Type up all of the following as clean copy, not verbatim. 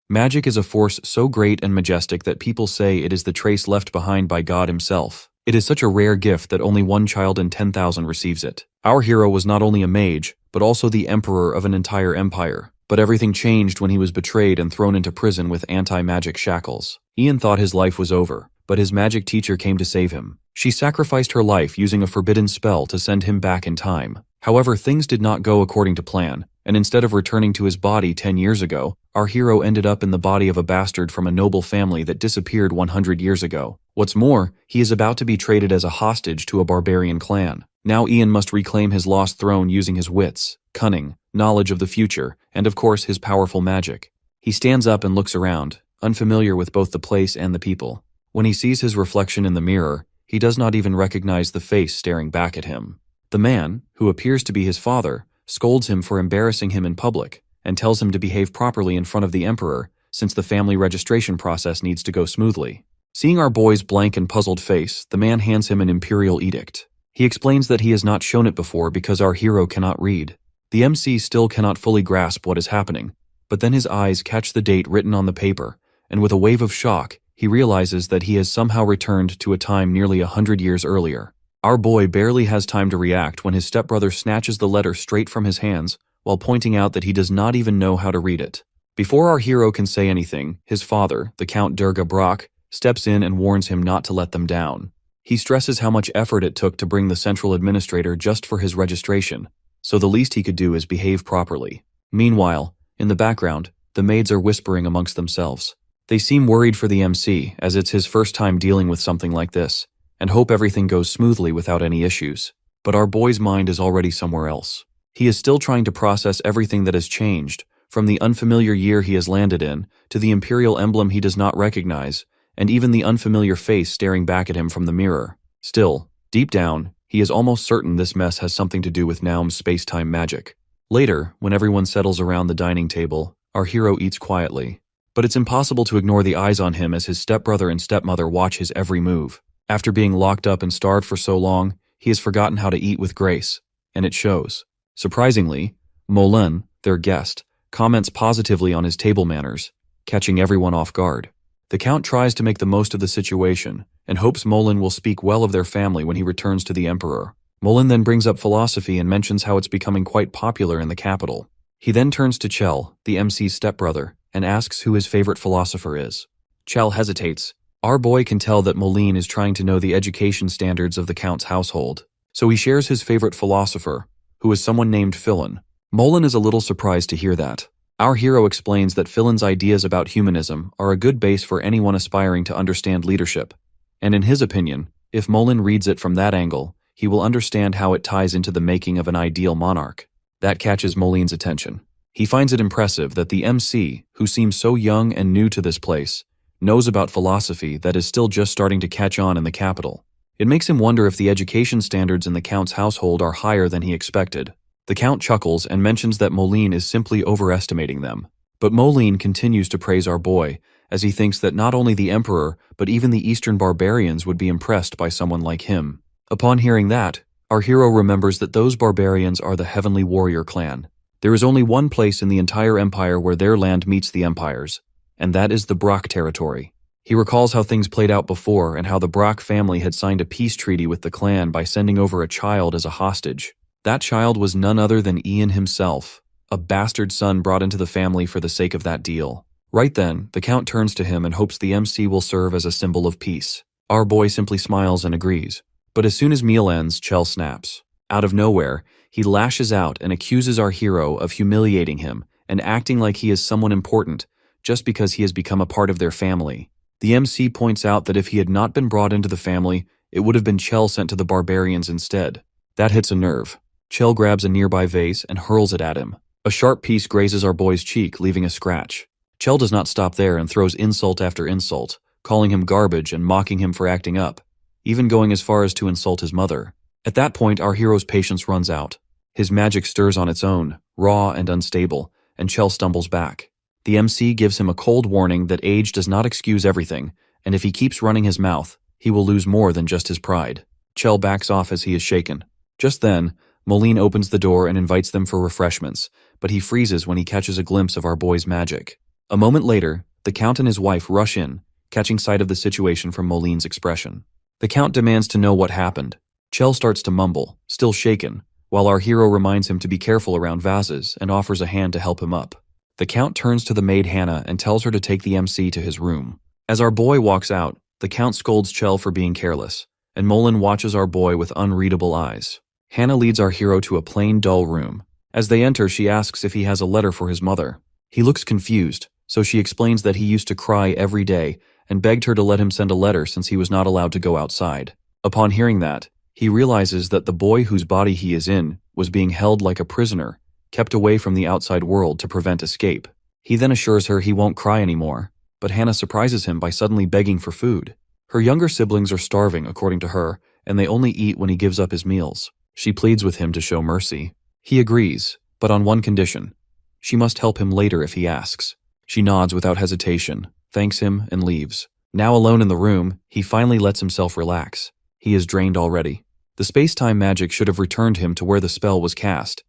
Magic is a force so great and majestic that people say it is the trace left behind by God himself. It is such a rare gift that only one child in 10,000 receives it. Our hero was not only a mage, but also the emperor of an entire empire. But everything changed when he was betrayed and thrown into prison with anti-magic shackles. Ian thought his life was over, but his magic teacher came to save him. She sacrificed her life using a forbidden spell to send him back in time. However, things did not go according to plan, and instead of returning to his body 10 years ago, our hero ended up in the body of a bastard from a noble family that disappeared 100 years ago. What's more, he is about to be traded as a hostage to a barbarian clan. Now Ian must reclaim his lost throne using his wits, cunning, knowledge of the future, and of course his powerful magic. He stands up and looks around, unfamiliar with both the place and the people. When he sees his reflection in the mirror, he does not even recognize the face staring back at him. The man, who appears to be his father, scolds him for embarrassing him in public, and tells him to behave properly in front of the emperor, since the family registration process needs to go smoothly. Seeing our boy's blank and puzzled face, the man hands him an imperial edict. He explains that he has not shown it before because our hero cannot read. The MC still cannot fully grasp what is happening, but then his eyes catch the date written on the paper, and with a wave of shock, he realizes that he has somehow returned to a time nearly 100 years earlier. Our boy barely has time to react when his stepbrother snatches the letter straight from his hands, while pointing out that he does not even know how to read it. Before our hero can say anything, his father, the Count Durga Brock, steps in and warns him not to let them down. He stresses how much effort it took to bring the central administrator just for his registration, so the least he could do is behave properly. Meanwhile, in the background, the maids are whispering amongst themselves. They seem worried for the MC, as it's his first time dealing with something like this, and hope everything goes smoothly without any issues. But our boy's mind is already somewhere else. He is still trying to process everything that has changed, from the unfamiliar year he has landed in, to the imperial emblem he does not recognize, and even the unfamiliar face staring back at him from the mirror. Still, deep down, he is almost certain this mess has something to do with Naum's space-time magic. Later, when everyone settles around the dining table, our hero eats quietly. But it's impossible to ignore the eyes on him as his stepbrother and stepmother watch his every move. After being locked up and starved for so long, he has forgotten how to eat with grace, and it shows. Surprisingly, Molin, their guest, comments positively on his table manners, catching everyone off guard. The Count tries to make the most of the situation, and hopes Molin will speak well of their family when he returns to the Emperor. Molin then brings up philosophy and mentions how it's becoming quite popular in the capital. He then turns to Chell, the MC's stepbrother, and asks who his favorite philosopher is. Chell hesitates. Our boy can tell that Molin is trying to know the education standards of the Count's household, so he shares his favorite philosopher, who is someone named Philin. Molin is a little surprised to hear that. Our hero explains that Philin's ideas about humanism are a good base for anyone aspiring to understand leadership, and in his opinion, if Molin reads it from that angle, he will understand how it ties into the making of an ideal monarch. That catches Molin's attention. He finds it impressive that the MC, who seems so young and new to this place, knows about philosophy that is still just starting to catch on in the capital. It makes him wonder if the education standards in the Count's household are higher than he expected. The Count chuckles and mentions that Molin is simply overestimating them. But Molin continues to praise our boy, as he thinks that not only the Emperor, but even the Eastern barbarians would be impressed by someone like him. Upon hearing that, our hero remembers that those barbarians are the Heavenly Warrior clan. There is only one place in the entire empire where their land meets the Empire's, and that is the Brock territory. He recalls how things played out before and how the Brock family had signed a peace treaty with the clan by sending over a child as a hostage. That child was none other than Ian himself, a bastard son brought into the family for the sake of that deal. Right then, the Count turns to him and hopes the MC will serve as a symbol of peace. Our boy simply smiles and agrees. But as soon as meal ends, Chell snaps. Out of nowhere, he lashes out and accuses our hero of humiliating him and acting like he is someone important just because he has become a part of their family. The MC points out that if he had not been brought into the family, it would have been Chell sent to the barbarians instead. That hits a nerve. Chell grabs a nearby vase and hurls it at him. A sharp piece grazes our boy's cheek, leaving a scratch. Chell does not stop there and throws insult after insult, calling him garbage and mocking him for acting up, even going as far as to insult his mother. At that point, our hero's patience runs out. His magic stirs on its own, raw and unstable, and Chell stumbles back. The MC gives him a cold warning that age does not excuse everything, and if he keeps running his mouth, he will lose more than just his pride. Chell backs off as he is shaken. Just then, Molin opens the door and invites them for refreshments, but he freezes when he catches a glimpse of our boy's magic. A moment later, the Count and his wife rush in, catching sight of the situation from Moline's expression. The Count demands to know what happened. Chell starts to mumble, still shaken, while our hero reminds him to be careful around vases and offers a hand to help him up. The Count turns to the maid Hannah and tells her to take the MC to his room. As our boy walks out, the Count scolds Chell for being careless, and Moline watches our boy with unreadable eyes. Hannah leads our hero to a plain, dull room. As they enter, she asks if he has a letter for his mother. He looks confused, so she explains that he used to cry every day and begged her to let him send a letter since he was not allowed to go outside. Upon hearing that, he realizes that the boy whose body he is in was being held like a prisoner, kept away from the outside world to prevent escape. He then assures her he won't cry anymore, but Hannah surprises him by suddenly begging for food. Her younger siblings are starving, according to her, and they only eat when he gives up his meals. She pleads with him to show mercy. He agrees, but on one condition. She must help him later if he asks. She nods without hesitation, thanks him, and leaves. Now alone in the room, he finally lets himself relax. He is drained already. The space-time magic should have returned him to where the spell was cast,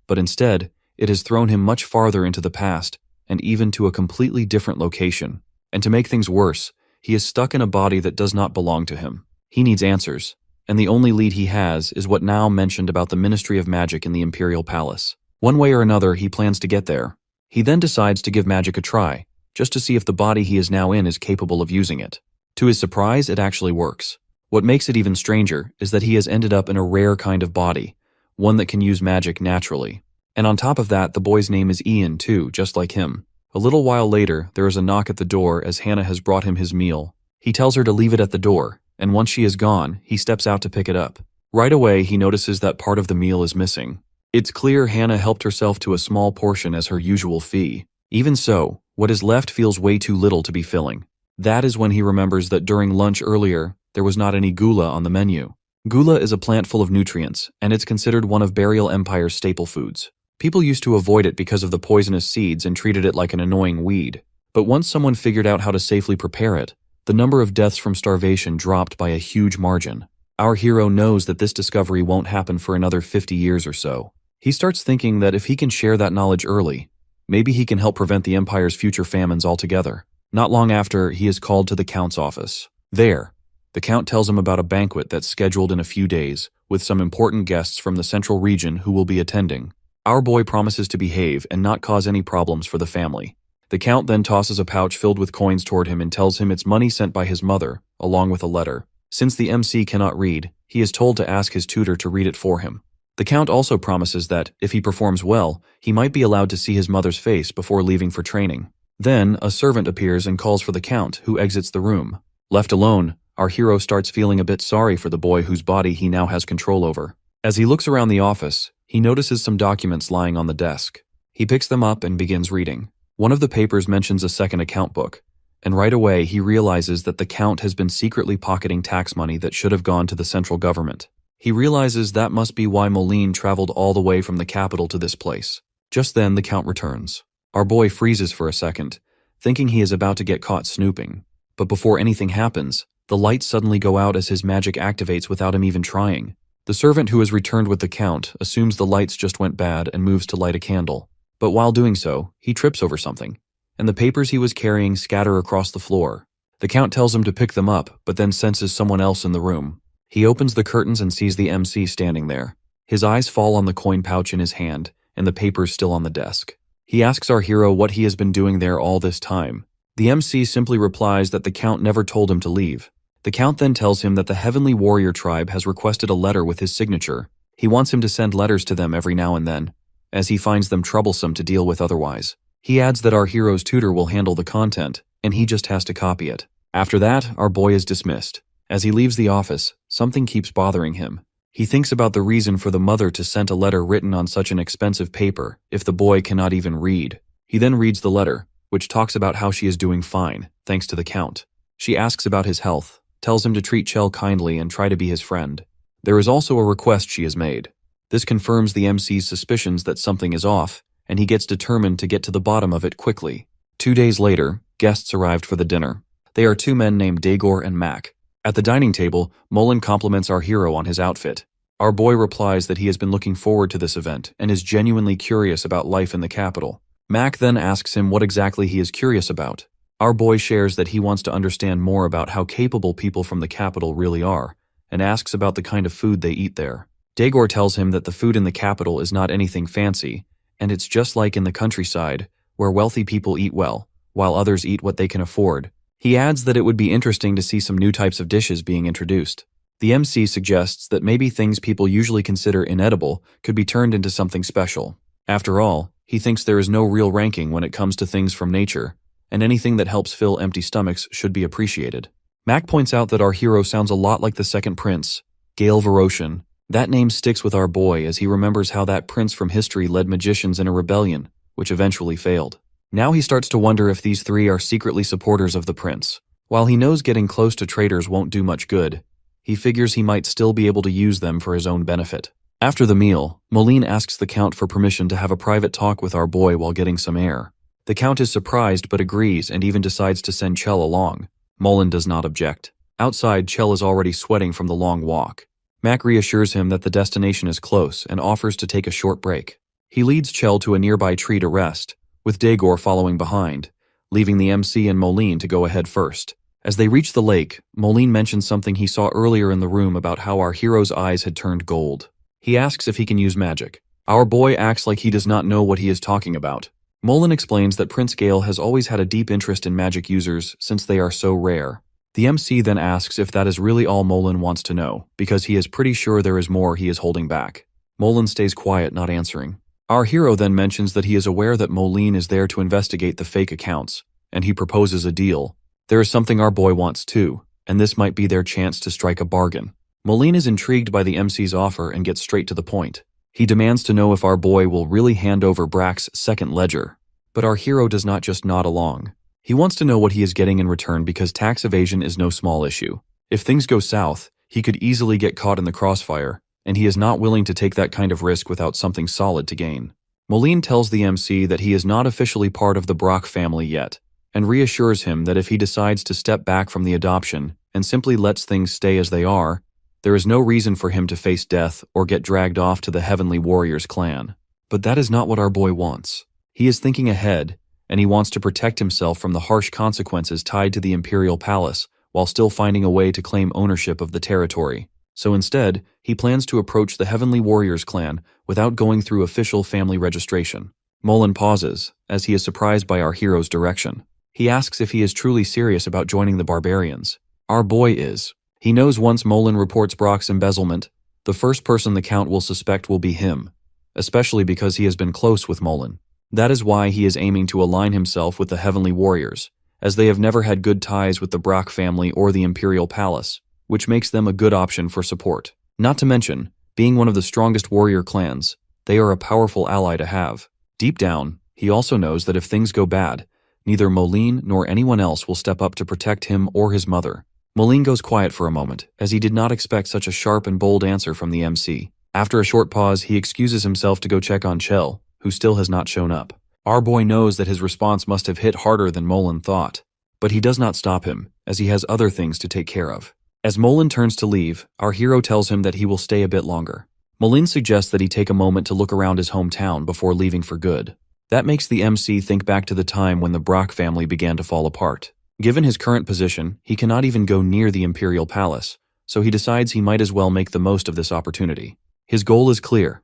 but instead, it has thrown him much farther into the past and even to a completely different location. And to make things worse, he is stuck in a body that does not belong to him. He needs answers, and the only lead he has is what now mentioned about the Ministry of Magic in the Imperial Palace. One way or another, he plans to get there. He then decides to give magic a try, just to see if the body he is now in is capable of using it. To his surprise, it actually works. What makes it even stranger is that he has ended up in a rare kind of body, one that can use magic naturally. And on top of that, the boy's name is Ian too, just like him. A little while later, there is a knock at the door as Hannah has brought him his meal. He tells her to leave it at the door, and once she is gone, he steps out to pick it up. Right away, he notices that part of the meal is missing. It's clear Hannah helped herself to a small portion as her usual fee. Even so, what is left feels way too little to be filling. That is when he remembers that during lunch earlier, there was not any gula on the menu. Gula is a plant full of nutrients, and it's considered one of Burial Empire's staple foods. People used to avoid it because of the poisonous seeds and treated it like an annoying weed. But once someone figured out how to safely prepare it, the number of deaths from starvation dropped by a huge margin. Our hero knows that this discovery won't happen for another 50 years or so. He starts thinking that if he can share that knowledge early, maybe he can help prevent the Empire's future famines altogether. Not long after, he is called to the Count's office. There, the Count tells him about a banquet that's scheduled in a few days, with some important guests from the central region who will be attending. Our boy promises to behave and not cause any problems for the family. The Count then tosses a pouch filled with coins toward him and tells him it's money sent by his mother, along with a letter. Since the MC cannot read, he is told to ask his tutor to read it for him. The Count also promises that, if he performs well, he might be allowed to see his mother's face before leaving for training. Then, a servant appears and calls for the Count, who exits the room. Left alone, our hero starts feeling a bit sorry for the boy whose body he now has control over. As he looks around the office, he notices some documents lying on the desk. He picks them up and begins reading. One of the papers mentions a second account book, and right away he realizes that the Count has been secretly pocketing tax money that should have gone to the central government. He realizes that must be why Moline traveled all the way from the capital to this place. Just then, the Count returns. Our boy freezes for a second, thinking he is about to get caught snooping. But before anything happens, the lights suddenly go out as his magic activates without him even trying. The servant who has returned with the Count assumes the lights just went bad and moves to light a candle. But while doing so, he trips over something, and the papers he was carrying scatter across the floor. The Count tells him to pick them up, but then senses someone else in the room. He opens the curtains and sees the MC standing there. His eyes fall on the coin pouch in his hand, and the papers still on the desk. He asks our hero what he has been doing there all this time. The MC simply replies that the Count never told him to leave. The Count then tells him that the Heavenly Warrior tribe has requested a letter with his signature. He wants him to send letters to them every now and then, as he finds them troublesome to deal with otherwise. He adds that our hero's tutor will handle the content, and he just has to copy it. After that, our boy is dismissed. As he leaves the office, something keeps bothering him. He thinks about the reason for the mother to send a letter written on such an expensive paper if the boy cannot even read. He then reads the letter, which talks about how she is doing fine, thanks to the Count. She asks about his health, tells him to treat Chell kindly and try to be his friend. There is also a request she has made. This confirms the MC's suspicions that something is off, and he gets determined to get to the bottom of it quickly. 2 days later, guests arrived for the dinner. They are 2 men named Dagor and Mac. At the dining table, Moline compliments our hero on his outfit. Our boy replies that he has been looking forward to this event and is genuinely curious about life in the capital. Mac then asks him what exactly he is curious about. Our boy shares that he wants to understand more about how capable people from the capital really are, and asks about the kind of food they eat there. Daegor tells him that the food in the capital is not anything fancy, and it's just like in the countryside, where wealthy people eat well, while others eat what they can afford. He adds that it would be interesting to see some new types of dishes being introduced. The MC suggests that maybe things people usually consider inedible could be turned into something special. After all, he thinks there is no real ranking when it comes to things from nature, and anything that helps fill empty stomachs should be appreciated. Mac points out that our hero sounds a lot like the second prince, Gale Veroshin. That name sticks with our boy as he remembers how that prince from history led magicians in a rebellion, which eventually failed. Now he starts to wonder if these three are secretly supporters of the prince. While he knows getting close to traitors won't do much good, he figures he might still be able to use them for his own benefit. After the meal, Moline asks the Count for permission to have a private talk with our boy while getting some air. The Count is surprised but agrees and even decides to send Chell along. Moline does not object. Outside, Chell is already sweating from the long walk. Mac reassures him that the destination is close and offers to take a short break. He leads Chell to a nearby tree to rest, with Daegor following behind, leaving the MC and Moline to go ahead first. As they reach the lake, Moline mentions something he saw earlier in the room about how our hero's eyes had turned gold. He asks if he can use magic. Our boy acts like he does not know what he is talking about. Moline explains that Prince Gale has always had a deep interest in magic users since they are so rare. The MC then asks if that is really all Moline wants to know, because he is pretty sure there is more he is holding back. Moline stays quiet, not answering. Our hero then mentions that he is aware that Moline is there to investigate the fake accounts, and he proposes a deal. There is something our boy wants too, and this might be their chance to strike a bargain. Moline is intrigued by the MC's offer and gets straight to the point. He demands to know if our boy will really hand over Brack's second ledger. But our hero does not just nod along. He wants to know what he is getting in return because tax evasion is no small issue. If things go south, he could easily get caught in the crossfire, and he is not willing to take that kind of risk without something solid to gain. Moline tells the MC that he is not officially part of the Brock family yet, and reassures him that if he decides to step back from the adoption and simply lets things stay as they are, there is no reason for him to face death or get dragged off to the Heavenly Warriors clan. But that is not what our boy wants. He is thinking ahead, and he wants to protect himself from the harsh consequences tied to the Imperial Palace while still finding a way to claim ownership of the territory. So instead, he plans to approach the Heavenly Warriors clan without going through official family registration. Moline pauses, as he is surprised by our hero's direction. He asks if he is truly serious about joining the barbarians. Our boy is. He knows once Moline reports Brock's embezzlement, the first person the Count will suspect will be him, especially because he has been close with Moline. That is why he is aiming to align himself with the Heavenly Warriors, as they have never had good ties with the Brock family or the Imperial Palace, which makes them a good option for support. Not to mention, being one of the strongest warrior clans, they are a powerful ally to have. Deep down, he also knows that if things go bad, neither Moline nor anyone else will step up to protect him or his mother. Moline goes quiet for a moment, as he did not expect such a sharp and bold answer from the MC. After a short pause, he excuses himself to go check on Chell, who still has not shown up. Our boy knows that his response must have hit harder than Moline thought, but he does not stop him, as he has other things to take care of. As Moline turns to leave, our hero tells him that he will stay a bit longer. Moline suggests that he take a moment to look around his hometown before leaving for good. That makes the MC think back to the time when the Brock family began to fall apart. Given his current position, he cannot even go near the Imperial Palace, so he decides he might as well make the most of this opportunity. His goal is clear.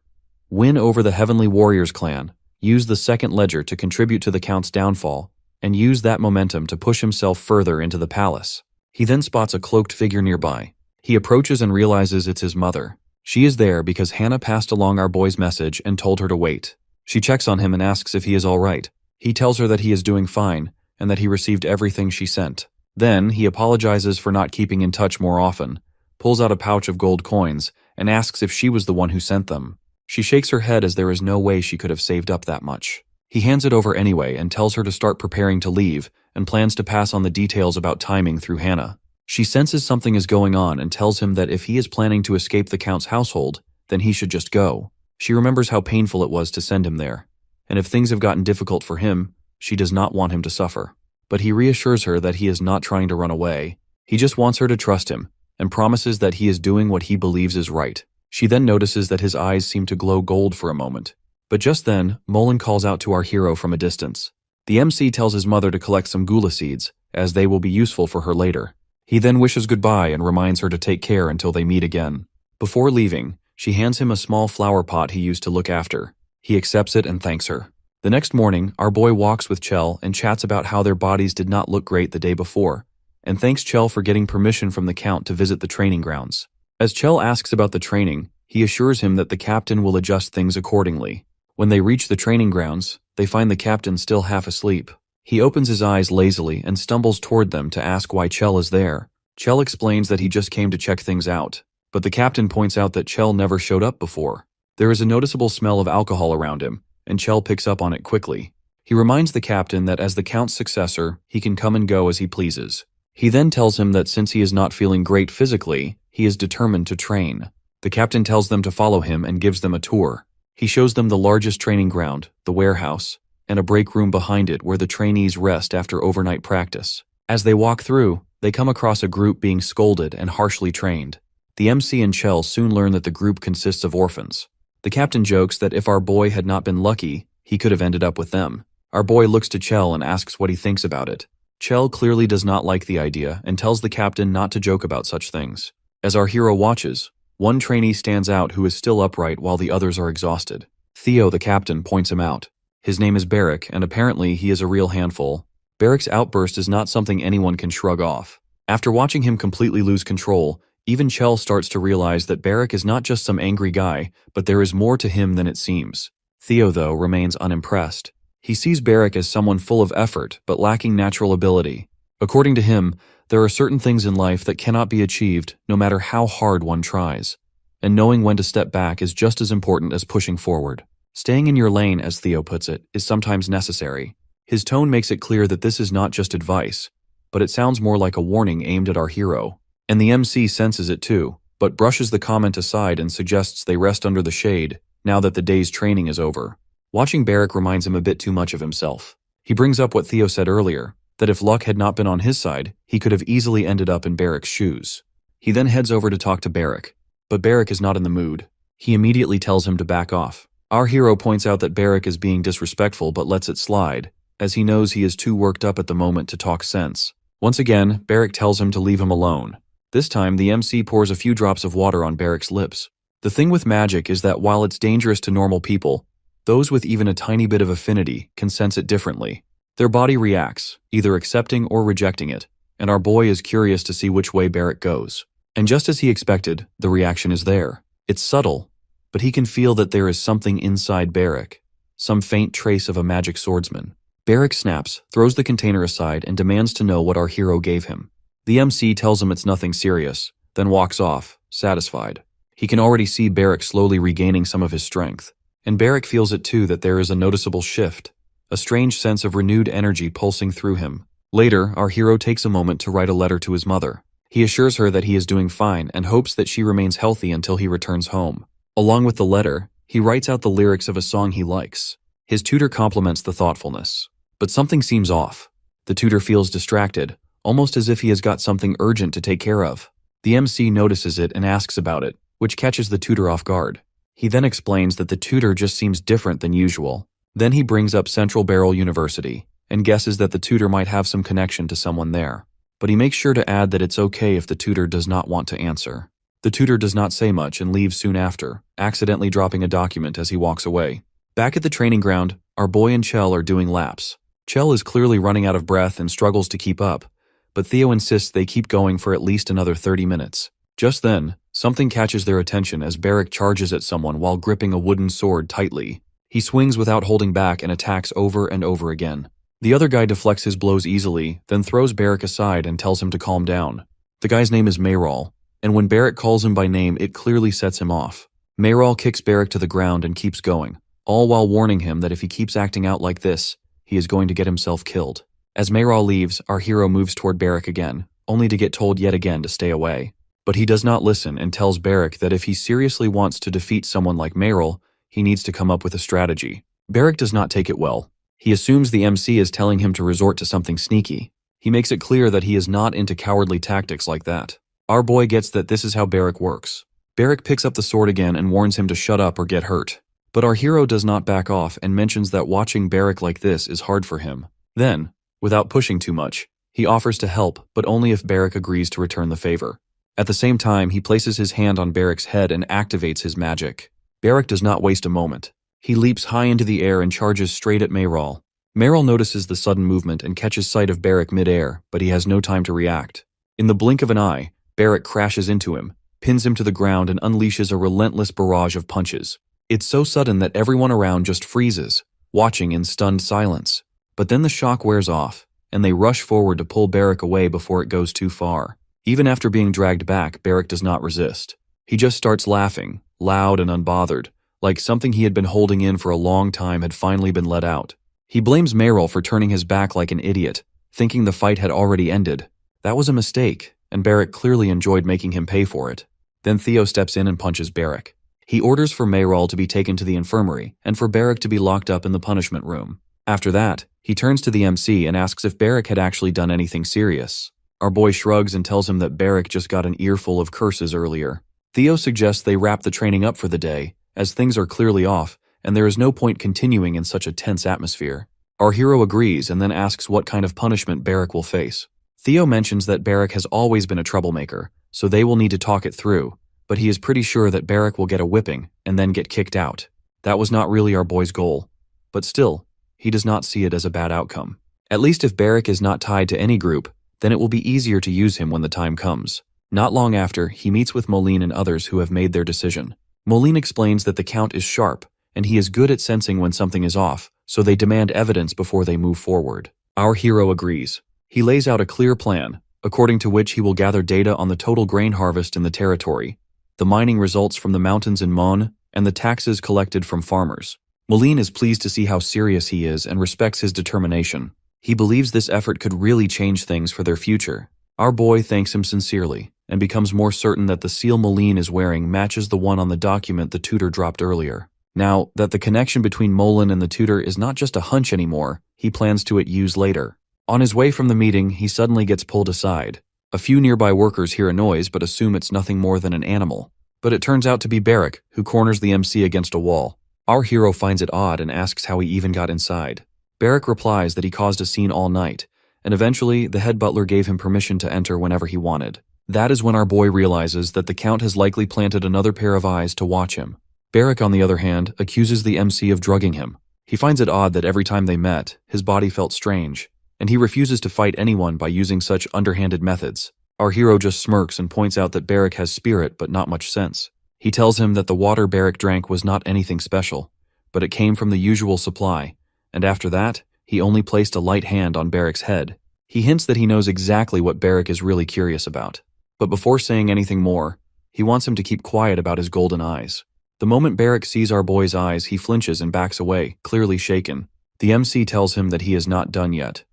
Win over the Heavenly Warriors clan, use the second ledger to contribute to the Count's downfall, and use that momentum to push himself further into the palace. He then spots a cloaked figure nearby. He approaches and realizes it's his mother. She is there because Hannah passed along our boy's message and told her to wait. She checks on him and asks if he is all right. He tells her that he is doing fine, and that he received everything she sent. Then, he apologizes for not keeping in touch more often, pulls out a pouch of gold coins, and asks if she was the one who sent them. She shakes her head as there is no way she could have saved up that much. He hands it over anyway and tells her to start preparing to leave, and plans to pass on the details about timing through Hannah. She senses something is going on and tells him that if he is planning to escape the Count's household, then he should just go. She remembers how painful it was to send him there, and if things have gotten difficult for him, she does not want him to suffer. But he reassures her that he is not trying to run away. He just wants her to trust him, and promises that he is doing what he believes is right. She then notices that his eyes seem to glow gold for a moment, But just then, Mullen calls out to our hero from a distance. The MC tells his mother to collect some gula seeds, as they will be useful for her later. He then wishes goodbye and reminds her to take care until they meet again. Before leaving, she hands him a small flower pot he used to look after. He accepts it and thanks her. The next morning, our boy walks with Chell and chats about how their bodies did not look great the day before, and thanks Chell for getting permission from the Count to visit the training grounds. As Chell asks about the training, he assures him that the captain will adjust things accordingly. When they reach the training grounds, they find the captain still half asleep. He opens his eyes lazily and stumbles toward them to ask why Chell is there. Chell explains that he just came to check things out, but the captain points out that Chell never showed up before. There is a noticeable smell of alcohol around him, and Chell picks up on it quickly. He reminds the captain that as the Count's successor, he can come and go as he pleases. He then tells him that since he is not feeling great physically, he is determined to train. The captain tells them to follow him and gives them a tour. He shows them the largest training ground, the warehouse, and a break room behind it where the trainees rest after overnight practice. As they walk through, they come across a group being scolded and harshly trained. The MC and Chell soon learn that the group consists of orphans. The captain jokes that if our boy had not been lucky, he could have ended up with them. Our boy looks to Chell and asks what he thinks about it. Chell clearly does not like the idea and tells the captain not to joke about such things. As our hero watches, one trainee stands out who is still upright while the others are exhausted. Theo, the captain, points him out. His name is Barrick, and apparently he is a real handful. Barrick's outburst is not something anyone can shrug off. After watching him completely lose control, even Chell starts to realize that Barrick is not just some angry guy, but there is more to him than it seems. Theo, though, remains unimpressed. He sees Barrick as someone full of effort, but lacking natural ability. According to him, there are certain things in life that cannot be achieved no matter how hard one tries. And knowing when to step back is just as important as pushing forward. Staying in your lane, as Theo puts it, is sometimes necessary. His tone makes it clear that this is not just advice, but it sounds more like a warning aimed at our hero. And the MC senses it too, but brushes the comment aside and suggests they rest under the shade now that the day's training is over. Watching Barrick reminds him a bit too much of himself. He brings up what Theo said earlier, that if luck had not been on his side, he could have easily ended up in Barrick's shoes. He then heads over to talk to Barrick, but Barrick is not in the mood. He immediately tells him to back off. Our hero points out that Barrick is being disrespectful but lets it slide, as he knows he is too worked up at the moment to talk sense. Once again, Barrick tells him to leave him alone. This time, the MC pours a few drops of water on Barrick's lips. The thing with magic is that while it's dangerous to normal people, those with even a tiny bit of affinity can sense it differently. Their body reacts, either accepting or rejecting it, and our boy is curious to see which way Barrick goes. And just as he expected, the reaction is there. It's subtle, but he can feel that there is something inside Barrick, some faint trace of a magic swordsman. Barrick snaps, throws the container aside, and demands to know what our hero gave him. The MC tells him it's nothing serious, then walks off, satisfied. He can already see Barrick slowly regaining some of his strength, and Barrick feels it too that there is a noticeable shift, a strange sense of renewed energy pulsing through him. Later, our hero takes a moment to write a letter to his mother. He assures her that he is doing fine and hopes that she remains healthy until he returns home. Along with the letter, he writes out the lyrics of a song he likes. His tutor compliments the thoughtfulness. But something seems off. The tutor feels distracted, almost as if he has got something urgent to take care of. The MC notices it and asks about it, which catches the tutor off guard. He then explains that the tutor just seems different than usual. Then he brings up Central Barrel University and guesses that the tutor might have some connection to someone there. But he makes sure to add that it's okay if the tutor does not want to answer. The tutor does not say much and leaves soon after, accidentally dropping a document as he walks away. Back at the training ground, our boy and Chell are doing laps. Chell is clearly running out of breath and struggles to keep up, but Theo insists they keep going for at least another 30 minutes. Just then, something catches their attention as Barrick charges at someone while gripping a wooden sword tightly. He swings without holding back and attacks over and over again. The other guy deflects his blows easily, then throws Barrick aside and tells him to calm down. The guy's name is Mayral, and when Barrick calls him by name, it clearly sets him off. Mayral kicks Barrick to the ground and keeps going, all while warning him that if he keeps acting out like this, he is going to get himself killed. As Mayral leaves, our hero moves toward Barrick again, only to get told yet again to stay away. But he does not listen and tells Barrick that if he seriously wants to defeat someone like Mayral, he needs to come up with a strategy. Barrick does not take it well. He assumes the MC is telling him to resort to something sneaky. He makes it clear that he is not into cowardly tactics like that. Our boy gets that this is how Barrick works. Barrick picks up the sword again and warns him to shut up or get hurt. But our hero does not back off and mentions that watching Barrack like this is hard for him. Then, without pushing too much, he offers to help, but only if Barrack agrees to return the favor. At the same time, he places his hand on Barrack's head and activates his magic. Barrack does not waste a moment. He leaps high into the air and charges straight at Mayral. Mayral notices the sudden movement and catches sight of Barrack mid-air, but he has no time to react. In the blink of an eye, Barrack crashes into him, pins him to the ground and unleashes a relentless barrage of punches. It's so sudden that everyone around just freezes, watching in stunned silence. But then the shock wears off, and they rush forward to pull Barrack away before it goes too far. Even after being dragged back, Barrack does not resist. He just starts laughing, loud and unbothered, like something he had been holding in for a long time had finally been let out. He blames Mayral for turning his back like an idiot, thinking the fight had already ended. That was a mistake, and Barrack clearly enjoyed making him pay for it. Then Theo steps in and punches Barrack. He orders for Mayral to be taken to the infirmary and for Barrack to be locked up in the punishment room. After that, he turns to the MC and asks if Barrack had actually done anything serious. Our boy shrugs and tells him that Barrack just got an earful of curses earlier. Theo suggests they wrap the training up for the day, as things are clearly off, and there is no point continuing in such a tense atmosphere. Our hero agrees and then asks what kind of punishment Barrack will face. Theo mentions that Barrack has always been a troublemaker, so they will need to talk it through, but he is pretty sure that Barrack will get a whipping and then get kicked out. That was not really our boy's goal, but still, he does not see it as a bad outcome. At least if Barrack is not tied to any group, then it will be easier to use him when the time comes. Not long after, he meets with Moline and others who have made their decision. Moline explains that the Count is sharp, and he is good at sensing when something is off, so they demand evidence before they move forward. Our hero agrees. He lays out a clear plan, according to which he will gather data on the total grain harvest in the territory, the mining results from the mountains in Mon, and the taxes collected from farmers. Moline is pleased to see how serious he is and respects his determination. He believes this effort could really change things for their future. Our boy thanks him sincerely, and becomes more certain that the seal Moline is wearing matches the one on the document the tutor dropped earlier. Now, that the connection between Moline and the tutor is not just a hunch anymore, he plans to use later. On his way from the meeting, he suddenly gets pulled aside. A few nearby workers hear a noise but assume it's nothing more than an animal. But it turns out to be Barrack, who corners the MC against a wall. Our hero finds it odd and asks how he even got inside. Barrack replies that he caused a scene all night, and eventually the head butler gave him permission to enter whenever he wanted. That is when our boy realizes that the Count has likely planted another pair of eyes to watch him. Barrack, on the other hand, accuses the MC of drugging him. He finds it odd that every time they met, his body felt strange, and he refuses to fight anyone by using such underhanded methods. Our hero just smirks and points out that Barrack has spirit but not much sense. He tells him that the water Barrack drank was not anything special, but it came from the usual supply, and after that, he only placed a light hand on Barrack's head. He hints that he knows exactly what Barrack is really curious about. But before saying anything more, he wants him to keep quiet about his golden eyes. The moment Barrack sees our boy's eyes, he flinches and backs away, clearly shaken. The MC tells him that he is not done yet.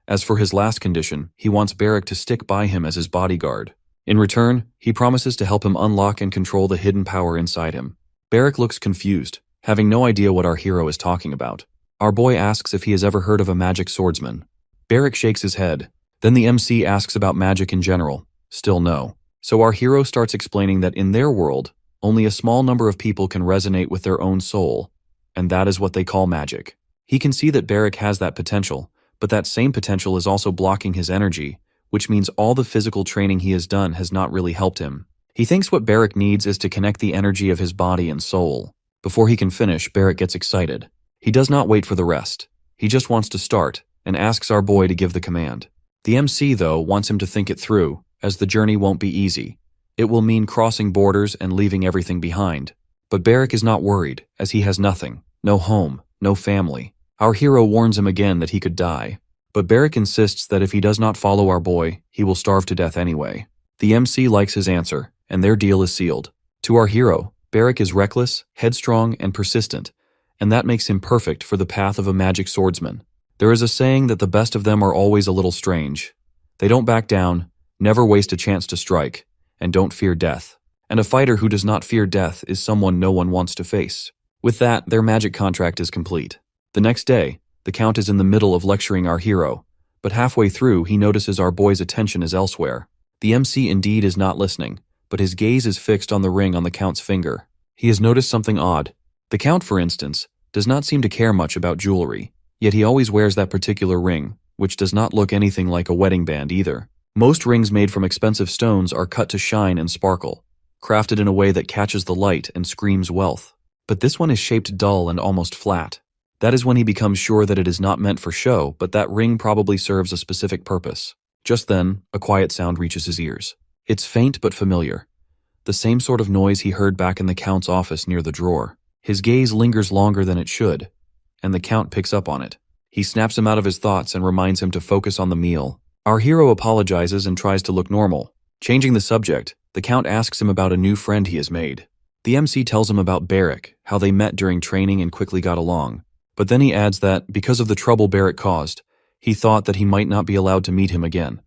As for his last condition, he wants Barrack to stick by him as his bodyguard. In return, he promises to help him unlock and control the hidden power inside him. Barrack looks confused, having no idea what our hero is talking about. Our boy asks if he has ever heard of a magic swordsman. Barrack shakes his head. Then the MC asks about magic in general. Still no. So our hero starts explaining that in their world, only a small number of people can resonate with their own soul, and that is what they call magic. He can see that Barrack has that potential, but that same potential is also blocking his energy, which means all the physical training he has done has not really helped him. He thinks what Barrack needs is to connect the energy of his body and soul. Before he can finish, Barrack gets excited. He does not wait for the rest. He just wants to start, and asks our boy to give the command. The MC, though, wants him to think it through, as the journey won't be easy. It will mean crossing borders and leaving everything behind. But Barrack is not worried, as he has nothing. No home, no family. Our hero warns him again that he could die. But Barrack insists that if he does not follow our boy, he will starve to death anyway. The MC likes his answer, and their deal is sealed. To our hero, Barrack is reckless, headstrong, and persistent, and that makes him perfect for the path of a magic swordsman. There is a saying that the best of them are always a little strange. They don't back down, never waste a chance to strike, and don't fear death. And a fighter who does not fear death is someone no one wants to face. With that, their magic contract is complete. The next day, the Count is in the middle of lecturing our hero, but halfway through he notices our boy's attention is elsewhere. The MC indeed is not listening, but his gaze is fixed on the ring on the Count's finger. He has noticed something odd. The Count, for instance, does not seem to care much about jewelry, yet he always wears that particular ring, which does not look anything like a wedding band either. Most rings made from expensive stones are cut to shine and sparkle, crafted in a way that catches the light and screams wealth. But this one is shaped dull and almost flat. That is when he becomes sure that it is not meant for show, but that ring probably serves a specific purpose. Just then, a quiet sound reaches his ears. It's faint but familiar. The same sort of noise he heard back in the Count's office near the drawer. His gaze lingers longer than it should, and the Count picks up on it. He snaps him out of his thoughts and reminds him to focus on the meal. Our hero apologizes and tries to look normal. Changing the subject, the Count asks him about a new friend he has made. The MC tells him about Barrick, how they met during training and quickly got along. But then he adds that, because of the trouble Barrick caused, he thought that he might not be allowed to meet him again.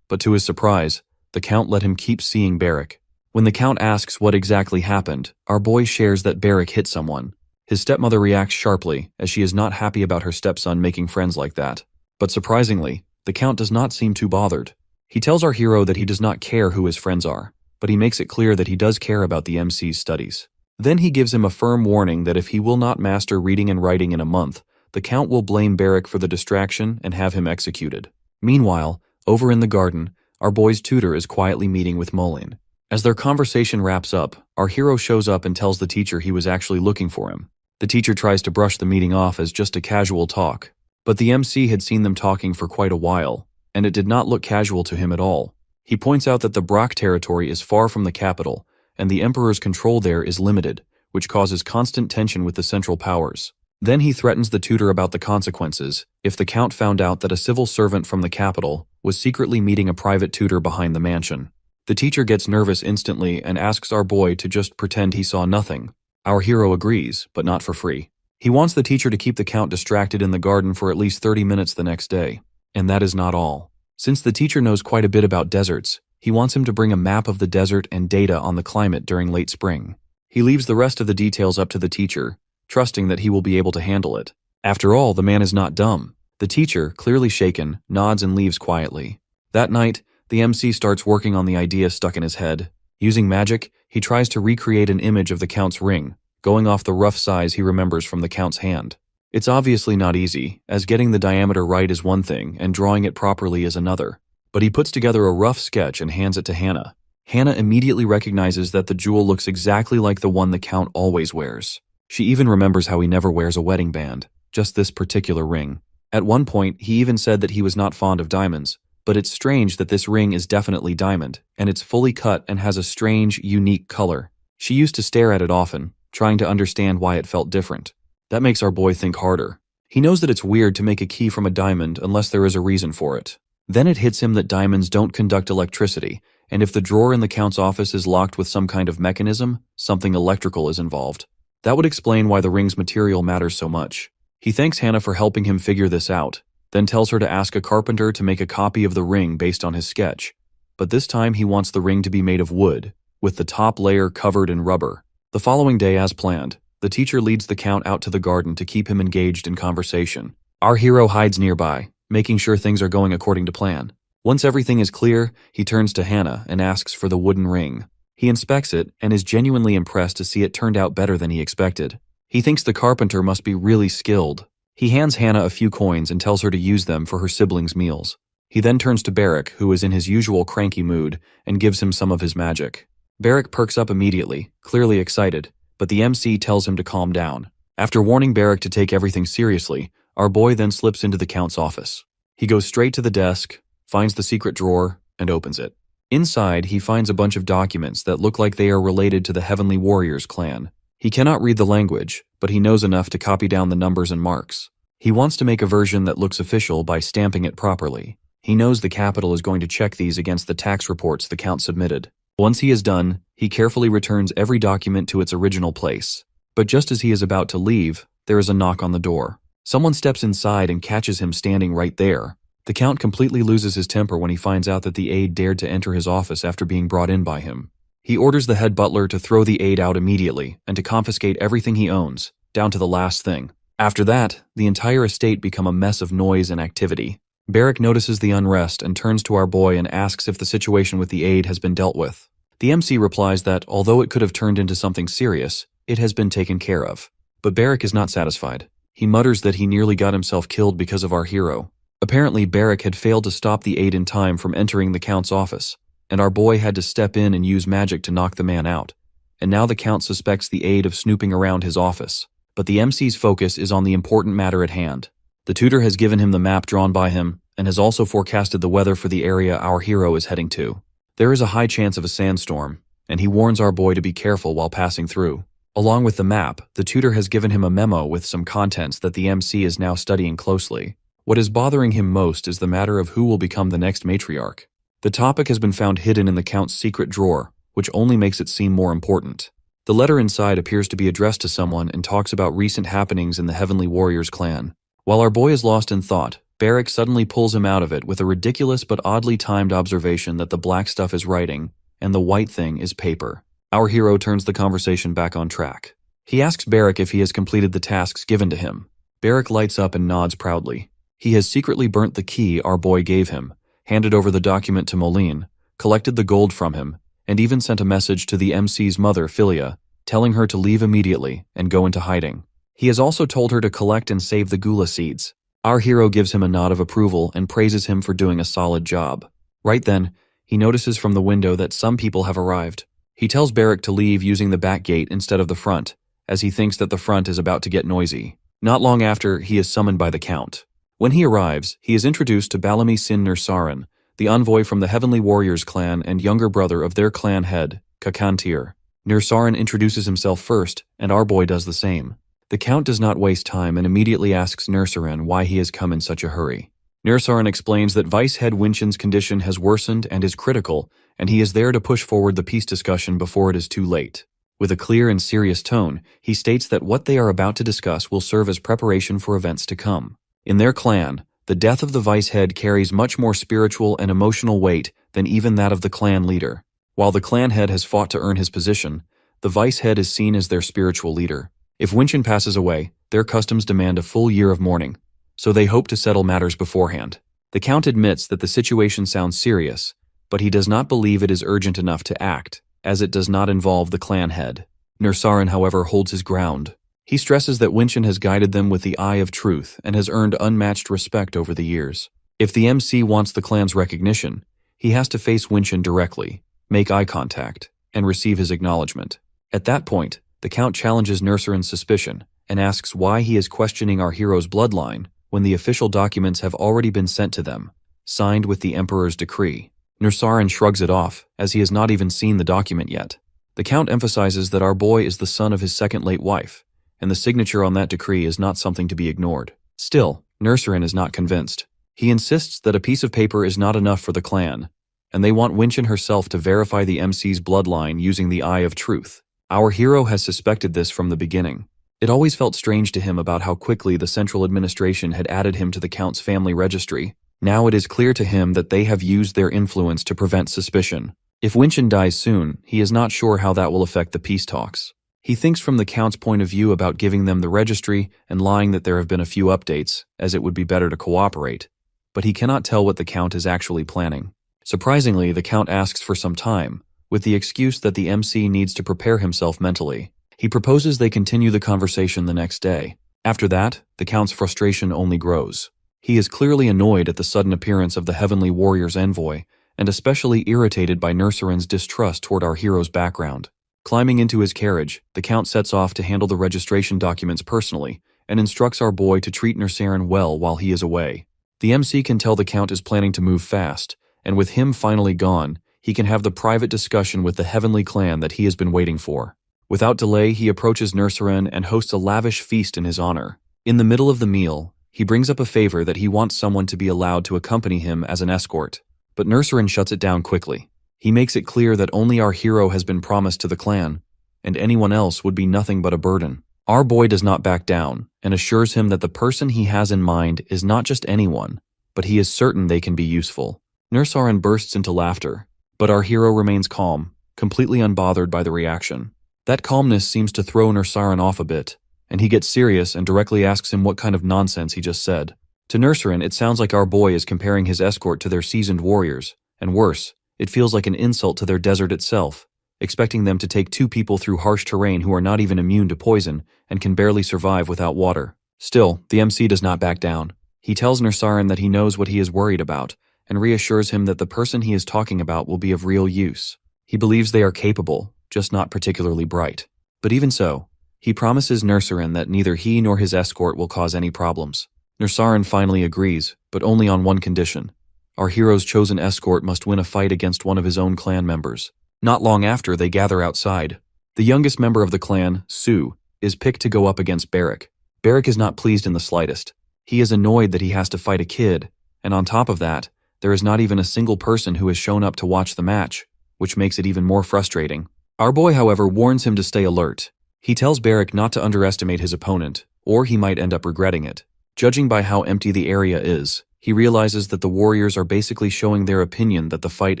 But to his surprise, the Count let him keep seeing Barrick. When the Count asks what exactly happened, our boy shares that Barrick hit someone. His stepmother reacts sharply, as she is not happy about her stepson making friends like that. But surprisingly, the Count does not seem too bothered. He tells our hero that he does not care who his friends are, but he makes it clear that he does care about the MC's studies. Then he gives him a firm warning that if he will not master reading and writing in a month, the Count will blame Barrick for the distraction and have him executed. Meanwhile, over in the garden, our boy's tutor is quietly meeting with Molin. As their conversation wraps up, our hero shows up and tells the teacher he was actually looking for him. The teacher tries to brush the meeting off as just a casual talk, but the MC had seen them talking for quite a while, and it did not look casual to him at all. He points out that the Brock territory is far from the capital, and the Emperor's control there is limited, which causes constant tension with the Central Powers. Then he threatens the tutor about the consequences if the Count found out that a civil servant from the capital was secretly meeting a private tutor behind the mansion. The teacher gets nervous instantly and asks our boy to just pretend he saw nothing. Our hero agrees, but not for free. He wants the teacher to keep the Count distracted in the garden for at least 30 minutes the next day. And that is not all. Since the teacher knows quite a bit about deserts, he wants him to bring a map of the desert and data on the climate during late spring. He leaves the rest of the details up to the teacher, trusting that he will be able to handle it. After all, the man is not dumb. The teacher, clearly shaken, nods and leaves quietly. That night, the MC starts working on the idea stuck in his head. Using magic, he tries to recreate an image of the Count's ring, going off the rough size he remembers from the Count's hand. It's obviously not easy, as getting the diameter right is one thing and drawing it properly is another. But he puts together a rough sketch and hands it to Hannah. Hannah immediately recognizes that the jewel looks exactly like the one the Count always wears. She even remembers how he never wears a wedding band, just this particular ring. At one point, he even said that he was not fond of diamonds, but it's strange that this ring is definitely diamond, and it's fully cut and has a strange, unique color. She used to stare at it often, trying to understand why it felt different. That makes our boy think harder. He knows that it's weird to make a key from a diamond unless there is a reason for it. Then it hits him that diamonds don't conduct electricity, and if the drawer in the Count's office is locked with some kind of mechanism, something electrical is involved. That would explain why the ring's material matters so much. He thanks Hannah for helping him figure this out, then tells her to ask a carpenter to make a copy of the ring based on his sketch. But this time he wants the ring to be made of wood, with the top layer covered in rubber. The following day, as planned, the teacher leads the Count out to the garden to keep him engaged in conversation. Our hero hides nearby, making sure things are going according to plan. Once everything is clear, he turns to Hannah and asks for the wooden ring. He inspects it and is genuinely impressed to see it turned out better than he expected. He thinks the carpenter must be really skilled. He hands Hannah a few coins and tells her to use them for her siblings' meals. He then turns to Barrick, who is in his usual cranky mood, and gives him some of his magic. Barrick perks up immediately, clearly excited, but the MC tells him to calm down. After warning Barrick to take everything seriously, our boy then slips into the Count's office. He goes straight to the desk, finds the secret drawer, and opens it. Inside, he finds a bunch of documents that look like they are related to the Heavenly Warriors clan. He cannot read the language, but he knows enough to copy down the numbers and marks. He wants to make a version that looks official by stamping it properly. He knows the capital is going to check these against the tax reports the Count submitted. Once he is done, he carefully returns every document to its original place. But just as he is about to leave, there is a knock on the door. Someone steps inside and catches him standing right there. The Count completely loses his temper when he finds out that the aide dared to enter his office after being brought in by him. He orders the head butler to throw the aide out immediately and to confiscate everything he owns, down to the last thing. After that, the entire estate become a mess of noise and activity. Barrick notices the unrest and turns to our boy and asks if the situation with the aide has been dealt with. The MC replies that although it could have turned into something serious, it has been taken care of. But Barrack is not satisfied. He mutters that he nearly got himself killed because of our hero. Apparently, Barrack had failed to stop the aide in time from entering the Count's office, and our boy had to step in and use magic to knock the man out. And now the Count suspects the aide of snooping around his office. But the MC's focus is on the important matter at hand. The tutor has given him the map drawn by him, and has also forecasted the weather for the area our hero is heading to. There is a high chance of a sandstorm, and he warns our boy to be careful while passing through. Along with the map, the tutor has given him a memo with some contents that the MC is now studying closely. What is bothering him most is the matter of who will become the next matriarch. The topic has been found hidden in the Count's secret drawer, which only makes it seem more important. The letter inside appears to be addressed to someone and talks about recent happenings in the Heavenly Warriors clan. While our boy is lost in thought, Barrack suddenly pulls him out of it with a ridiculous but oddly timed observation that the black stuff is writing, and the white thing is paper. Our hero turns the conversation back on track. He asks Barrack if he has completed the tasks given to him. Barrack lights up and nods proudly. He has secretly burnt the key our boy gave him, handed over the document to Moline, collected the gold from him, and even sent a message to the MC's mother, Philia, telling her to leave immediately and go into hiding. He has also told her to collect and save the gula seeds. Our hero gives him a nod of approval and praises him for doing a solid job. Right then, he notices from the window that some people have arrived. He tells Barrack to leave using the back gate instead of the front, as he thinks that the front is about to get noisy. Not long after, he is summoned by the Count. When he arrives, he is introduced to Balami Sin Nursaran, the envoy from the Heavenly Warriors clan and younger brother of their clan head, Kakantir. Nursaran introduces himself first, and our boy does the same. The Count does not waste time and immediately asks Nursaran why he has come in such a hurry. Nursaran explains that Vice Head Winchen's condition has worsened and is critical, and he is there to push forward the peace discussion before it is too late. With a clear and serious tone, he states that what they are about to discuss will serve as preparation for events to come. In their clan, the death of the Vice Head carries much more spiritual and emotional weight than even that of the clan leader. While the clan head has fought to earn his position, the Vice Head is seen as their spiritual leader. If Winchen passes away, their customs demand a full year of mourning, so they hope to settle matters beforehand. The Count admits that the situation sounds serious, but he does not believe it is urgent enough to act, as it does not involve the clan head. Nursaran, however, holds his ground. He stresses that Winchen has guided them with the eye of truth and has earned unmatched respect over the years. If the MC wants the clan's recognition, he has to face Winchen directly, make eye contact, and receive his acknowledgement. At that point, the Count challenges Nursaran's suspicion and asks why he is questioning our hero's bloodline when the official documents have already been sent to them, signed with the Emperor's decree. Nursaran shrugs it off, as he has not even seen the document yet. The Count emphasizes that our boy is the son of his second late wife, and the signature on that decree is not something to be ignored. Still, Nursaran is not convinced. He insists that a piece of paper is not enough for the clan, and they want Winchen herself to verify the MC's bloodline using the eye of truth. Our hero has suspected this from the beginning. It always felt strange to him about how quickly the central administration had added him to the Count's family registry. Now it is clear to him that they have used their influence to prevent suspicion. If Winchen dies soon, he is not sure how that will affect the peace talks. He thinks from the Count's point of view about giving them the registry and lying that there have been a few updates, as it would be better to cooperate, but he cannot tell what the Count is actually planning. Surprisingly, the Count asks for some time, with the excuse that the MC needs to prepare himself mentally. He proposes they continue the conversation the next day. After that, the Count's frustration only grows. He is clearly annoyed at the sudden appearance of the Heavenly Warriors envoy, and especially irritated by Nursaran's distrust toward our hero's background. Climbing into his carriage, the Count sets off to handle the registration documents personally, and instructs our boy to treat Nursaran well while he is away. The MC can tell the Count is planning to move fast, and with him finally gone, he can have the private discussion with the Heavenly Clan that he has been waiting for. Without delay, he approaches Nursaran and hosts a lavish feast in his honor. In the middle of the meal, he brings up a favor that he wants someone to be allowed to accompany him as an escort, but Nursaran shuts it down quickly. He makes it clear that only our hero has been promised to the clan, and anyone else would be nothing but a burden. Our boy does not back down, and assures him that the person he has in mind is not just anyone, but he is certain they can be useful. Nursaran bursts into laughter, but our hero remains calm, completely unbothered by the reaction. That calmness seems to throw Nursaran off a bit, and he gets serious and directly asks him what kind of nonsense he just said. To Nursaran, it sounds like our boy is comparing his escort to their seasoned warriors, and worse, it feels like an insult to their desert itself, expecting them to take 2 people through harsh terrain who are not even immune to poison and can barely survive without water. Still, the MC does not back down. He tells Nursarin that he knows what he is worried about and reassures him that the person he is talking about will be of real use. He believes they are capable, just not particularly bright. But even so, he promises Nursarin that neither he nor his escort will cause any problems. Nursarin finally agrees, but only on one condition. Our hero's chosen escort must win a fight against one of his own clan members. Not long after, they gather outside. The youngest member of the clan, Sue, is picked to go up against Barrick. Barrick is not pleased in the slightest. He is annoyed that he has to fight a kid, and on top of that, there is not even a single person who has shown up to watch the match, which makes it even more frustrating. Our boy, however, warns him to stay alert. He tells Barrick not to underestimate his opponent, or he might end up regretting it. Judging by how empty the area is, he realizes that the warriors are basically showing their opinion that the fight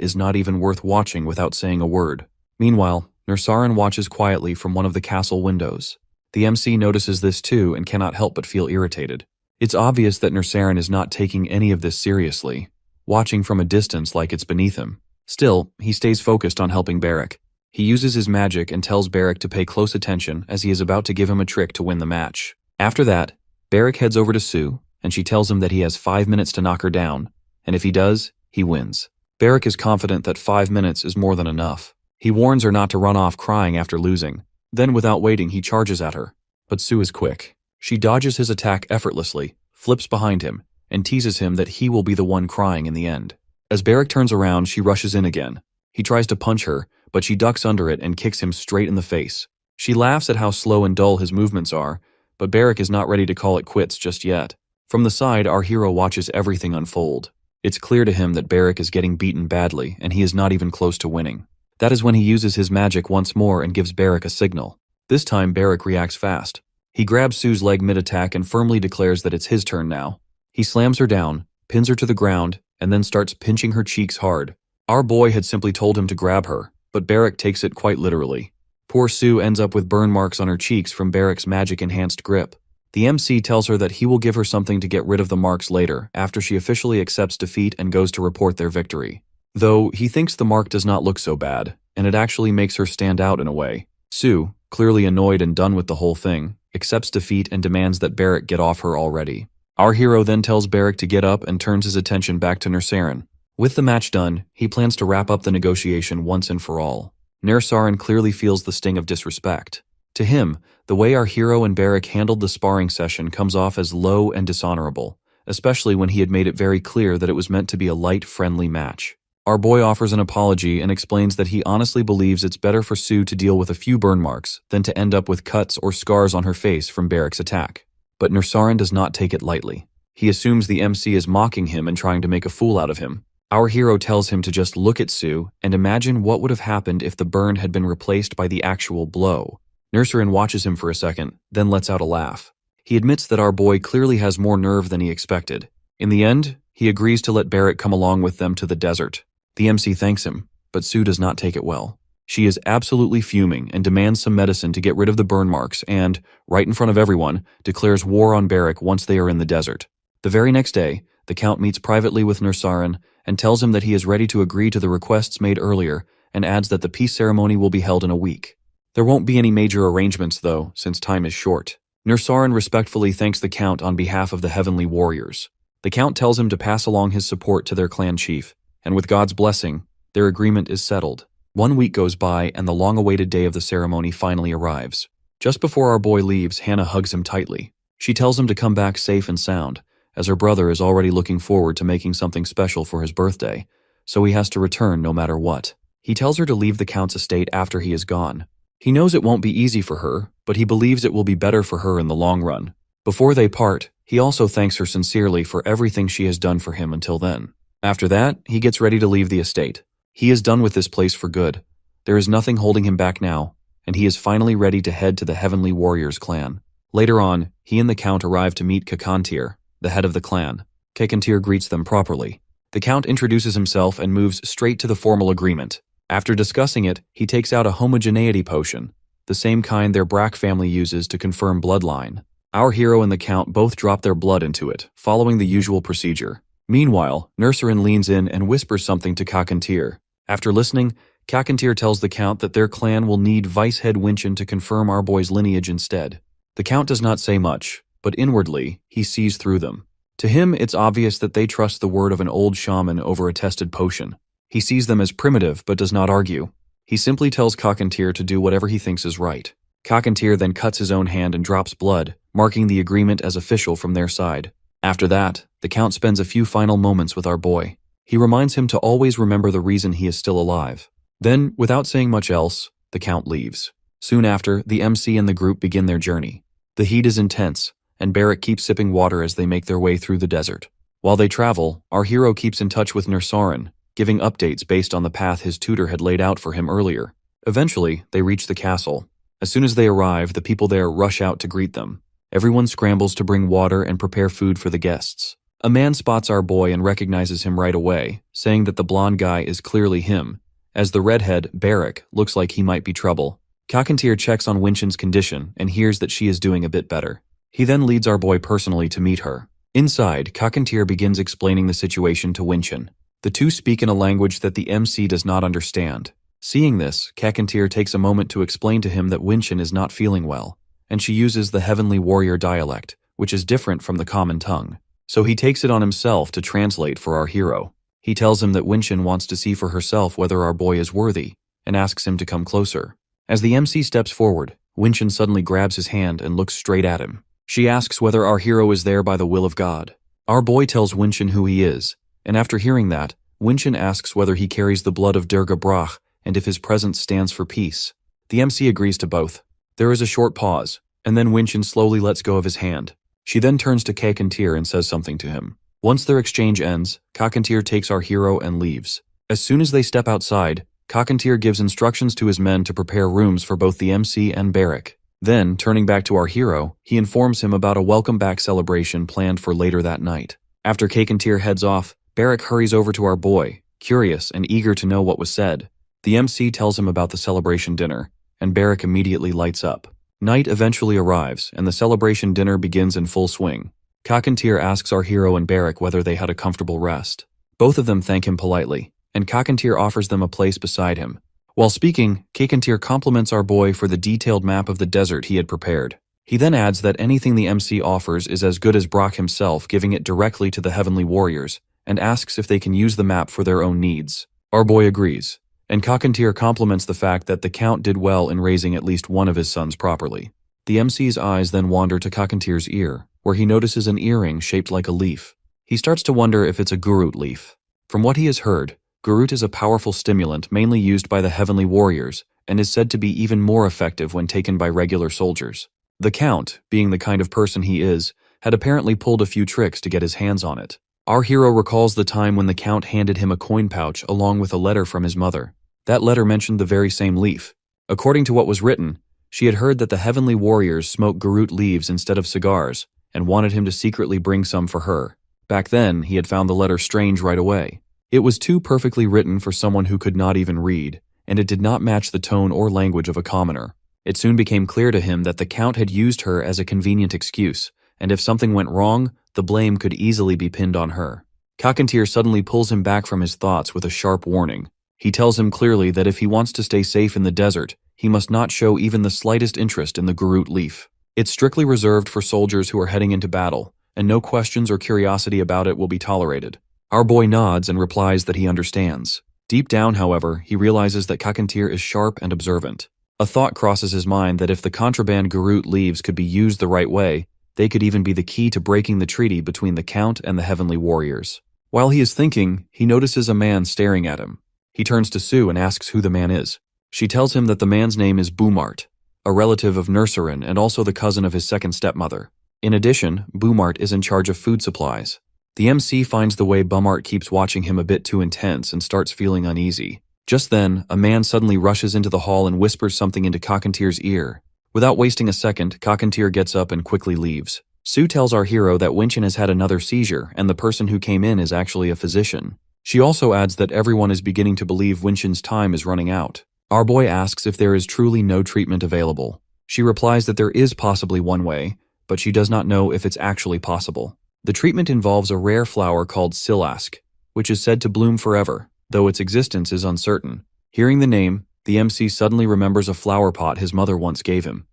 is not even worth watching without saying a word. Meanwhile, Nursarin watches quietly from one of the castle windows. The MC notices this too and cannot help but feel irritated. It's obvious that Nursarin is not taking any of this seriously, watching from a distance like it's beneath him. Still, he stays focused on helping Barrick. He uses his magic and tells Barrick to pay close attention as he is about to give him a trick to win the match. After that, Barrick heads over to Sue, and she tells him that he has 5 minutes to knock her down, and if he does, he wins. Barrick is confident that 5 minutes is more than enough. He warns her not to run off crying after losing. Then, without waiting, he charges at her. But Sue is quick. She dodges his attack effortlessly, flips behind him, and teases him that he will be the one crying in the end. As Barrick turns around, she rushes in again. He tries to punch her, but she ducks under it and kicks him straight in the face. She laughs at how slow and dull his movements are, but Barrick is not ready to call it quits just yet. From the side, our hero watches everything unfold. It's clear to him that Barrick is getting beaten badly, and he is not even close to winning. That is when he uses his magic once more and gives Barrick a signal. This time, Barrick reacts fast. He grabs Sue's leg mid-attack and firmly declares that it's his turn now. He slams her down, pins her to the ground, and then starts pinching her cheeks hard. Our boy had simply told him to grab her, but Barrick takes it quite literally. Poor Sue ends up with burn marks on her cheeks from Barrick's magic-enhanced grip. The MC tells her that he will give her something to get rid of the marks later, after she officially accepts defeat and goes to report their victory. Though, he thinks the mark does not look so bad, and it actually makes her stand out in a way. Sue, clearly annoyed and done with the whole thing, accepts defeat and demands that Barrick get off her already. Our hero then tells Barrick to get up and turns his attention back to Nursarin. With the match done, he plans to wrap up the negotiation once and for all. Nursarin clearly feels the sting of disrespect. To him, the way our hero and Barrick handled the sparring session comes off as low and dishonorable, especially when he had made it very clear that it was meant to be a light, friendly match. Our boy offers an apology and explains that he honestly believes it's better for Sue to deal with a few burn marks than to end up with cuts or scars on her face from Barrick's attack. But Nursarin does not take it lightly. He assumes the MC is mocking him and trying to make a fool out of him. Our hero tells him to just look at Sue and imagine what would have happened if the burn had been replaced by the actual blow. Nursarin watches him for a second, then lets out a laugh. He admits that our boy clearly has more nerve than he expected. In the end, he agrees to let Barrick come along with them to the desert. The MC thanks him, but Sue does not take it well. She is absolutely fuming and demands some medicine to get rid of the burn marks and, right in front of everyone, declares war on Barrick once they are in the desert. The very next day, the Count meets privately with Nursarin and tells him that he is ready to agree to the requests made earlier and adds that the peace ceremony will be held in a week. There won't be any major arrangements, though, since time is short. Nursarin respectfully thanks the Count on behalf of the Heavenly Warriors. The Count tells him to pass along his support to their clan chief, and with God's blessing, their agreement is settled. 1 week goes by and the long-awaited day of the ceremony finally arrives. Just before our boy leaves, Hannah hugs him tightly. She tells him to come back safe and sound, as her brother is already looking forward to making something special for his birthday, so he has to return no matter what. He tells her to leave the Count's estate after he is gone. He knows it won't be easy for her, but he believes it will be better for her in the long run. Before they part, he also thanks her sincerely for everything she has done for him until then. After that, he gets ready to leave the estate. He is done with this place for good. There is nothing holding him back now, and he is finally ready to head to the Heavenly Warriors clan. Later on, he and the Count arrive to meet Kakantir, the head of the clan. Kakantir greets them properly. The Count introduces himself and moves straight to the formal agreement. After discussing it, he takes out a homogeneity potion, the same kind their Brack family uses to confirm bloodline. Our hero and the Count both drop their blood into it, following the usual procedure. Meanwhile, Nursarin leans in and whispers something to Kakantir. After listening, Kakantir tells the Count that their clan will need Vicehead Winchin to confirm our boy's lineage instead. The Count does not say much, but inwardly, he sees through them. To him, it's obvious that they trust the word of an old shaman over a tested potion. He sees them as primitive, but does not argue. He simply tells Kakantir to do whatever he thinks is right. Kakantir then cuts his own hand and drops blood, marking the agreement as official from their side. After that, the Count spends a few final moments with our boy. He reminds him to always remember the reason he is still alive. Then, without saying much else, the Count leaves. Soon after, the MC and the group begin their journey. The heat is intense, and Barrick keeps sipping water as they make their way through the desert. While they travel, our hero keeps in touch with Nursarin, giving updates based on the path his tutor had laid out for him earlier. Eventually, they reach the castle. As soon as they arrive, the people there rush out to greet them. Everyone scrambles to bring water and prepare food for the guests. A man spots our boy and recognizes him right away, saying that the blonde guy is clearly him, as the redhead, Barrick, looks like he might be trouble. Kakantir checks on Winchin's condition and hears that she is doing a bit better. He then leads our boy personally to meet her. Inside, Kakantir begins explaining the situation to Winchin. The two speak in a language that the MC does not understand. Seeing this, Kakantir takes a moment to explain to him that Winchin is not feeling well, and she uses the Heavenly Warrior dialect, which is different from the common tongue. So he takes it on himself to translate for our hero. He tells him that Winchin wants to see for herself whether our boy is worthy, and asks him to come closer. As the MC steps forward, Winchin suddenly grabs his hand and looks straight at him. She asks whether our hero is there by the will of God. Our boy tells Winchin who he is, and after hearing that, Winchin asks whether he carries the blood of Durga Brach and if his presence stands for peace. The MC agrees to both. There is a short pause, and then Winchin slowly lets go of his hand. She then turns to Kakantir and says something to him. Once their exchange ends, Kakantir takes our hero and leaves. As soon as they step outside, Kakantir gives instructions to his men to prepare rooms for both the MC and Barrick. Then, turning back to our hero, he informs him about a welcome back celebration planned for later that night. After Kakantir heads off, Barrick hurries over to our boy, curious and eager to know what was said. The MC tells him about the celebration dinner, and Barrick immediately lights up. Night eventually arrives, and the celebration dinner begins in full swing. Kakantir asks our hero and Barrick whether they had a comfortable rest. Both of them thank him politely, and Kakantir offers them a place beside him. While speaking, Kakantir compliments our boy for the detailed map of the desert he had prepared. He then adds that anything the MC offers is as good as Brock himself giving it directly to the Heavenly Warriors, and asks if they can use the map for their own needs. Our boy agrees, and Kakantir compliments the fact that the Count did well in raising at least one of his sons properly. The MC's eyes then wander to Kakantir's ear, where he notices an earring shaped like a leaf. He starts to wonder if it's a gurut leaf. From what he has heard, gurut is a powerful stimulant mainly used by the Heavenly Warriors, and is said to be even more effective when taken by regular soldiers. The Count, being the kind of person he is, had apparently pulled a few tricks to get his hands on it. Our hero recalls the time when the Count handed him a coin pouch along with a letter from his mother. That letter mentioned the very same leaf. According to what was written, she had heard that the Heavenly Warriors smoke gurut leaves instead of cigars, and wanted him to secretly bring some for her. Back then, he had found the letter strange right away. It was too perfectly written for someone who could not even read, and it did not match the tone or language of a commoner. It soon became clear to him that the Count had used her as a convenient excuse, and if something went wrong, the blame could easily be pinned on her. Kakantir suddenly pulls him back from his thoughts with a sharp warning. He tells him clearly that if he wants to stay safe in the desert, he must not show even the slightest interest in the gurut leaf. It's strictly reserved for soldiers who are heading into battle, and no questions or curiosity about it will be tolerated. Our boy nods and replies that he understands. Deep down, however, he realizes that Kakantir is sharp and observant. A thought crosses his mind that if the contraband gurut leaves could be used the right way, they could even be the key to breaking the treaty between the Count and the Heavenly Warriors. While he is thinking, he notices a man staring at him. He turns to Sue and asks who the man is. She tells him that the man's name is Boomart, a relative of Nursarin and also the cousin of his second stepmother. In addition, Boomart is in charge of food supplies. The MC finds the way Boomart keeps watching him a bit too intense and starts feeling uneasy. Just then, a man suddenly rushes into the hall and whispers something into Kakantir's ear. Without wasting a second, Kakantir gets up and quickly leaves. Sue tells our hero that Winchin has had another seizure and the person who came in is actually a physician. She also adds that everyone is beginning to believe Winchin's time is running out. Our boy asks if there is truly no treatment available. She replies that there is possibly one way, but she does not know if it's actually possible. The treatment involves a rare flower called silask, which is said to bloom forever, though its existence is uncertain. Hearing the name, the MC suddenly remembers a flower pot his mother once gave him,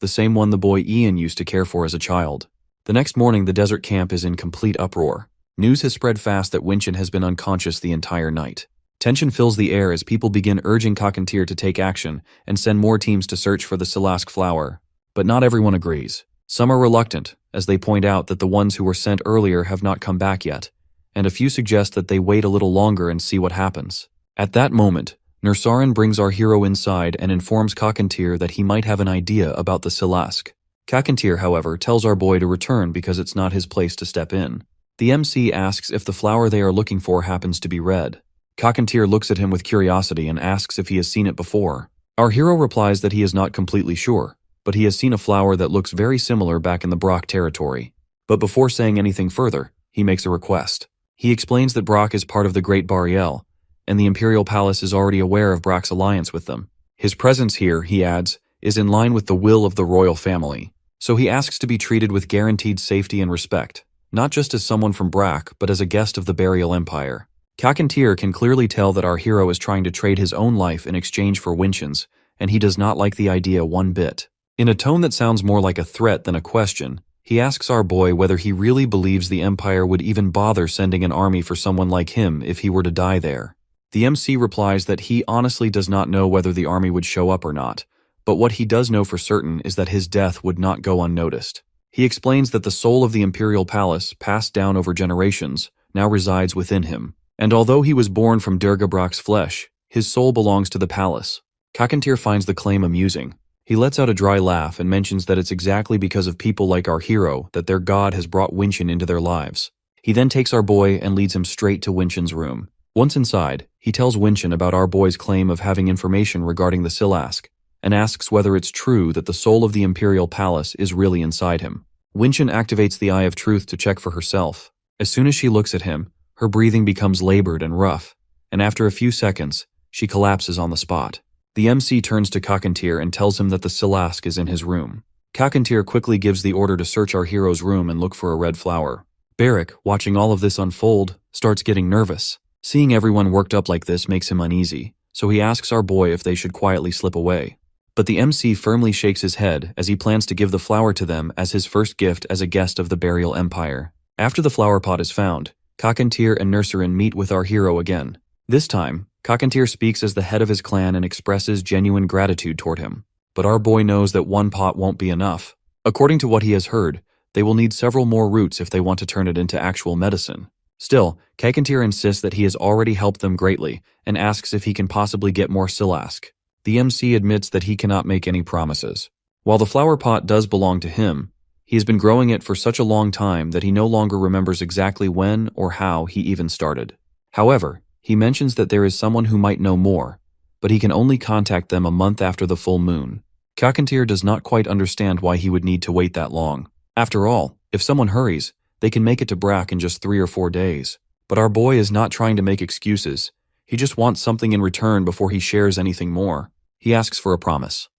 the same one the boy Ian used to care for as a child. The next morning, the desert camp is in complete uproar. News has spread fast that Winchin has been unconscious the entire night. Tension fills the air as people begin urging Cockatier to take action and send more teams to search for the Silask flower. But not everyone agrees. Some are reluctant, as they point out that the ones who were sent earlier have not come back yet, and a few suggest that they wait a little longer and see what happens. At that moment, Nursarin brings our hero inside and informs Cockatier that he might have an idea about the Silask. Cockatier, however, tells our boy to return because it's not his place to step in. The MC asks if the flower they are looking for happens to be red. Cockatier looks at him with curiosity and asks if he has seen it before. Our hero replies that he is not completely sure, but he has seen a flower that looks very similar back in the Brock territory. But before saying anything further, he makes a request. He explains that Brock is part of the Great Bariel, and the Imperial Palace is already aware of Brock's alliance with them. His presence here, he adds, is in line with the will of the royal family. So he asks to be treated with guaranteed safety and respect, not just as someone from Brack, but as a guest of the Burial Empire. Cockatier can clearly tell that our hero is trying to trade his own life in exchange for Winchin's, and he does not like the idea one bit. In a tone that sounds more like a threat than a question, he asks our boy whether he really believes the Empire would even bother sending an army for someone like him if he were to die there. The MC replies that he honestly does not know whether the army would show up or not, but what he does know for certain is that his death would not go unnoticed. He explains that the soul of the Imperial Palace, passed down over generations, now resides within him. And although he was born from Durga Brock's flesh, his soul belongs to the palace. Cockatier finds the claim amusing. He lets out a dry laugh and mentions that it's exactly because of people like our hero that their god has brought Winchin into their lives. He then takes our boy and leads him straight to Winchin's room. Once inside, he tells Winchin about our boy's claim of having information regarding the Silask, and asks whether it's true that the soul of the Imperial Palace is really inside him. Winchin activates the Eye of Truth to check for herself. As soon as she looks at him, her breathing becomes labored and rough, and after a few seconds, she collapses on the spot. The MC turns to Cockatier and tells him that the Silask is in his room. Cockatier quickly gives the order to search our hero's room and look for a red flower. Barrick, watching all of this unfold, starts getting nervous. Seeing everyone worked up like this makes him uneasy, so he asks our boy if they should quietly slip away. But the MC firmly shakes his head as he plans to give the flower to them as his first gift as a guest of the Burial Empire. After the flower pot is found, Cockatier and Nursarin meet with our hero again. This time, Cockatier speaks as the head of his clan and expresses genuine gratitude toward him. But our boy knows that one pot won't be enough. According to what he has heard, they will need several more roots if they want to turn it into actual medicine. Still, Cockatier insists that he has already helped them greatly and asks if he can possibly get more Silask. The MC admits that he cannot make any promises. While the flower pot does belong to him, he has been growing it for such a long time that he no longer remembers exactly when or how he even started. However, he mentions that there is someone who might know more, but he can only contact them a month after the full moon. Cockatier does not quite understand why he would need to wait that long. After all, if someone hurries, they can make it to Brack in just 3 or 4 days. But our boy is not trying to make excuses. He just wants something in return before he shares anything more. He asks for a promise.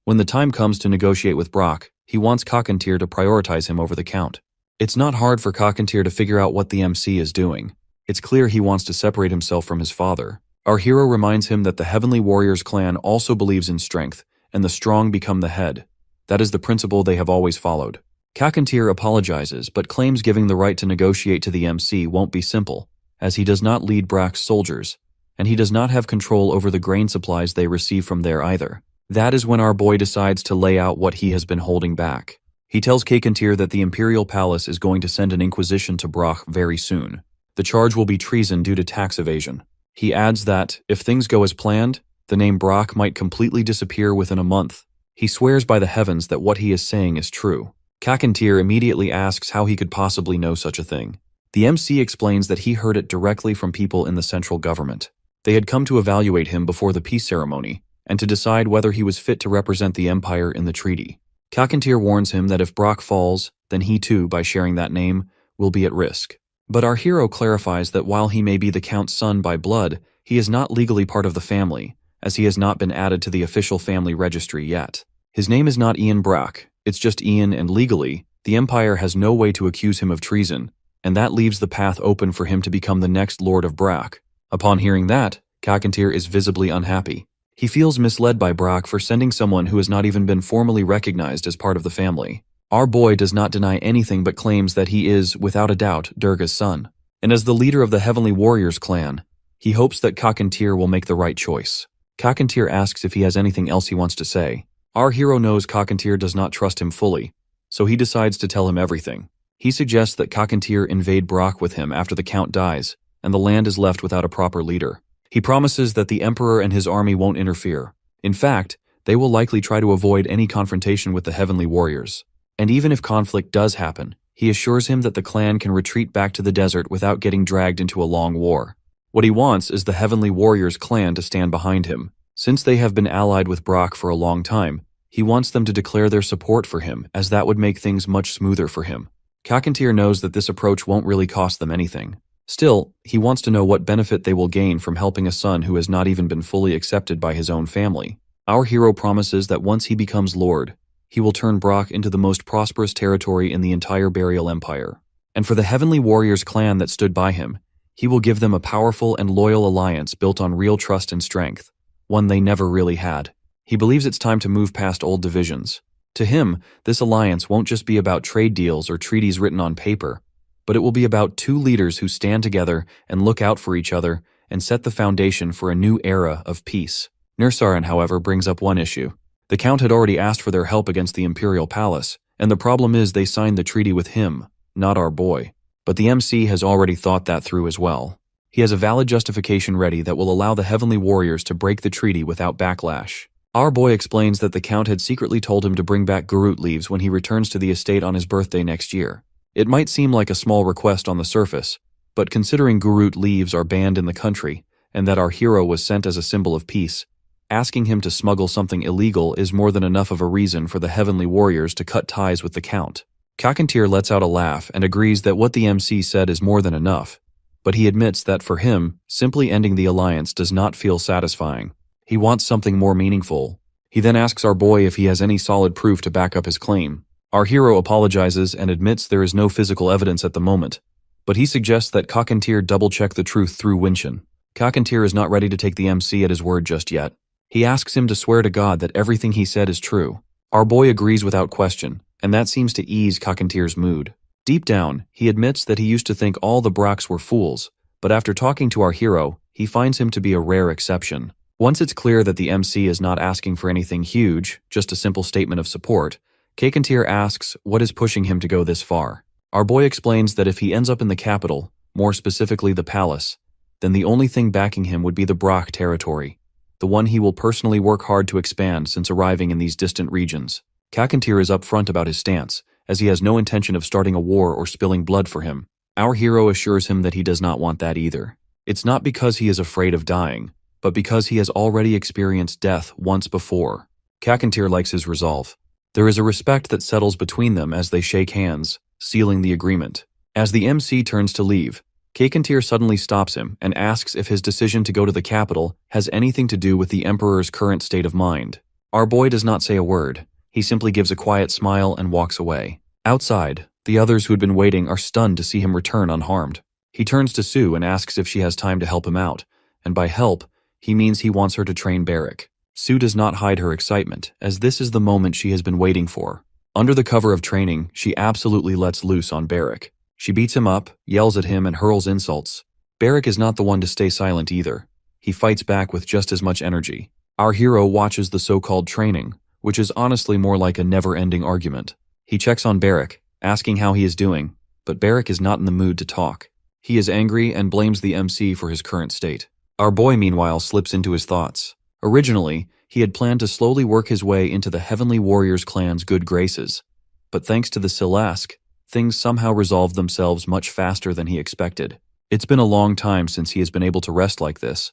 When the time comes to negotiate with Brock, he wants Cockatier to prioritize him over the Count. It's not hard for Cockatier to figure out what the MC is doing. It's clear he wants to separate himself from his father. Our hero reminds him that the Heavenly Warriors clan also believes in strength, and the strong become the head. That is the principle they have always followed. Cockatier apologizes, but claims giving the right to negotiate to the MC won't be simple, as he does not lead Brack's soldiers, and he does not have control over the grain supplies they receive from there either. That is when our boy decides to lay out what he has been holding back. He tells Cockatier that the Imperial Palace is going to send an inquisition to Brock very soon. The charge will be treason due to tax evasion. He adds that, if things go as planned, the name Brock might completely disappear within a month. He swears by the heavens that what he is saying is true. Cockatier immediately asks how he could possibly know such a thing. The MC explains that he heard it directly from people in the central government. They had come to evaluate him before the peace ceremony, and to decide whether he was fit to represent the Empire in the treaty. Cockatier warns him that if Brock falls, then he too, by sharing that name, will be at risk. But our hero clarifies that while he may be the Count's son by blood, he is not legally part of the family, as he has not been added to the official family registry yet. His name is not Ian Brock, it's just Ian, and legally, the Empire has no way to accuse him of treason, and that leaves the path open for him to become the next Lord of Brack. Upon hearing that, Kakantir is visibly unhappy. He feels misled by Brock for sending someone who has not even been formally recognized as part of the family. Our boy does not deny anything but claims that he is, without a doubt, Durga's son. And as the leader of the Heavenly Warriors clan, he hopes that Kakantir will make the right choice. Kakantir asks if he has anything else he wants to say. Our hero knows Kakantir does not trust him fully, so he decides to tell him everything. He suggests that Kakantir invade Brock with him after the Count dies, and the land is left without a proper leader. He promises that the Emperor and his army won't interfere. In fact, they will likely try to avoid any confrontation with the Heavenly Warriors. And even if conflict does happen, he assures him that the clan can retreat back to the desert without getting dragged into a long war. What he wants is the Heavenly Warriors clan to stand behind him. Since they have been allied with Brock for a long time, he wants them to declare their support for him, as that would make things much smoother for him. Kakantir knows that this approach won't really cost them anything. Still, he wants to know what benefit they will gain from helping a son who has not even been fully accepted by his own family. Our hero promises that once he becomes Lord, he will turn Brock into the most prosperous territory in the entire Burial Empire. And for the Heavenly Warriors clan that stood by him, he will give them a powerful and loyal alliance built on real trust and strength, one they never really had. He believes it's time to move past old divisions. To him, this alliance won't just be about trade deals or treaties written on paper, but it will be about two leaders who stand together and look out for each other and set the foundation for a new era of peace. Nursaran, however, brings up one issue. The Count had already asked for their help against the Imperial Palace, and the problem is they signed the treaty with him, not our boy. But the MC has already thought that through as well. He has a valid justification ready that will allow the Heavenly Warriors to break the treaty without backlash. Our boy explains that the Count had secretly told him to bring back Gurut leaves when he returns to the estate on his birthday next year. It might seem like a small request on the surface, but considering Gurut leaves are banned in the country, and that our hero was sent as a symbol of peace, asking him to smuggle something illegal is more than enough of a reason for the Heavenly Warriors to cut ties with the Count. Kakantir lets out a laugh and agrees that what the MC said is more than enough, but he admits that for him, simply ending the alliance does not feel satisfying. He wants something more meaningful. He then asks our boy if he has any solid proof to back up his claim. Our hero apologizes and admits there is no physical evidence at the moment, but he suggests that Kakantir double-check the truth through Winshin. Kakantir is not ready to take the MC at his word just yet. He asks him to swear to God that everything he said is true. Our boy agrees without question, and that seems to ease Kakantir's mood. Deep down, he admits that he used to think all the Brocks were fools, but after talking to our hero, he finds him to be a rare exception. Once it's clear that the MC is not asking for anything huge, just a simple statement of support, Kakantir asks what is pushing him to go this far. Our boy explains that if he ends up in the capital, more specifically the palace, then the only thing backing him would be the Brock territory, the one he will personally work hard to expand since arriving in these distant regions. Kakantir is upfront about his stance, as he has no intention of starting a war or spilling blood for him. Our hero assures him that he does not want that either. It's not because he is afraid of dying, but because he has already experienced death once before. Kakantir likes his resolve. There is a respect that settles between them as they shake hands, sealing the agreement. As the MC turns to leave, Kakantir suddenly stops him and asks if his decision to go to the capital has anything to do with the Emperor's current state of mind. Our boy does not say a word. He simply gives a quiet smile and walks away. Outside, the others who had been waiting are stunned to see him return unharmed. He turns to Sue and asks if she has time to help him out, and by help, he means he wants her to train Barrack. Sue does not hide her excitement, as this is the moment she has been waiting for. Under the cover of training, she absolutely lets loose on Barrack. She beats him up, yells at him, and hurls insults. Barrack is not the one to stay silent either. He fights back with just as much energy. Our hero watches the so-called training, which is honestly more like a never-ending argument. He checks on Barrack, asking how he is doing, but Barrack is not in the mood to talk. He is angry and blames the MC for his current state. Our boy, meanwhile, slips into his thoughts. Originally, he had planned to slowly work his way into the Heavenly Warriors clan's good graces, but thanks to the Silask, things somehow resolved themselves much faster than he expected. It's been a long time since he has been able to rest like this,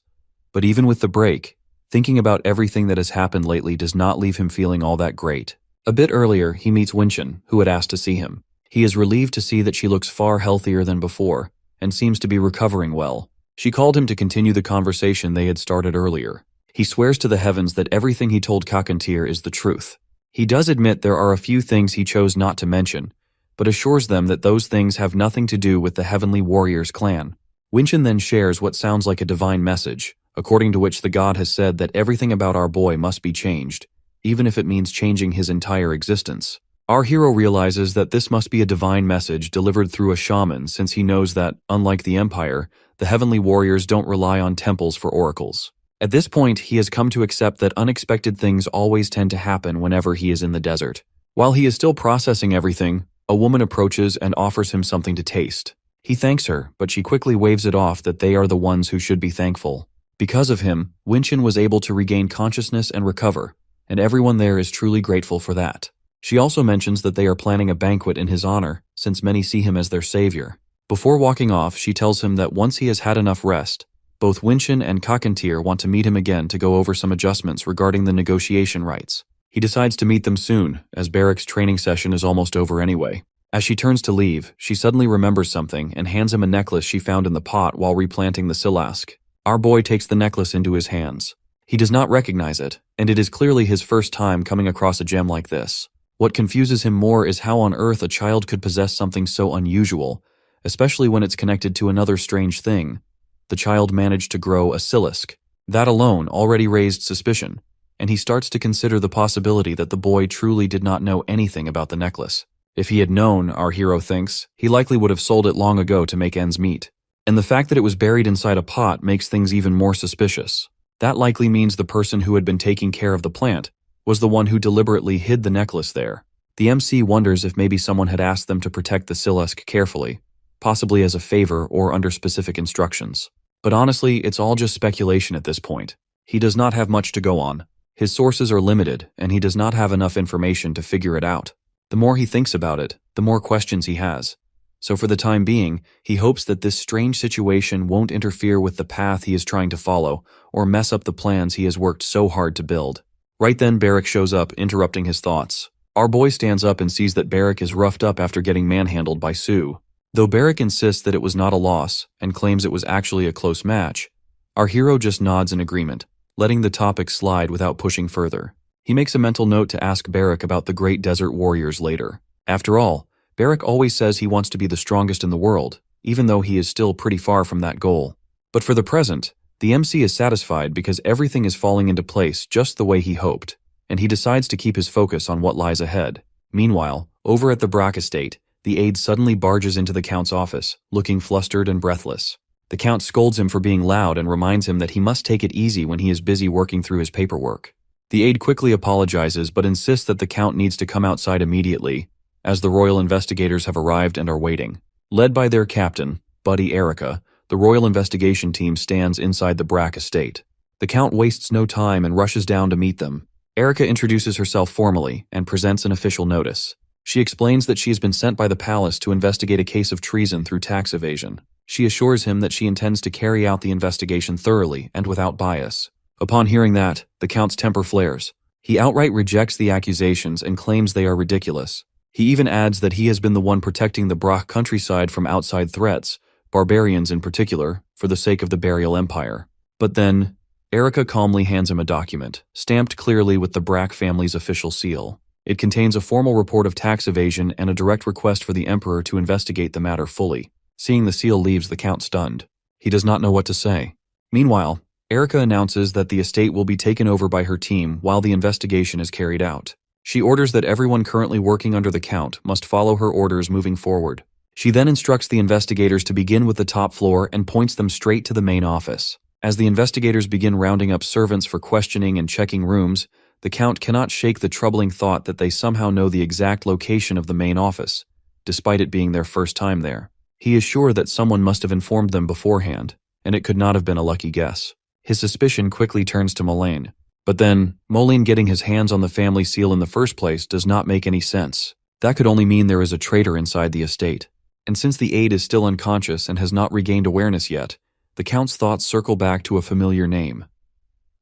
but even with the break, thinking about everything that has happened lately does not leave him feeling all that great. A bit earlier, he meets Winshin, who had asked to see him. He is relieved to see that she looks far healthier than before, and seems to be recovering well. She called him to continue the conversation they had started earlier. He swears to the heavens that everything he told Kakantir is the truth. He does admit there are a few things he chose not to mention, but assures them that those things have nothing to do with the Heavenly Warriors clan. Winshin then shares what sounds like a divine message, according to which the god has said that everything about our boy must be changed, even if it means changing his entire existence. Our hero realizes that this must be a divine message delivered through a shaman, since he knows that, unlike the Empire, the heavenly warriors don't rely on temples for oracles. At this point, he has come to accept that unexpected things always tend to happen whenever he is in the desert. While he is still processing everything, a woman approaches and offers him something to taste. He thanks her, but she quickly waves it off that they are the ones who should be thankful. Because of him, Winshin was able to regain consciousness and recover, and everyone there is truly grateful for that. She also mentions that they are planning a banquet in his honor, since many see him as their savior. Before walking off, she tells him that once he has had enough rest, both Winshin and Kakantir want to meet him again to go over some adjustments regarding the negotiation rights. He decides to meet them soon, as Barrick's training session is almost over anyway. As she turns to leave, she suddenly remembers something and hands him a necklace she found in the pot while replanting the silask. Our boy takes the necklace into his hands. He does not recognize it, and it is clearly his first time coming across a gem like this. What confuses him more is how on earth a child could possess something so unusual, especially when it's connected to another strange thing. The child managed to grow a silask. That alone already raised suspicion, and he starts to consider the possibility that the boy truly did not know anything about the necklace. If he had known, our hero thinks, he likely would have sold it long ago to make ends meet. And the fact that it was buried inside a pot makes things even more suspicious. That likely means the person who had been taking care of the plant was the one who deliberately hid the necklace there. The MC wonders if maybe someone had asked them to protect the silask carefully, possibly as a favor or under specific instructions. But honestly, it's all just speculation at this point. He does not have much to go on. His sources are limited, and he does not have enough information to figure it out. The more he thinks about it, the more questions he has. So for the time being, he hopes that this strange situation won't interfere with the path he is trying to follow, or mess up the plans he has worked so hard to build. Right then, Barrick shows up, interrupting his thoughts. Our boy stands up and sees that Barrick is roughed up after getting manhandled by Sue. Though Barrick insists that it was not a loss, and claims it was actually a close match, our hero just nods in agreement, letting the topic slide without pushing further. He makes a mental note to ask Barrick about the great desert warriors later. After all, Barrick always says he wants to be the strongest in the world, even though he is still pretty far from that goal. But for the present, the MC is satisfied because everything is falling into place just the way he hoped, and he decides to keep his focus on what lies ahead. Meanwhile, over at the Brack estate, the aide suddenly barges into the Count's office, looking flustered and breathless. The Count scolds him for being loud and reminds him that he must take it easy when he is busy working through his paperwork. The aide quickly apologizes but insists that the Count needs to come outside immediately, as the royal investigators have arrived and are waiting. Led by their captain, Buddy Erica, the royal investigation team stands inside the Brack estate. The Count wastes no time and rushes down to meet them. Erica introduces herself formally and presents an official notice. She explains that she has been sent by the palace to investigate a case of treason through tax evasion. She assures him that she intends to carry out the investigation thoroughly and without bias. Upon hearing that, the Count's temper flares. He outright rejects the accusations and claims they are ridiculous. He even adds that he has been the one protecting the Brack countryside from outside threats, barbarians in particular, for the sake of the Burial Empire. But then, Erica calmly hands him a document, stamped clearly with the Brack family's official seal. It contains a formal report of tax evasion and a direct request for the Emperor to investigate the matter fully. Seeing the seal leaves the Count stunned. He does not know what to say. Meanwhile, Erica announces that the estate will be taken over by her team while the investigation is carried out. She orders that everyone currently working under the Count must follow her orders moving forward. She then instructs the investigators to begin with the top floor and points them straight to the main office. As the investigators begin rounding up servants for questioning and checking rooms, the Count cannot shake the troubling thought that they somehow know the exact location of the main office, despite it being their first time there. He is sure that someone must have informed them beforehand, and it could not have been a lucky guess. His suspicion quickly turns to Moline. But then, Moline getting his hands on the family seal in the first place does not make any sense. That could only mean there is a traitor inside the estate. And since the aide is still unconscious and has not regained awareness yet, the Count's thoughts circle back to a familiar name.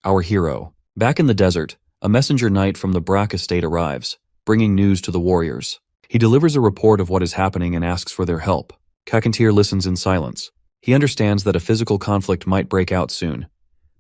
Our hero. Back in the desert, a messenger knight from the Brack estate arrives, bringing news to the warriors. He delivers a report of what is happening and asks for their help. Kakantir listens in silence. He understands that a physical conflict might break out soon,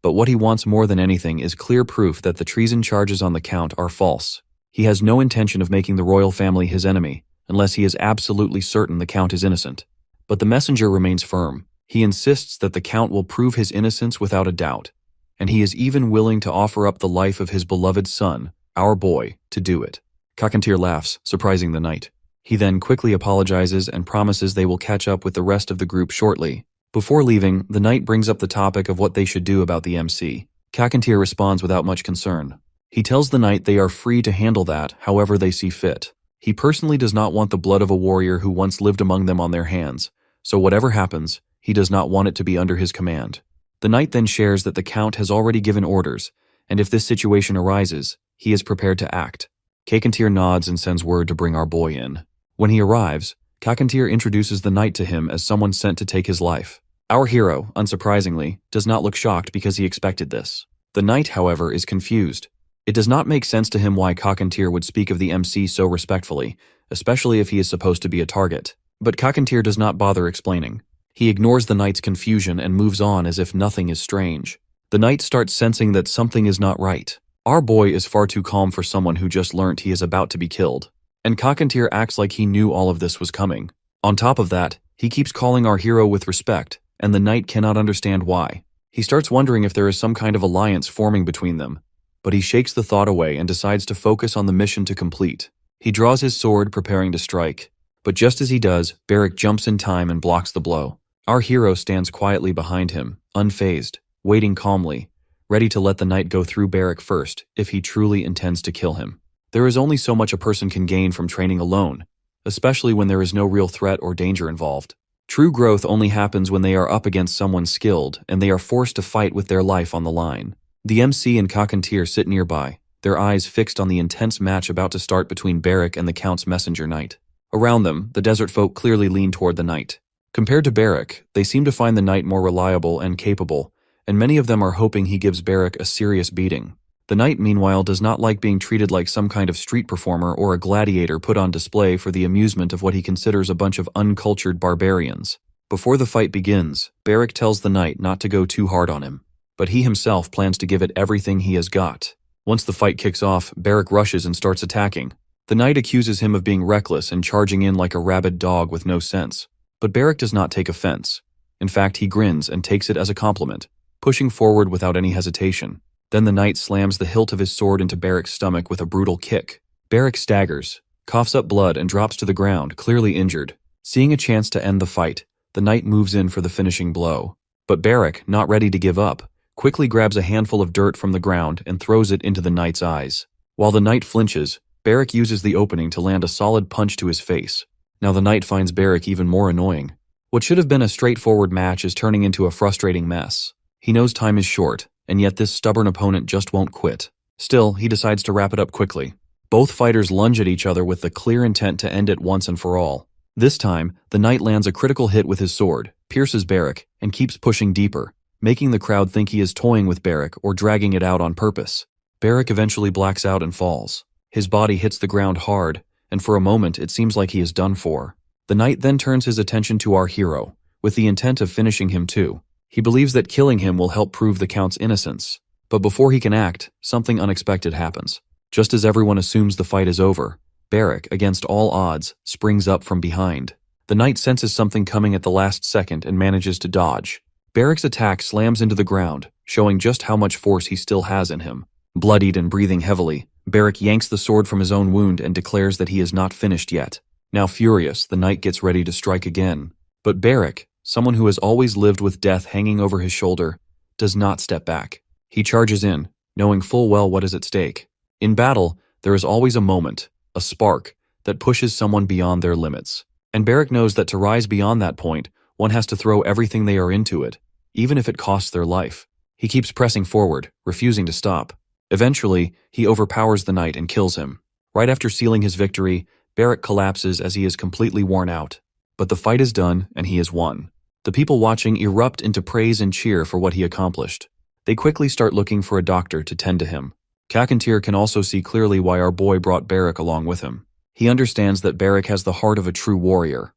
but what he wants more than anything is clear proof that the treason charges on the Count are false. He has no intention of making the royal family his enemy, unless he is absolutely certain the Count is innocent. But the messenger remains firm. He insists that the Count will prove his innocence without a doubt. and he is even willing to offer up the life of his beloved son, our boy, to do it. Kakantir laughs, surprising the knight. He then quickly apologizes and promises they will catch up with the rest of the group shortly. Before leaving, the knight brings up the topic of what they should do about the MC. Kakantir responds without much concern. He tells the knight they are free to handle that however they see fit. He personally does not want the blood of a warrior who once lived among them on their hands, so whatever happens, he does not want it to be under his command. The knight then shares that the count has already given orders, and if this situation arises, he is prepared to act. Kakantir nods and sends word to bring our boy in. When he arrives, Kakantir introduces the knight to him as someone sent to take his life. Our hero, unsurprisingly, does not look shocked because he expected this. The knight, however, is confused. It does not make sense to him why Kakantir would speak of the MC so respectfully, especially if he is supposed to be a target. But Kakantir does not bother explaining. He ignores the knight's confusion and moves on as if nothing is strange. The knight starts sensing that something is not right. Our boy is far too calm for someone who just learnt he is about to be killed. And Kakantir acts like he knew all of this was coming. On top of that, he keeps calling our hero with respect, and the knight cannot understand why. He starts wondering if there is some kind of alliance forming between them. But he shakes the thought away and decides to focus on the mission to complete. He draws his sword, preparing to strike. But just as he does, Barrick jumps in time and blocks the blow. Our hero stands quietly behind him, unfazed, waiting calmly, ready to let the knight go through Barrick first if he truly intends to kill him. There is only so much a person can gain from training alone, especially when there is no real threat or danger involved. True growth only happens when they are up against someone skilled and they are forced to fight with their life on the line. The MC and Kakantir sit nearby, their eyes fixed on the intense match about to start between Barrick and the Count's messenger knight. Around them, the desert folk clearly lean toward the knight. Compared to Barrick, they seem to find the knight more reliable and capable, and many of them are hoping he gives Barrick a serious beating. The knight, meanwhile, does not like being treated like some kind of street performer or a gladiator put on display for the amusement of what he considers a bunch of uncultured barbarians. Before the fight begins, Barrick tells the knight not to go too hard on him, but he himself plans to give it everything he has got. Once the fight kicks off, Barrick rushes and starts attacking. The knight accuses him of being reckless and charging in like a rabid dog with no sense. But Barrick does not take offense. In fact, he grins and takes it as a compliment, pushing forward without any hesitation. Then the knight slams the hilt of his sword into Barrick's stomach with a brutal kick. Barrick staggers, coughs up blood, and drops to the ground, clearly injured. Seeing a chance to end the fight, the knight moves in for the finishing blow. But Barrick, not ready to give up, quickly grabs a handful of dirt from the ground and throws it into the knight's eyes. While the knight flinches, Barrick uses the opening to land a solid punch to his face. Now the knight finds Barrick even more annoying. What should have been a straightforward match is turning into a frustrating mess. He knows time is short, and yet this stubborn opponent just won't quit. Still, he decides to wrap it up quickly. Both fighters lunge at each other with the clear intent to end it once and for all. This time, the knight lands a critical hit with his sword, pierces Barrick, and keeps pushing deeper, making the crowd think he is toying with Barrick or dragging it out on purpose. Barrick eventually blacks out and falls. His body hits the ground hard, and for a moment it seems like he is done for. The knight then turns his attention to our hero, with the intent of finishing him too. He believes that killing him will help prove the Count's innocence. But before he can act, something unexpected happens. Just as everyone assumes the fight is over, Barrick, against all odds, springs up from behind. The knight senses something coming at the last second and manages to dodge. Barrick's attack slams into the ground, showing just how much force he still has in him. Bloodied and breathing heavily, Barrick yanks the sword from his own wound and declares that he is not finished yet. Now furious, the knight gets ready to strike again. But Barrick, someone who has always lived with death hanging over his shoulder, does not step back. He charges in, knowing full well what is at stake. In battle, there is always a moment, a spark, that pushes someone beyond their limits. And Barrick knows that to rise beyond that point, one has to throw everything they are into it, even if it costs their life. He keeps pressing forward, refusing to stop. Eventually, he overpowers the knight and kills him. Right after sealing his victory, Barrick collapses as he is completely worn out. But the fight is done, and he has won. The people watching erupt into praise and cheer for what he accomplished. They quickly start looking for a doctor to tend to him. Kakantir can also see clearly why our boy brought Barrick along with him. He understands that Barrick has the heart of a true warrior.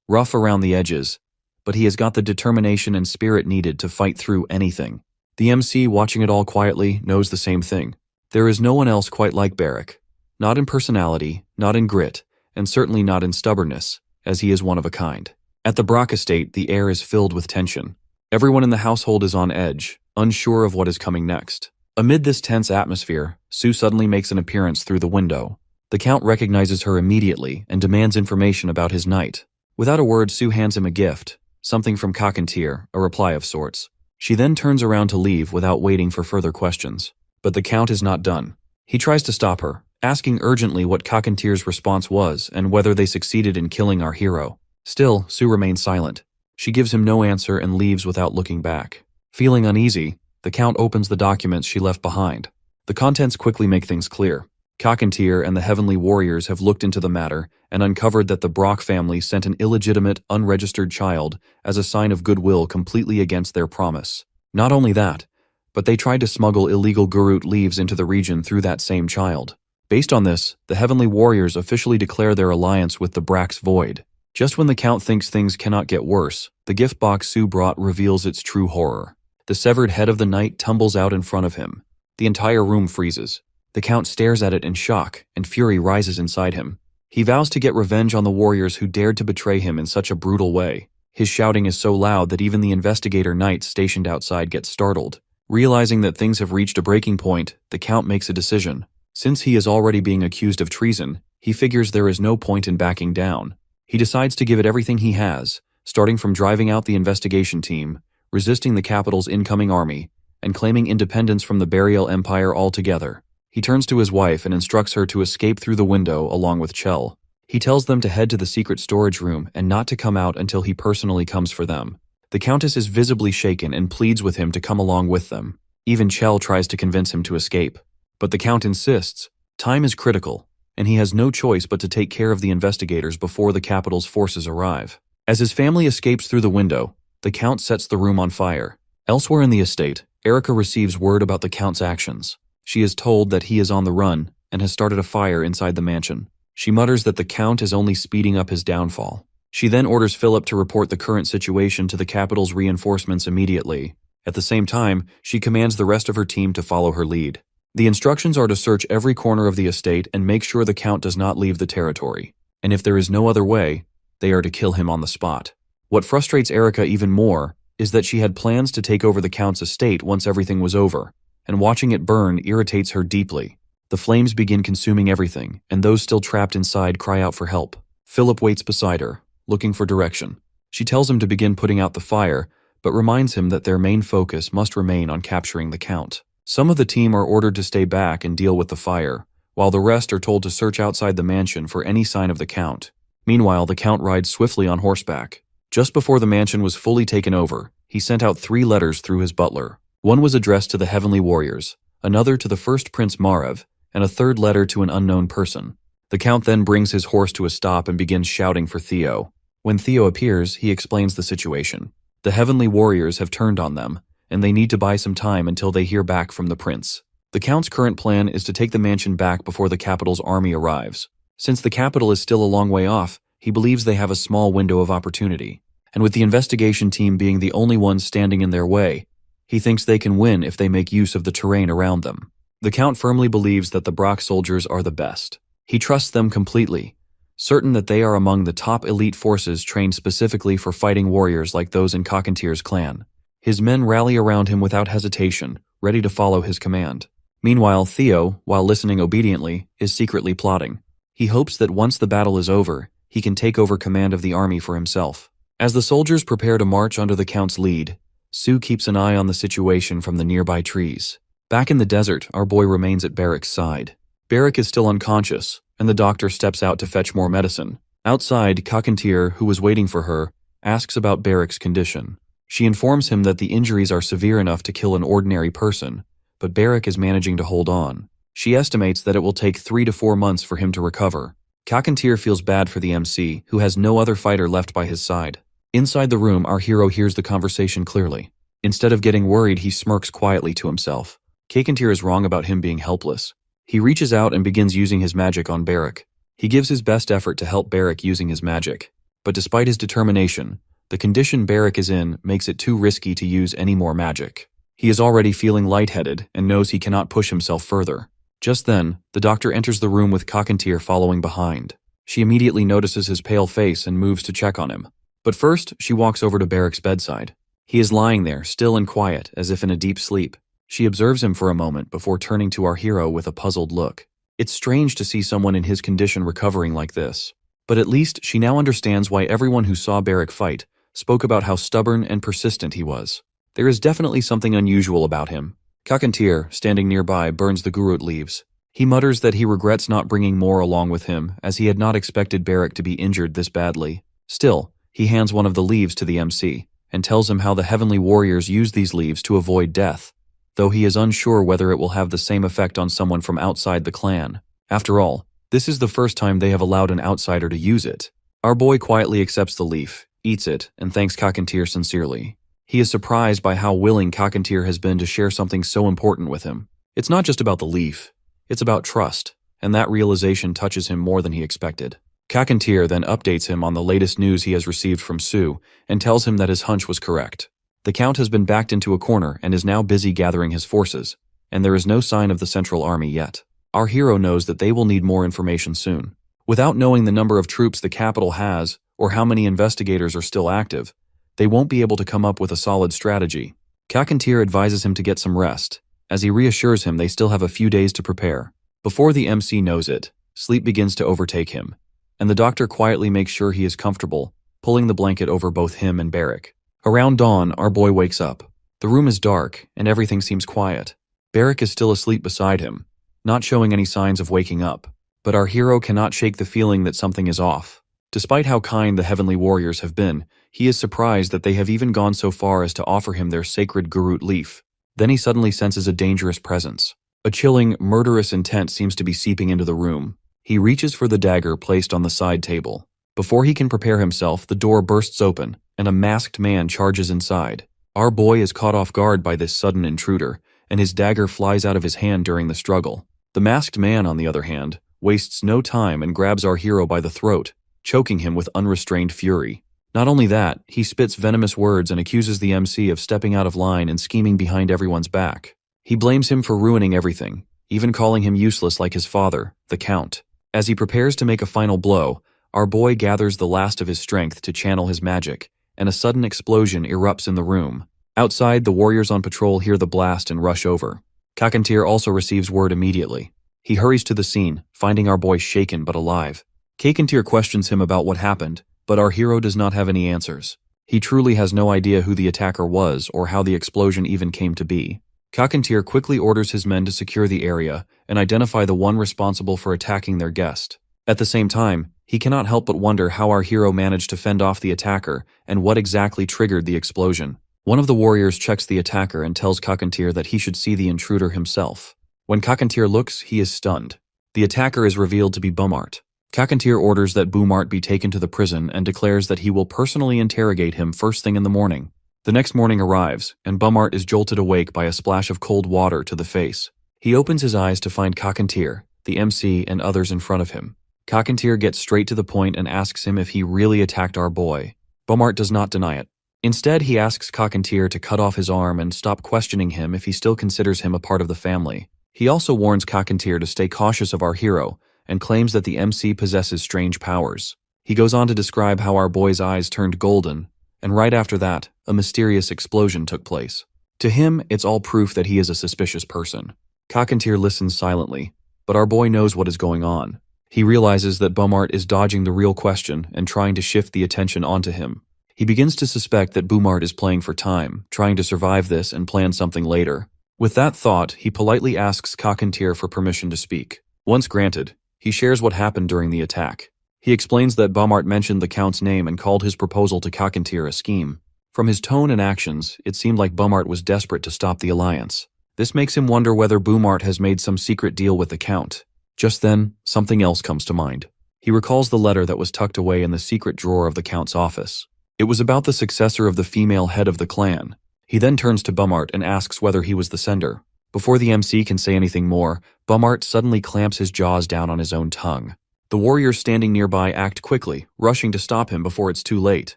Rough around the edges, but he has got the determination and spirit needed to fight through anything. The MC, watching it all quietly, knows the same thing. There is no one else quite like Barrick. Not in personality, not in grit, and certainly not in stubbornness, as he is one of a kind. At the Brock estate, the air is filled with tension. Everyone in the household is on edge, unsure of what is coming next. Amid this tense atmosphere, Sue suddenly makes an appearance through the window. The Count recognizes her immediately and demands information about his knight. Without a word, Sue hands him a gift, something from Cockatier, a reply of sorts. She then turns around to leave without waiting for further questions. But the Count is not done. He tries to stop her, asking urgently what Cockatier's response was and whether they succeeded in killing our hero. Still, Sue remains silent. She gives him no answer and leaves without looking back. Feeling uneasy, the Count opens the documents she left behind. The contents quickly make things clear. Cockatier and the Heavenly Warriors have looked into the matter and uncovered that the Brock family sent an illegitimate, unregistered child as a sign of goodwill completely against their promise. Not only that, but they tried to smuggle illegal Gurut leaves into the region through that same child. Based on this, the Heavenly Warriors officially declare their alliance with the Brax Void. Just when the Count thinks things cannot get worse, the gift box Sue brought reveals its true horror. The severed head of the knight tumbles out in front of him. The entire room freezes. The Count stares at it in shock, and fury rises inside him. He vows to get revenge on the warriors who dared to betray him in such a brutal way. His shouting is so loud that even the investigator knights stationed outside get startled. Realizing that things have reached a breaking point, the Count makes a decision. Since he is already being accused of treason, he figures there is no point in backing down. He decides to give it everything he has, starting from driving out the investigation team, resisting the capital's incoming army, and claiming independence from the Burial Empire altogether. He turns to his wife and instructs her to escape through the window along with Chell. He tells them to head to the secret storage room and not to come out until he personally comes for them. The Countess is visibly shaken and pleads with him to come along with them. Even Chell tries to convince him to escape. But the Count insists. Time is critical, and he has no choice but to take care of the investigators before the capital's forces arrive. As his family escapes through the window, the Count sets the room on fire. Elsewhere in the estate, Erica receives word about the Count's actions. She is told that he is on the run and has started a fire inside the mansion. She mutters that the Count is only speeding up his downfall. She then orders Philip to report the current situation to the capital's reinforcements immediately. At the same time, she commands the rest of her team to follow her lead. The instructions are to search every corner of the estate and make sure the Count does not leave the territory. And if there is no other way, they are to kill him on the spot. What frustrates Erica even more is that she had plans to take over the Count's estate once everything was over, and watching it burn irritates her deeply. The flames begin consuming everything, and those still trapped inside cry out for help. Philip waits beside her, looking for direction. She tells him to begin putting out the fire, but reminds him that their main focus must remain on capturing the Count. Some of the team are ordered to stay back and deal with the fire, while the rest are told to search outside the mansion for any sign of the Count. Meanwhile, the Count rides swiftly on horseback. Just before the mansion was fully taken over, he sent out 3 letters through his butler. One was addressed to the Heavenly Warriors, another to the first Prince Marev, and a third letter to an unknown person. The Count then brings his horse to a stop and begins shouting for Theo. When Theo appears, he explains the situation. The Heavenly Warriors have turned on them, and they need to buy some time until they hear back from the prince. The Count's current plan is to take the mansion back before the capital's army arrives. Since the capital is still a long way off, he believes they have a small window of opportunity. And with the investigation team being the only ones standing in their way, he thinks they can win if they make use of the terrain around them. The Count firmly believes that the Brock soldiers are the best. He trusts them completely, certain that they are among the top elite forces trained specifically for fighting warriors like those in Cockatier's clan. His men rally around him without hesitation, ready to follow his command. Meanwhile, Theo, while listening obediently, is secretly plotting. He hopes that once the battle is over, he can take over command of the army for himself. As the soldiers prepare to march under the Count's lead, Sue keeps an eye on the situation from the nearby trees. Back in the desert, our boy remains at Barrick's side. Barrick is still unconscious, and the doctor steps out to fetch more medicine. Outside, Cockatier, who was waiting for her, asks about Barrick's condition. She informs him that the injuries are severe enough to kill an ordinary person, but Barrick is managing to hold on. She estimates that it will take 3 to 4 months for him to recover. Cockatier feels bad for the MC, who has no other fighter left by his side. Inside the room, our hero hears the conversation clearly. Instead of getting worried, he smirks quietly to himself. Cockatier is wrong about him being helpless. He reaches out and begins using his magic on Barrick. He gives his best effort to help Barrick using his magic. But despite his determination, the condition Barrick is in makes it too risky to use any more magic. He is already feeling lightheaded and knows he cannot push himself further. Just then, the doctor enters the room with Cockatier following behind. She immediately notices his pale face and moves to check on him. But first, she walks over to Barrick's bedside. He is lying there, still and quiet, as if in a deep sleep. She observes him for a moment before turning to our hero with a puzzled look. It's strange to see someone in his condition recovering like this. But at least she now understands why everyone who saw Barrick fight spoke about how stubborn and persistent he was. There is definitely something unusual about him. Kakantir, standing nearby, burns the gurut leaves. He mutters that he regrets not bringing more along with him, as he had not expected Barrick to be injured this badly. Still, he hands one of the leaves to the MC, and tells him how the heavenly warriors use these leaves to avoid death, though he is unsure whether it will have the same effect on someone from outside the clan. After all, this is the first time they have allowed an outsider to use it. Our boy quietly accepts the leaf, eats it, and thanks Kakantir sincerely. He is surprised by how willing Kakantir has been to share something so important with him. It's not just about the leaf, it's about trust, and that realization touches him more than he expected. Kakantir then updates him on the latest news he has received from Su and tells him that his hunch was correct. The Count has been backed into a corner and is now busy gathering his forces, and there is no sign of the Central Army yet. Our hero knows that they will need more information soon. Without knowing the number of troops the capital has or how many investigators are still active, they won't be able to come up with a solid strategy. Kakantir advises him to get some rest, as he reassures him they still have a few days to prepare. Before the MC knows it, sleep begins to overtake him, and the doctor quietly makes sure he is comfortable, pulling the blanket over both him and Barrick. Around dawn, our boy wakes up. The room is dark, and everything seems quiet. Barrick is still asleep beside him, not showing any signs of waking up, but our hero cannot shake the feeling that something is off. Despite how kind the heavenly warriors have been, he is surprised that they have even gone so far as to offer him their sacred gurut leaf. Then he suddenly senses a dangerous presence. A chilling, murderous intent seems to be seeping into the room. He reaches for the dagger placed on the side table. Before he can prepare himself, the door bursts open, and a masked man charges inside. Our boy is caught off guard by this sudden intruder, and his dagger flies out of his hand during the struggle. The masked man, on the other hand, wastes no time and grabs our hero by the throat, choking him with unrestrained fury. Not only that, he spits venomous words and accuses the MC of stepping out of line and scheming behind everyone's back. He blames him for ruining everything, even calling him useless like his father, the Count. As he prepares to make a final blow, our boy gathers the last of his strength to channel his magic, and a sudden explosion erupts in the room. Outside, the warriors on patrol hear the blast and rush over. Kakantir also receives word immediately. He hurries to the scene, finding our boy shaken but alive. Kakantir questions him about what happened, but our hero does not have any answers. He truly has no idea who the attacker was or how the explosion even came to be. Kakantir quickly orders his men to secure the area and identify the one responsible for attacking their guest. At the same time, he cannot help but wonder how our hero managed to fend off the attacker and what exactly triggered the explosion. One of the warriors checks the attacker and tells Kakantir that he should see the intruder himself. When Kakantir looks, he is stunned. The attacker is revealed to be Bumart. Kakantir orders that Bumart be taken to the prison and declares that he will personally interrogate him first thing in the morning. The next morning arrives, and Bumart is jolted awake by a splash of cold water to the face. He opens his eyes to find Kakantir, the MC, and others in front of him. Kakantir gets straight to the point and asks him if he really attacked our boy. Bumart does not deny it. Instead, he asks Kakantir to cut off his arm and stop questioning him if he still considers him a part of the family. He also warns Kakantir to stay cautious of our hero and claims that the MC possesses strange powers. He goes on to describe how our boy's eyes turned golden, and right after that, a mysterious explosion took place. To him, it's all proof that he is a suspicious person. Kakantir listens silently, but our boy knows what is going on. He realizes that Bumart is dodging the real question and trying to shift the attention onto him. He begins to suspect that Bumart is playing for time, trying to survive this and plan something later. With that thought, he politely asks Kakantir for permission to speak. Once granted, he shares what happened during the attack. He explains that Bumart mentioned the Count's name and called his proposal to Kakantir a scheme. From his tone and actions, it seemed like Bumart was desperate to stop the alliance. This makes him wonder whether Bumart has made some secret deal with the Count. Just then, something else comes to mind. He recalls the letter that was tucked away in the secret drawer of the Count's office. It was about the successor of the female head of the clan. He then turns to Bumart and asks whether he was the sender. Before the MC can say anything more, Bumart suddenly clamps his jaws down on his own tongue. The warriors standing nearby act quickly, rushing to stop him before it's too late.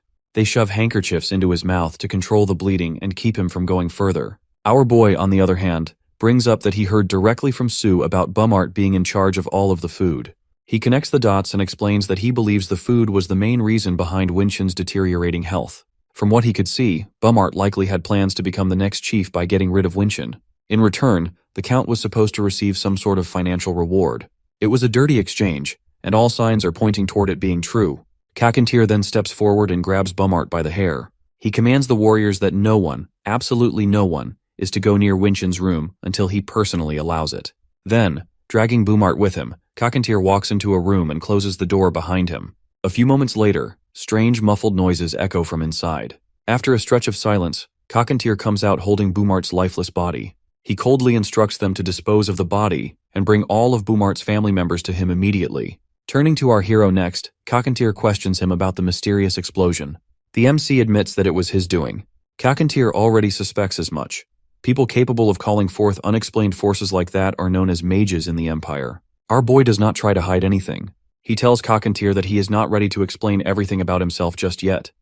They shove handkerchiefs into his mouth to control the bleeding and keep him from going further. Our boy, on the other hand, brings up that he heard directly from Su about Bumart being in charge of all of the food. He connects the dots and explains that he believes the food was the main reason behind Winshin's deteriorating health. From what he could see, Bumart likely had plans to become the next chief by getting rid of Winchin. In return, the Count was supposed to receive some sort of financial reward. It was a dirty exchange, and all signs are pointing toward it being true. Kakantir then steps forward and grabs Bumart by the hair. He commands the warriors that no one, absolutely no one, is to go near Winchin's room until he personally allows it. Then, dragging Bumart with him, Kakantir walks into a room and closes the door behind him. A few moments later, strange muffled noises echo from inside. After a stretch of silence, Kakantir comes out holding Bumart's lifeless body. He coldly instructs them to dispose of the body and bring all of Bumart's family members to him immediately. Turning to our hero next, Kakantir questions him about the mysterious explosion. The MC admits that it was his doing. Kakantir already suspects as much. People capable of calling forth unexplained forces like that are known as mages in the Empire. Our boy does not try to hide anything. He tells Kakantir that he is not ready to explain everything about himself just yet,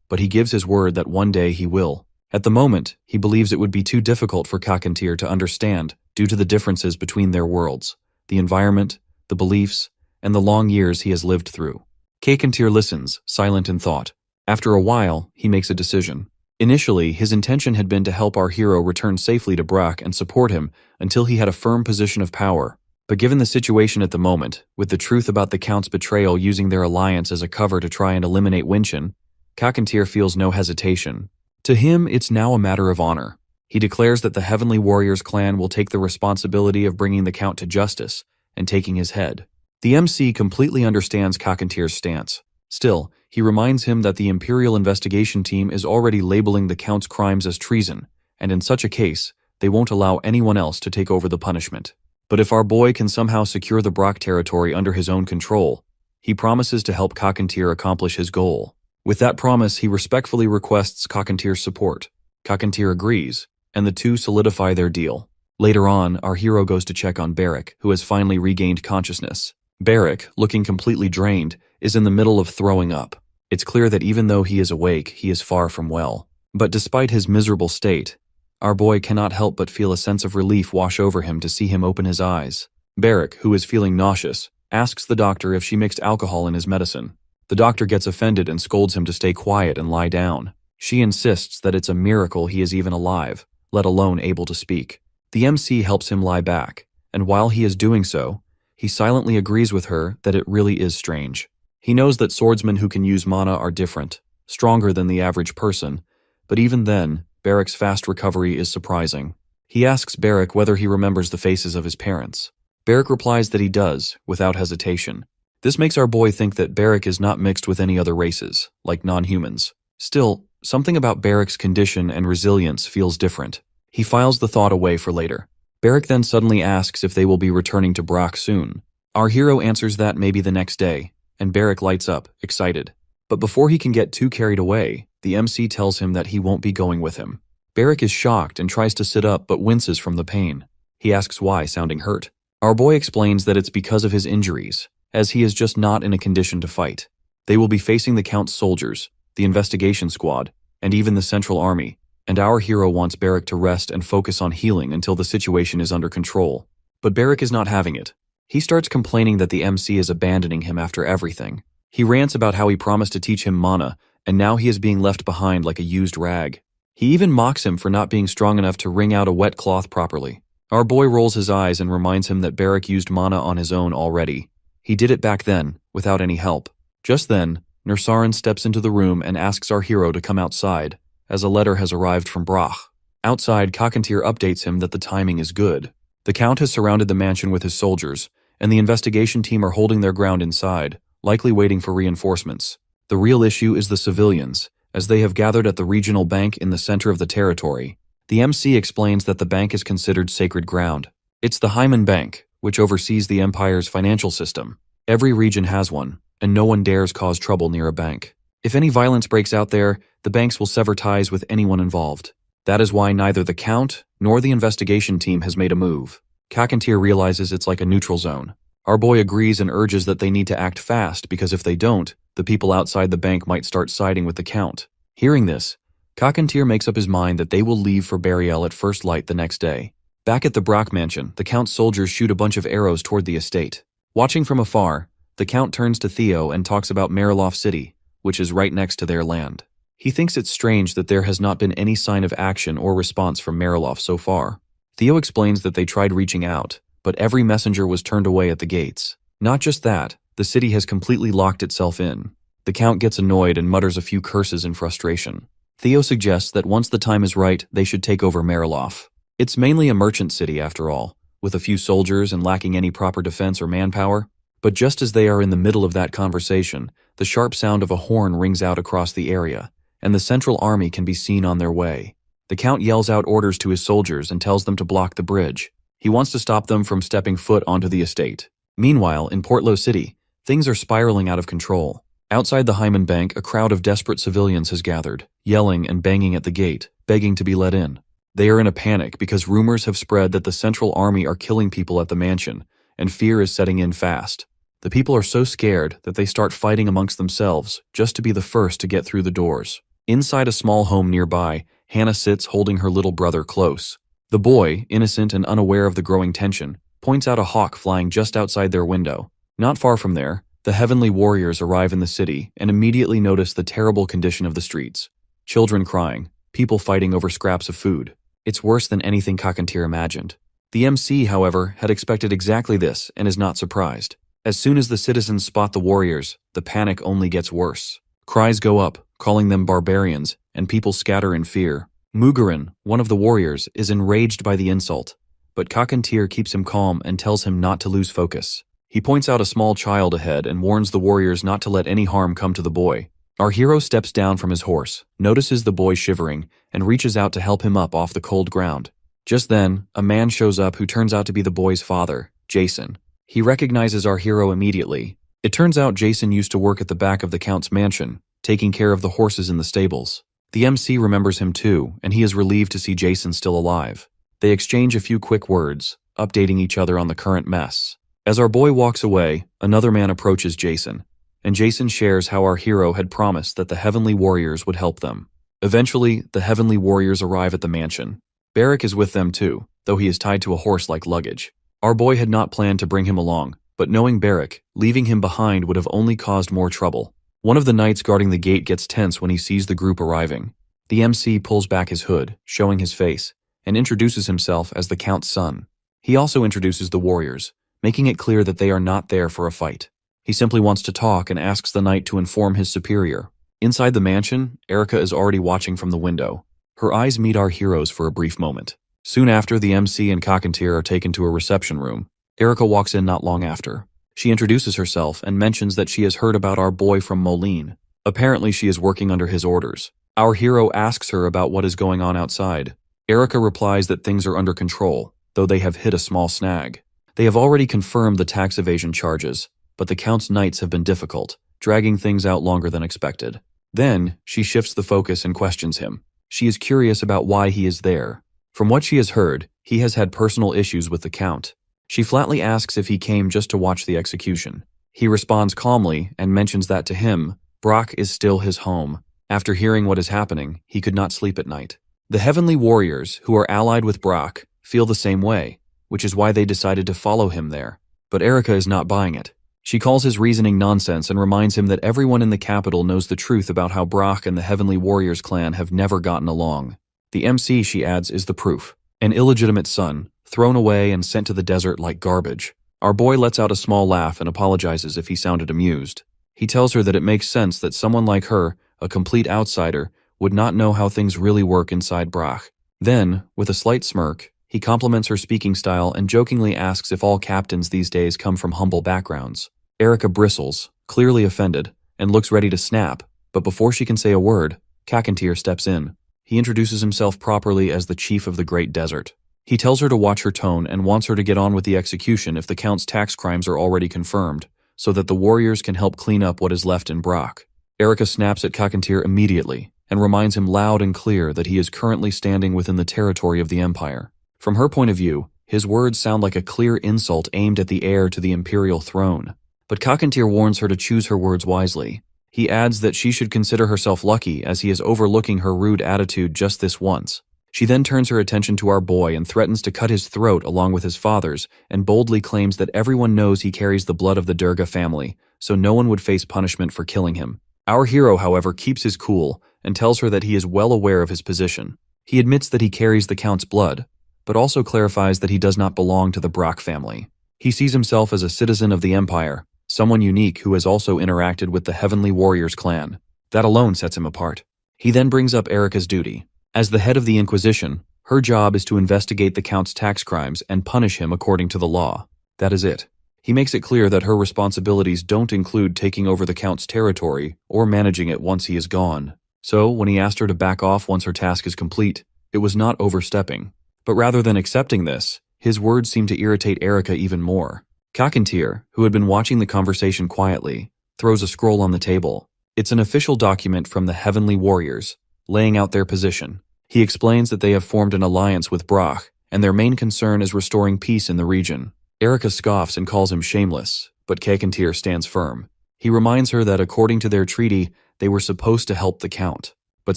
but he gives his word that one day he will. At the moment, he believes it would be too difficult for Kakantir to understand due to the differences between their worlds, the environment, the beliefs, and the long years he has lived through. Kakantir listens, silent in thought. After a while, he makes a decision. Initially, his intention had been to help our hero return safely to Brack and support him until he had a firm position of power. But given the situation at the moment, with the truth about the Count's betrayal using their alliance as a cover to try and eliminate Winchin, Kakantir feels no hesitation. To him, it's now a matter of honor. He declares that the Heavenly Warriors clan will take the responsibility of bringing the Count to justice and taking his head. The MC completely understands Kakantir's stance. Still, he reminds him that the Imperial investigation team is already labeling the Count's crimes as treason, and in such a case, they won't allow anyone else to take over the punishment. But if our boy can somehow secure the Brack territory under his own control, he promises to help Kakantir accomplish his goal. With that promise, he respectfully requests Kakantir's support. Kakantir agrees, and the two solidify their deal. Later on, our hero goes to check on Barrick, who has finally regained consciousness. Barrick, looking completely drained, is in the middle of throwing up. It's clear that even though he is awake, he is far from well. But despite his miserable state, our boy cannot help but feel a sense of relief wash over him to see him open his eyes. Barrick, who is feeling nauseous, asks the doctor if she mixed alcohol in his medicine. The doctor gets offended and scolds him to stay quiet and lie down. She insists that it's a miracle he is even alive, let alone able to speak. The MC helps him lie back, and while he is doing so, he silently agrees with her that it really is strange. He knows that swordsmen who can use mana are different, stronger than the average person, but even then, Barrick's fast recovery is surprising. He asks Barrick whether he remembers the faces of his parents. Barrick replies that he does, without hesitation. This makes our boy think that Barrick is not mixed with any other races, like non-humans. Still, something about Barrick's condition and resilience feels different. He files the thought away for later. Barrick then suddenly asks if they will be returning to Brack soon. Our hero answers that maybe the next day, and Barrick lights up, excited. But before he can get too carried away, the MC tells him that he won't be going with him. Barrick is shocked and tries to sit up but winces from the pain. He asks why, sounding hurt. Our boy explains that it's because of his injuries, as he is just not in a condition to fight. They will be facing the Count's soldiers, the investigation squad, and even the Central Army, and our hero wants Barrick to rest and focus on healing until the situation is under control. But Barrick is not having it. He starts complaining that the MC is abandoning him after everything. He rants about how he promised to teach him mana, and now he is being left behind like a used rag. He even mocks him for not being strong enough to wring out a wet cloth properly. Our boy rolls his eyes and reminds him that Barrick used mana on his own already. He did it back then, without any help. Just then, Nursarin steps into the room and asks our hero to come outside, as a letter has arrived from Brach. Outside, Kakantir updates him that the timing is good. The Count has surrounded the mansion with his soldiers, and the investigation team are holding their ground inside, likely waiting for reinforcements. The real issue is the civilians, as they have gathered at the regional bank in the center of the territory. The MC explains that the bank is considered sacred ground. It's the Hyman Bank, which oversees the Empire's financial system. Every region has one, and no one dares cause trouble near a bank. If any violence breaks out there, the banks will sever ties with anyone involved. That is why neither the Count nor the investigation team has made a move. Kakantir realizes it's like a neutral zone. Our boy agrees and urges that they need to act fast because if they don't, the people outside the bank might start siding with the Count. Hearing this, Kakantir makes up his mind that they will leave for Bariel at first light the next day. Back at the Brack mansion, the Count's soldiers shoot a bunch of arrows toward the estate. Watching from afar, the Count turns to Theo and talks about Mariloff City, which is right next to their land. He thinks it's strange that there has not been any sign of action or response from Mariloff so far. Theo explains that they tried reaching out, but every messenger was turned away at the gates. Not just that, the city has completely locked itself in. The Count gets annoyed and mutters a few curses in frustration. Theo suggests that once the time is right, they should take over Mariloff. It's mainly a merchant city after all, with a few soldiers and lacking any proper defense or manpower. But just as they are in the middle of that conversation, the sharp sound of a horn rings out across the area, and the central army can be seen on their way. The Count yells out orders to his soldiers and tells them to block the bridge. He wants to stop them from stepping foot onto the estate. Meanwhile, in Portlow City, things are spiraling out of control. Outside the Hyman Bank, a crowd of desperate civilians has gathered, yelling and banging at the gate, begging to be let in. They are in a panic because rumors have spread that the Central Army are killing people at the mansion, and fear is setting in fast. The people are so scared that they start fighting amongst themselves just to be the first to get through the doors. Inside a small home nearby, Hannah sits holding her little brother close. The boy, innocent and unaware of the growing tension, points out a hawk flying just outside their window. Not far from there, the Heavenly Warriors arrive in the city and immediately notice the terrible condition of the streets. Children crying, people fighting over scraps of food. It's worse than anything Kakantir imagined. The MC, however, had expected exactly this and is not surprised. As soon as the citizens spot the warriors, the panic only gets worse. Cries go up, calling them barbarians, and people scatter in fear. Mugarin, one of the warriors, is enraged by the insult, but Kakantir keeps him calm and tells him not to lose focus. He points out a small child ahead and warns the warriors not to let any harm come to the boy. Our hero steps down from his horse, notices the boy shivering, and reaches out to help him up off the cold ground. Just then, a man shows up who turns out to be the boy's father, Jason. He recognizes our hero immediately. It turns out Jason used to work at the back of the Count's mansion, taking care of the horses in the stables. The MC remembers him too, and he is relieved to see Jason still alive. They exchange a few quick words, updating each other on the current mess. As our boy walks away, another man approaches Jason, and Jason shares how our hero had promised that the Heavenly Warriors would help them. Eventually, the Heavenly Warriors arrive at the mansion. Barrick is with them too, though he is tied to a horse like luggage. Our boy had not planned to bring him along, but knowing Barrick, leaving him behind would have only caused more trouble. One of the knights guarding the gate gets tense when he sees the group arriving. The MC pulls back his hood, showing his face, and introduces himself as the Count's son. He also introduces the warriors, making it clear that they are not there for a fight. He simply wants to talk and asks the knight to inform his superior. Inside the mansion, Erica is already watching from the window. Her eyes meet our heroes for a brief moment. Soon after, the MC and Kakantir are taken to a reception room. Erica walks in not long after. She introduces herself and mentions that she has heard about our boy from Moline. Apparently, she is working under his orders. Our hero asks her about what is going on outside. Erica replies that things are under control, though they have hit a small snag. They have already confirmed the tax evasion charges, but the Count's knights have been difficult, dragging things out longer than expected. Then, she shifts the focus and questions him. She is curious about why he is there. From what she has heard, he has had personal issues with the Count. She flatly asks if he came just to watch the execution. He responds calmly and mentions that to him, Brock is still his home. After hearing what is happening, he could not sleep at night. The Heavenly Warriors, who are allied with Brock, feel the same way, which is why they decided to follow him there. But Erica is not buying it. She calls his reasoning nonsense and reminds him that everyone in the capital knows the truth about how Brock and the Heavenly Warriors clan have never gotten along. The MC, she adds, is the proof. An illegitimate son, thrown away and sent to the desert like garbage. Our boy lets out a small laugh and apologizes if he sounded amused. He tells her that it makes sense that someone like her, a complete outsider, would not know how things really work inside Brock. Then, with a slight smirk, he compliments her speaking style and jokingly asks if all captains these days come from humble backgrounds. Erica bristles, clearly offended, and looks ready to snap, but before she can say a word, Kakantir steps in. He introduces himself properly as the Chief of the Great Desert. He tells her to watch her tone and wants her to get on with the execution if the Count's tax crimes are already confirmed, so that the warriors can help clean up what is left in Brock. Erica snaps at Kakantir immediately and reminds him loud and clear that he is currently standing within the territory of the Empire. From her point of view, his words sound like a clear insult aimed at the heir to the imperial throne. But Kakantir warns her to choose her words wisely. He adds that she should consider herself lucky as he is overlooking her rude attitude just this once. She then turns her attention to our boy and threatens to cut his throat along with his father's, and boldly claims that everyone knows he carries the blood of the Durga family, so no one would face punishment for killing him. Our hero, however, keeps his cool and tells her that he is well aware of his position. He admits that he carries the Count's blood, but also clarifies that he does not belong to the Brock family. He sees himself as a citizen of the Empire, someone unique who has also interacted with the Heavenly Warriors clan. That alone sets him apart. He then brings up Erica's duty. As the head of the Inquisition, her job is to investigate the Count's tax crimes and punish him according to the law. That is it. He makes it clear that her responsibilities don't include taking over the Count's territory or managing it once he is gone. So, when he asked her to back off once her task is complete, it was not overstepping. But rather than accepting this, his words seemed to irritate Erica even more. Kakantir, who had been watching the conversation quietly, throws a scroll on the table. It's an official document from the Heavenly Warriors, laying out their position. He explains that they have formed an alliance with Brock, and their main concern is restoring peace in the region. Erica scoffs and calls him shameless, but Kakantir stands firm. He reminds her that according to their treaty, they were supposed to help the Count. But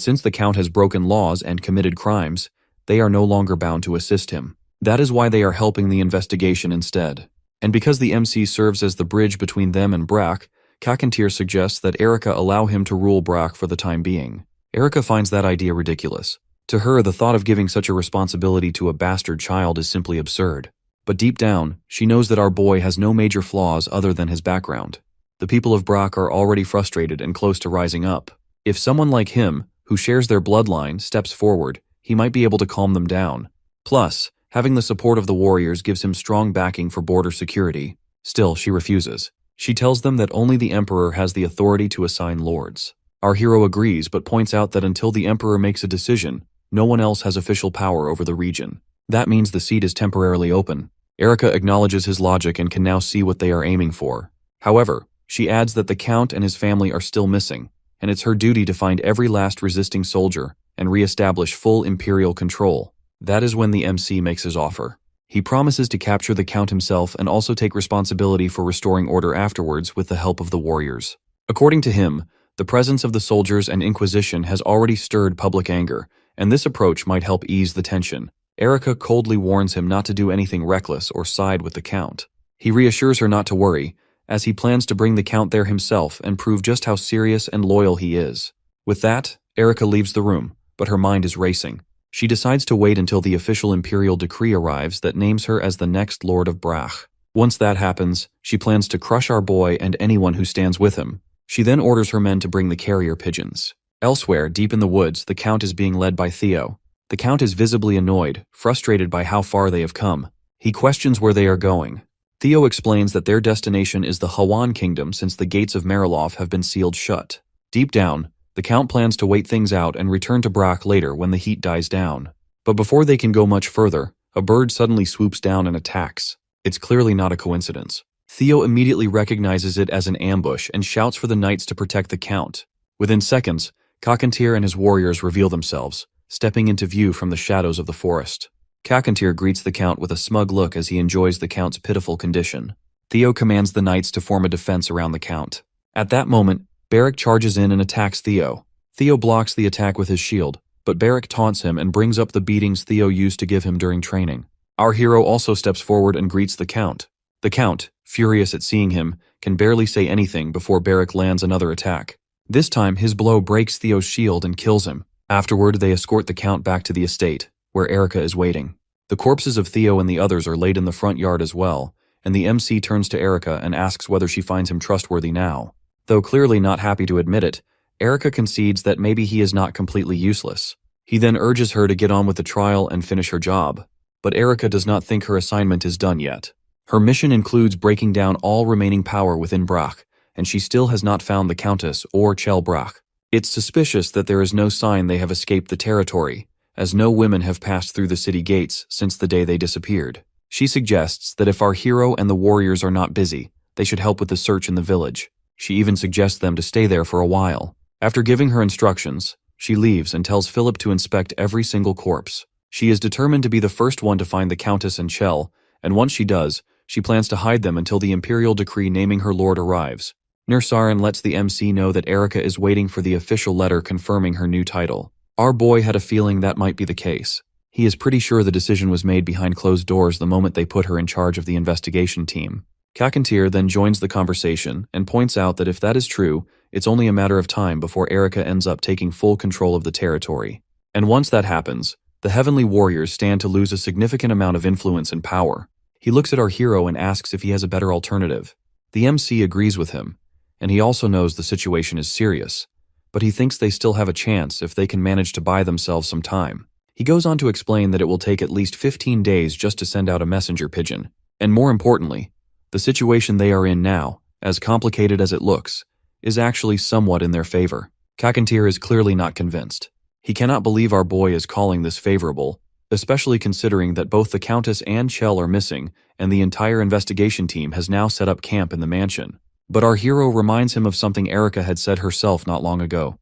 since the Count has broken laws and committed crimes, they are no longer bound to assist him. That is why they are helping the investigation instead. And because the MC serves as the bridge between them and Brock, Kakantir suggests that Erica allow him to rule Brock for the time being. Erica finds that idea ridiculous. To her, the thought of giving such a responsibility to a bastard child is simply absurd. But deep down, she knows that our boy has no major flaws other than his background. The people of Brock are already frustrated and close to rising up. If someone like him, who shares their bloodline, steps forward, he might be able to calm them down. Plus, having the support of the warriors gives him strong backing for border security. Still, she refuses. She tells them that only the Emperor has the authority to assign lords. Our hero agrees but points out that until the Emperor makes a decision, no one else has official power over the region. That means the seat is temporarily open. Erica acknowledges his logic and can now see what they are aiming for. However, she adds that the Count and his family are still missing, and it's her duty to find every last resisting soldier and re-establish full Imperial control. That is when the MC makes his offer. He promises to capture the Count himself and also take responsibility for restoring order afterwards with the help of the warriors. According to him, the presence of the soldiers and Inquisition has already stirred public anger, and this approach might help ease the tension. Erica coldly warns him not to do anything reckless or side with the Count. He reassures her not to worry, as he plans to bring the Count there himself and prove just how serious and loyal he is. With that, Erica leaves the room, but her mind is racing. She decides to wait until the official Imperial decree arrives that names her as the next Lord of Brach. Once that happens, she plans to crush our boy and anyone who stands with him. She then orders her men to bring the carrier pigeons. Elsewhere, deep in the woods, the Count is being led by Theo. The Count is visibly annoyed, frustrated by how far they have come. He questions where they are going. Theo explains that their destination is the Hawan Kingdom since the gates of Marilof have been sealed shut. Deep down, the Count plans to wait things out and return to Brach later when the heat dies down. But before they can go much further, a bird suddenly swoops down and attacks. It's clearly not a coincidence. Theo immediately recognizes it as an ambush and shouts for the knights to protect the Count. Within seconds, Kakantir and his warriors reveal themselves, stepping into view from the shadows of the forest. Kakantir greets the Count with a smug look as he enjoys the Count's pitiful condition. Theo commands the knights to form a defense around the Count. At that moment, Beric charges in and attacks Theo. Theo blocks the attack with his shield, but Beric taunts him and brings up the beatings Theo used to give him during training. Our hero also steps forward and greets the Count. The Count, furious at seeing him, can barely say anything before Beric lands another attack. This time, his blow breaks Theo's shield and kills him. Afterward, they escort the Count back to the estate, where Erica is waiting. The corpses of Theo and the others are laid in the front yard as well, and the MC turns to Erica and asks whether she finds him trustworthy now. Though clearly not happy to admit it, Erica concedes that maybe he is not completely useless. He then urges her to get on with the trial and finish her job. But Erica does not think her assignment is done yet. Her mission includes breaking down all remaining power within Brach, and she still has not found the Countess or Chel Brach. It's suspicious that there is no sign they have escaped the territory, as no women have passed through the city gates since the day they disappeared. She suggests that if our hero and the warriors are not busy, they should help with the search in the village. She even suggests them to stay there for a while. After giving her instructions, she leaves and tells Philip to inspect every single corpse. She is determined to be the first one to find the Countess and Chel, and once she does, she plans to hide them until the Imperial decree naming her lord arrives. Nursarin lets the MC know that Erica is waiting for the official letter confirming her new title. Our boy had a feeling that might be the case. He is pretty sure the decision was made behind closed doors the moment they put her in charge of the investigation team. Kakantir then joins the conversation and points out that if that is true, It's only a matter of time before Erica ends up taking full control of the territory. And once that happens, the Heavenly Warriors stand to lose a significant amount of influence and power. He looks at our hero and asks if he has a better alternative. The MC agrees with him, and he also knows the situation is serious, but he thinks they still have a chance if they can manage to buy themselves some time. He goes on to explain that it will take at least 15 days just to send out a messenger pigeon, and more importantly, the situation they are in now, as complicated as it looks, is actually somewhat in their favor. Kakantir is clearly not convinced. He cannot believe our boy is calling this favorable, especially considering that both the Countess and Chell are missing and the entire investigation team has now set up camp in the mansion. But our hero reminds him of something Erica had said herself not long ago.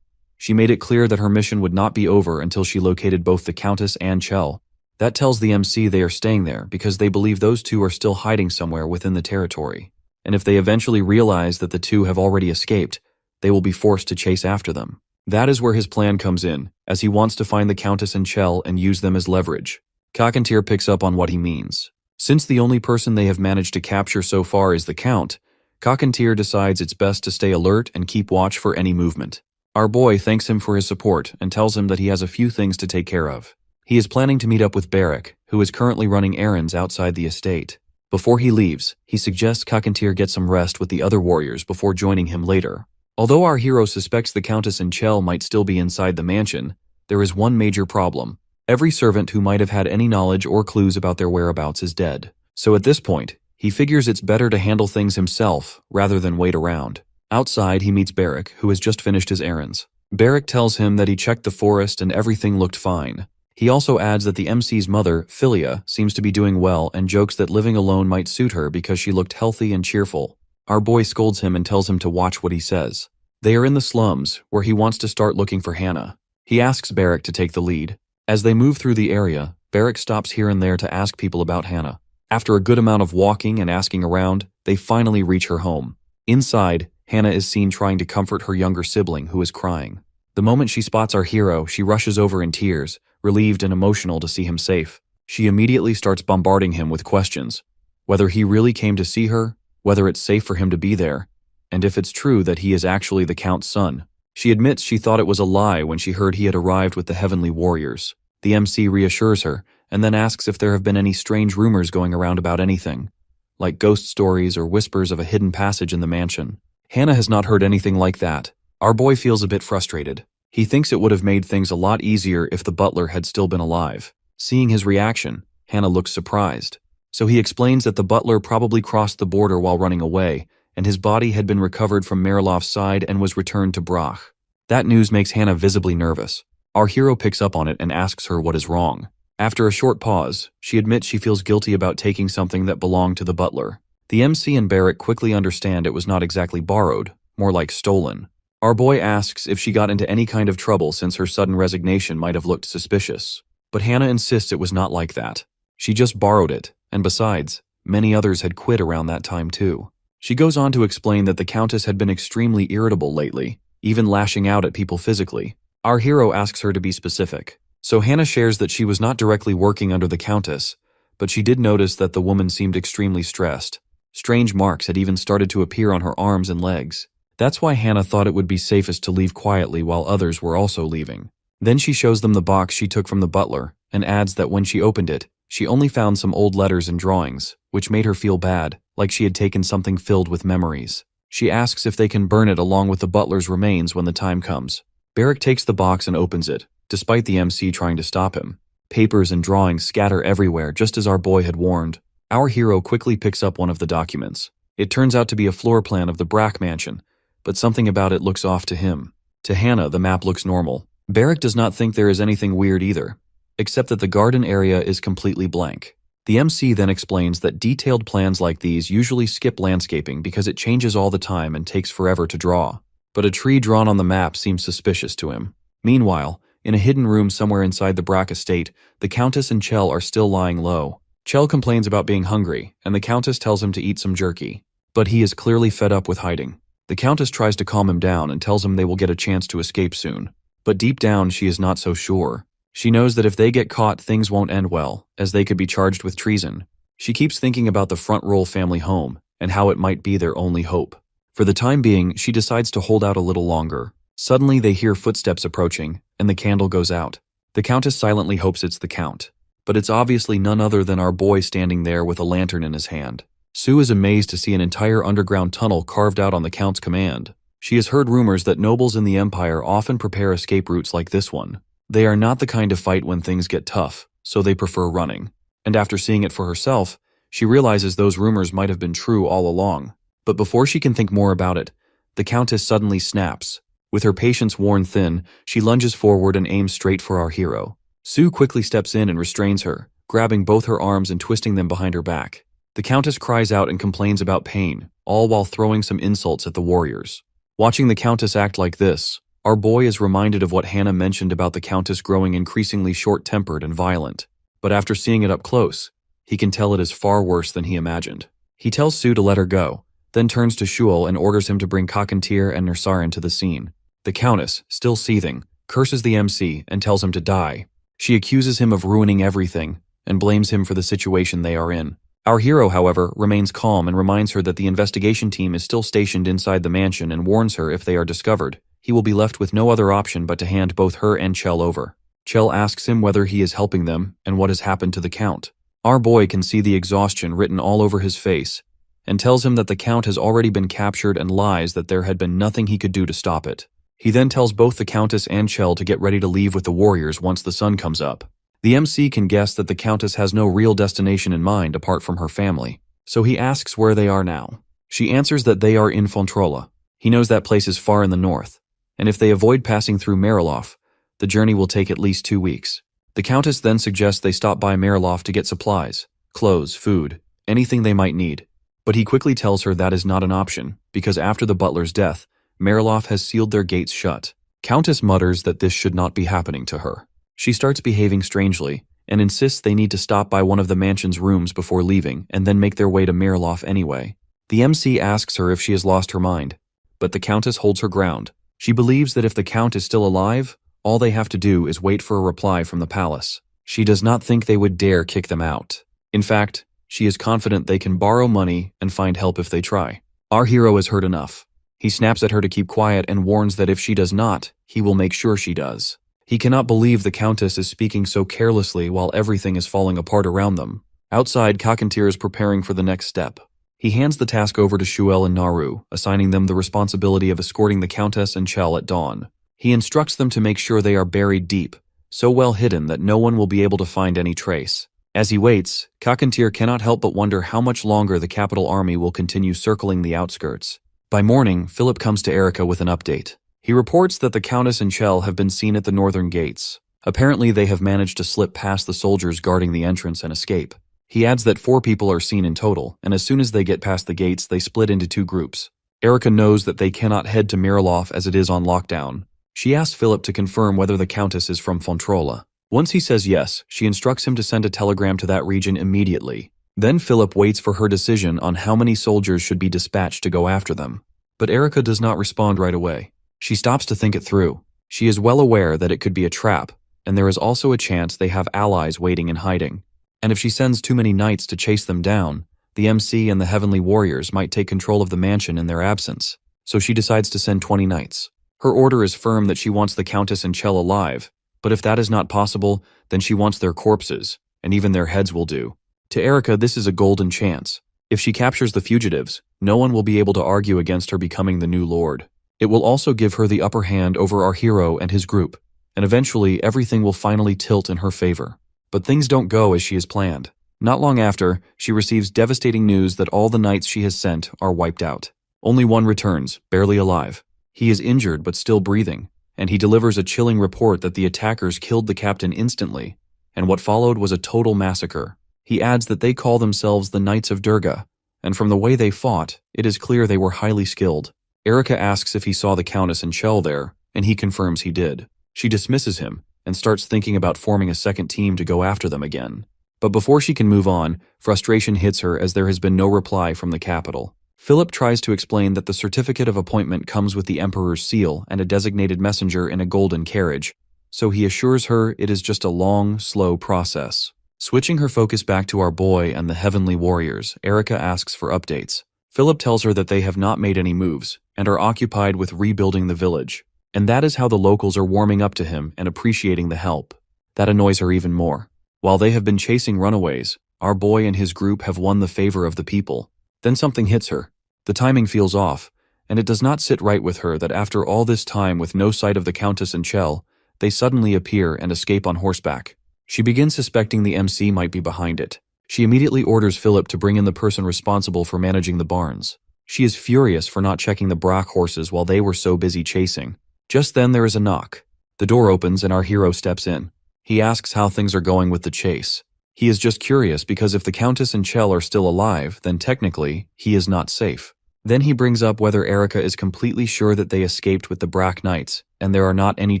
She made it clear that her mission would not be over until she located both the Countess and Chell. That tells the MC they are staying there because they believe those two are still hiding somewhere within the territory. And if they eventually realize that the two have already escaped, they will be forced to chase after them. That is where his plan comes in, as he wants to find the Countess and Chell and use them as leverage. Kakantir picks up on what he means. Since the only person they have managed to capture so far is the Count, Kakantir decides it's best to stay alert and keep watch for any movement. Our boy thanks him for his support and tells him that he has a few things to take care of. He is planning to meet up with Barrack, who is currently running errands outside the estate. Before he leaves, he suggests Kakantir get some rest with the other warriors before joining him later. Although our hero suspects the Countess and Chell might still be inside the mansion, there is one major problem. Every servant who might have had any knowledge or clues about their whereabouts is dead. So at this point, he figures it's better to handle things himself rather than wait around. Outside, he meets Barrack, who has just finished his errands. Barrack tells him that he checked the forest and everything looked fine. He also adds that the MC's mother, Philia, seems to be doing well and jokes that living alone might suit her because she looked healthy and cheerful. Our boy scolds him and tells him to watch what he says. They are in the slums, where he wants to start looking for Hannah. He asks Barrack to take the lead. As they move through the area, Barrack stops here and there to ask people about Hannah. After a good amount of walking and asking around, they finally reach her home. Inside, Hannah is seen trying to comfort her younger sibling who is crying. The moment she spots our hero, she rushes over in tears, relieved and emotional to see him safe. She immediately starts bombarding him with questions. Whether he really came to see her, whether it's safe for him to be there, and if it's true that he is actually the Count's son. She admits she thought it was a lie when she heard he had arrived with the Heavenly Warriors. The MC reassures her, and then asks if there have been any strange rumors going around about anything, like ghost stories or whispers of a hidden passage in the mansion. Hannah has not heard anything like that. Our boy feels a bit frustrated. He thinks it would have made things a lot easier if the butler had still been alive. Seeing his reaction, Hannah looks surprised. So he explains that the butler probably crossed the border while running away, and his body had been recovered from Marilov's side and was returned to Brach. That news makes Hannah visibly nervous. Our hero picks up on it and asks her what is wrong. After a short pause, she admits she feels guilty about taking something that belonged to the butler. The MC and Barrack quickly understand it was not exactly borrowed, more like stolen. Our boy asks if she got into any kind of trouble since her sudden resignation might have looked suspicious. But Hannah insists it was not like that. She just borrowed it, and besides, many others had quit around that time too. She goes on to explain that the Countess had been extremely irritable lately, even lashing out at people physically. Our hero asks her to be specific. So Hannah shares that she was not directly working under the Countess, but she did notice that the woman seemed extremely stressed. Strange marks had even started to appear on her arms and legs. That's why Hannah thought it would be safest to leave quietly while others were also leaving. Then she shows them the box she took from the butler, and adds that when she opened it, she only found some old letters and drawings, which made her feel bad, like she had taken something filled with memories. She asks if they can burn it along with the butler's remains when the time comes. Barrack takes the box and opens it, despite the MC trying to stop him. Papers and drawings scatter everywhere, just as our boy had warned. Our hero quickly picks up one of the documents. It turns out to be a floor plan of the Brach mansion, but something about it looks off to him. To Hannah, the map looks normal. Barrack does not think there is anything weird either, except that the garden area is completely blank. The MC then explains that detailed plans like these usually skip landscaping because it changes all the time and takes forever to draw. But a tree drawn on the map seems suspicious to him. Meanwhile, in a hidden room somewhere inside the Brach estate, the Countess and Chell are still lying low. Chell complains about being hungry, and the Countess tells him to eat some jerky. But he is clearly fed up with hiding. The Countess tries to calm him down and tells him they will get a chance to escape soon. But deep down, she is not so sure. She knows that if they get caught, things won't end well, as they could be charged with treason. She keeps thinking about the front row family home, and how it might be their only hope. For the time being, she decides to hold out a little longer. Suddenly, they hear footsteps approaching, and the candle goes out. The Countess silently hopes it's the Count, but it's obviously none other than our boy standing there with a lantern in his hand. Sue is amazed to see an entire underground tunnel carved out on the Count's command. She has heard rumors that nobles in the Empire often prepare escape routes like this one. They are not the kind to fight when things get tough, so they prefer running. And after seeing it for herself, she realizes those rumors might have been true all along. But before she can think more about it, the Countess suddenly snaps. With her patience worn thin, she lunges forward and aims straight for our hero. Sue quickly steps in and restrains her, grabbing both her arms and twisting them behind her back. The Countess cries out and complains about pain, all while throwing some insults at the warriors. Watching the Countess act like this, our boy is reminded of what Hannah mentioned about the Countess growing increasingly short-tempered and violent. But after seeing it up close, he can tell it is far worse than he imagined. He tells Sue to let her go, then turns to Shul and orders him to bring Kakantir and Nersarin to the scene. The Countess, still seething, curses the MC and tells him to die. She accuses him of ruining everything and blames him for the situation they are in. Our hero, however, remains calm and reminds her that the investigation team is still stationed inside the mansion and warns her if they are discovered, he will be left with no other option but to hand both her and Chell over. Chell asks him whether he is helping them and what has happened to the Count. Our boy can see the exhaustion written all over his face and tells him that the Count has already been captured and lies that there had been nothing he could do to stop it. He then tells both the Countess and Chell to get ready to leave with the warriors once the sun comes up. The MC can guess that the Countess has no real destination in mind apart from her family, so he asks where they are now. She answers that they are in Fontrola. He knows that place is far in the north, and if they avoid passing through Marilof, the journey will take at least 2 weeks. The Countess then suggests they stop by Marilof to get supplies, clothes, food, anything they might need. But he quickly tells her that is not an option, because after the butler's death, Marilof has sealed their gates shut. Countess mutters that this should not be happening to her. She starts behaving strangely, and insists they need to stop by one of the mansion's rooms before leaving, and then make their way to Marilof anyway. The MC asks her if she has lost her mind, but the Countess holds her ground. She believes that if the Count is still alive, all they have to do is wait for a reply from the palace. She does not think they would dare kick them out. In fact, she is confident they can borrow money and find help if they try. Our hero has heard enough. He snaps at her to keep quiet and warns that if she does not, he will make sure she does. He cannot believe the Countess is speaking so carelessly while everything is falling apart around them. Outside, Kakantir is preparing for the next step. He hands the task over to Shuel and Naru, assigning them the responsibility of escorting the Countess and Chell at dawn. He instructs them to make sure they are buried deep, so well hidden that no one will be able to find any trace. As he waits, Kakantir cannot help but wonder how much longer the capital army will continue circling the outskirts. By morning, Philip comes to Erica with an update. He reports that the Countess and Chell have been seen at the northern gates. Apparently, they have managed to slip past the soldiers guarding the entrance and escape. He adds that 4 people are seen in total, and as soon as they get past the gates, they split into 2 groups. Erica knows that they cannot head to Marilof as it is on lockdown. She asks Philip to confirm whether the Countess is from Fontrola. Once he says yes, she instructs him to send a telegram to that region immediately. Then Philip waits for her decision on how many soldiers should be dispatched to go after them. But Erica does not respond right away. She stops to think it through. She is well aware that it could be a trap, and there is also a chance they have allies waiting in hiding. And if she sends too many knights to chase them down, the MC and the Heavenly Warriors might take control of the mansion in their absence. So she decides to send 20 knights. Her order is firm that she wants the Countess and Chell alive, but if that is not possible, then she wants their corpses, and even their heads will do. To Erica, this is a golden chance. If she captures the fugitives, no one will be able to argue against her becoming the new lord. It will also give her the upper hand over our hero and his group, and eventually everything will finally tilt in her favor. But things don't go as she has planned. Not long after, she receives devastating news that all the knights she has sent are wiped out. Only one returns, barely alive. He is injured but still breathing, and he delivers a chilling report that the attackers killed the captain instantly, and what followed was a total massacre. He adds that they call themselves the Knights of Durga, and from the way they fought, it is clear they were highly skilled. Erica asks if he saw the Countess and Chell there, and he confirms he did. She dismisses him and starts thinking about forming a second team to go after them again. But before she can move on, frustration hits her as there has been no reply from the capital. Philip tries to explain that the certificate of appointment comes with the Emperor's seal and a designated messenger in a golden carriage, so he assures her it is just a long, slow process. Switching her focus back to our boy and the Heavenly Warriors, Erica asks for updates. Philip tells her that they have not made any moves and are occupied with rebuilding the village. And that is how the locals are warming up to him and appreciating the help. That annoys her even more. While they have been chasing runaways, our boy and his group have won the favor of the people. Then something hits her. The timing feels off, and it does not sit right with her that after all this time with no sight of the Countess and Chell, they suddenly appear and escape on horseback. She begins suspecting the MC might be behind it. She immediately orders Philip to bring in the person responsible for managing the barns. She is furious for not checking the Brock horses while they were so busy chasing. Just then there is a knock. The door opens and our hero steps in. He asks how things are going with the chase. He is just curious because if the Countess and Chell are still alive, then technically, he is not safe. Then he brings up whether Erica is completely sure that they escaped with the Brack Knights, and there are not any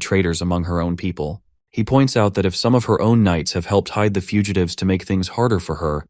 traitors among her own people. He points out that if some of her own knights have helped hide the fugitives to make things harder for her,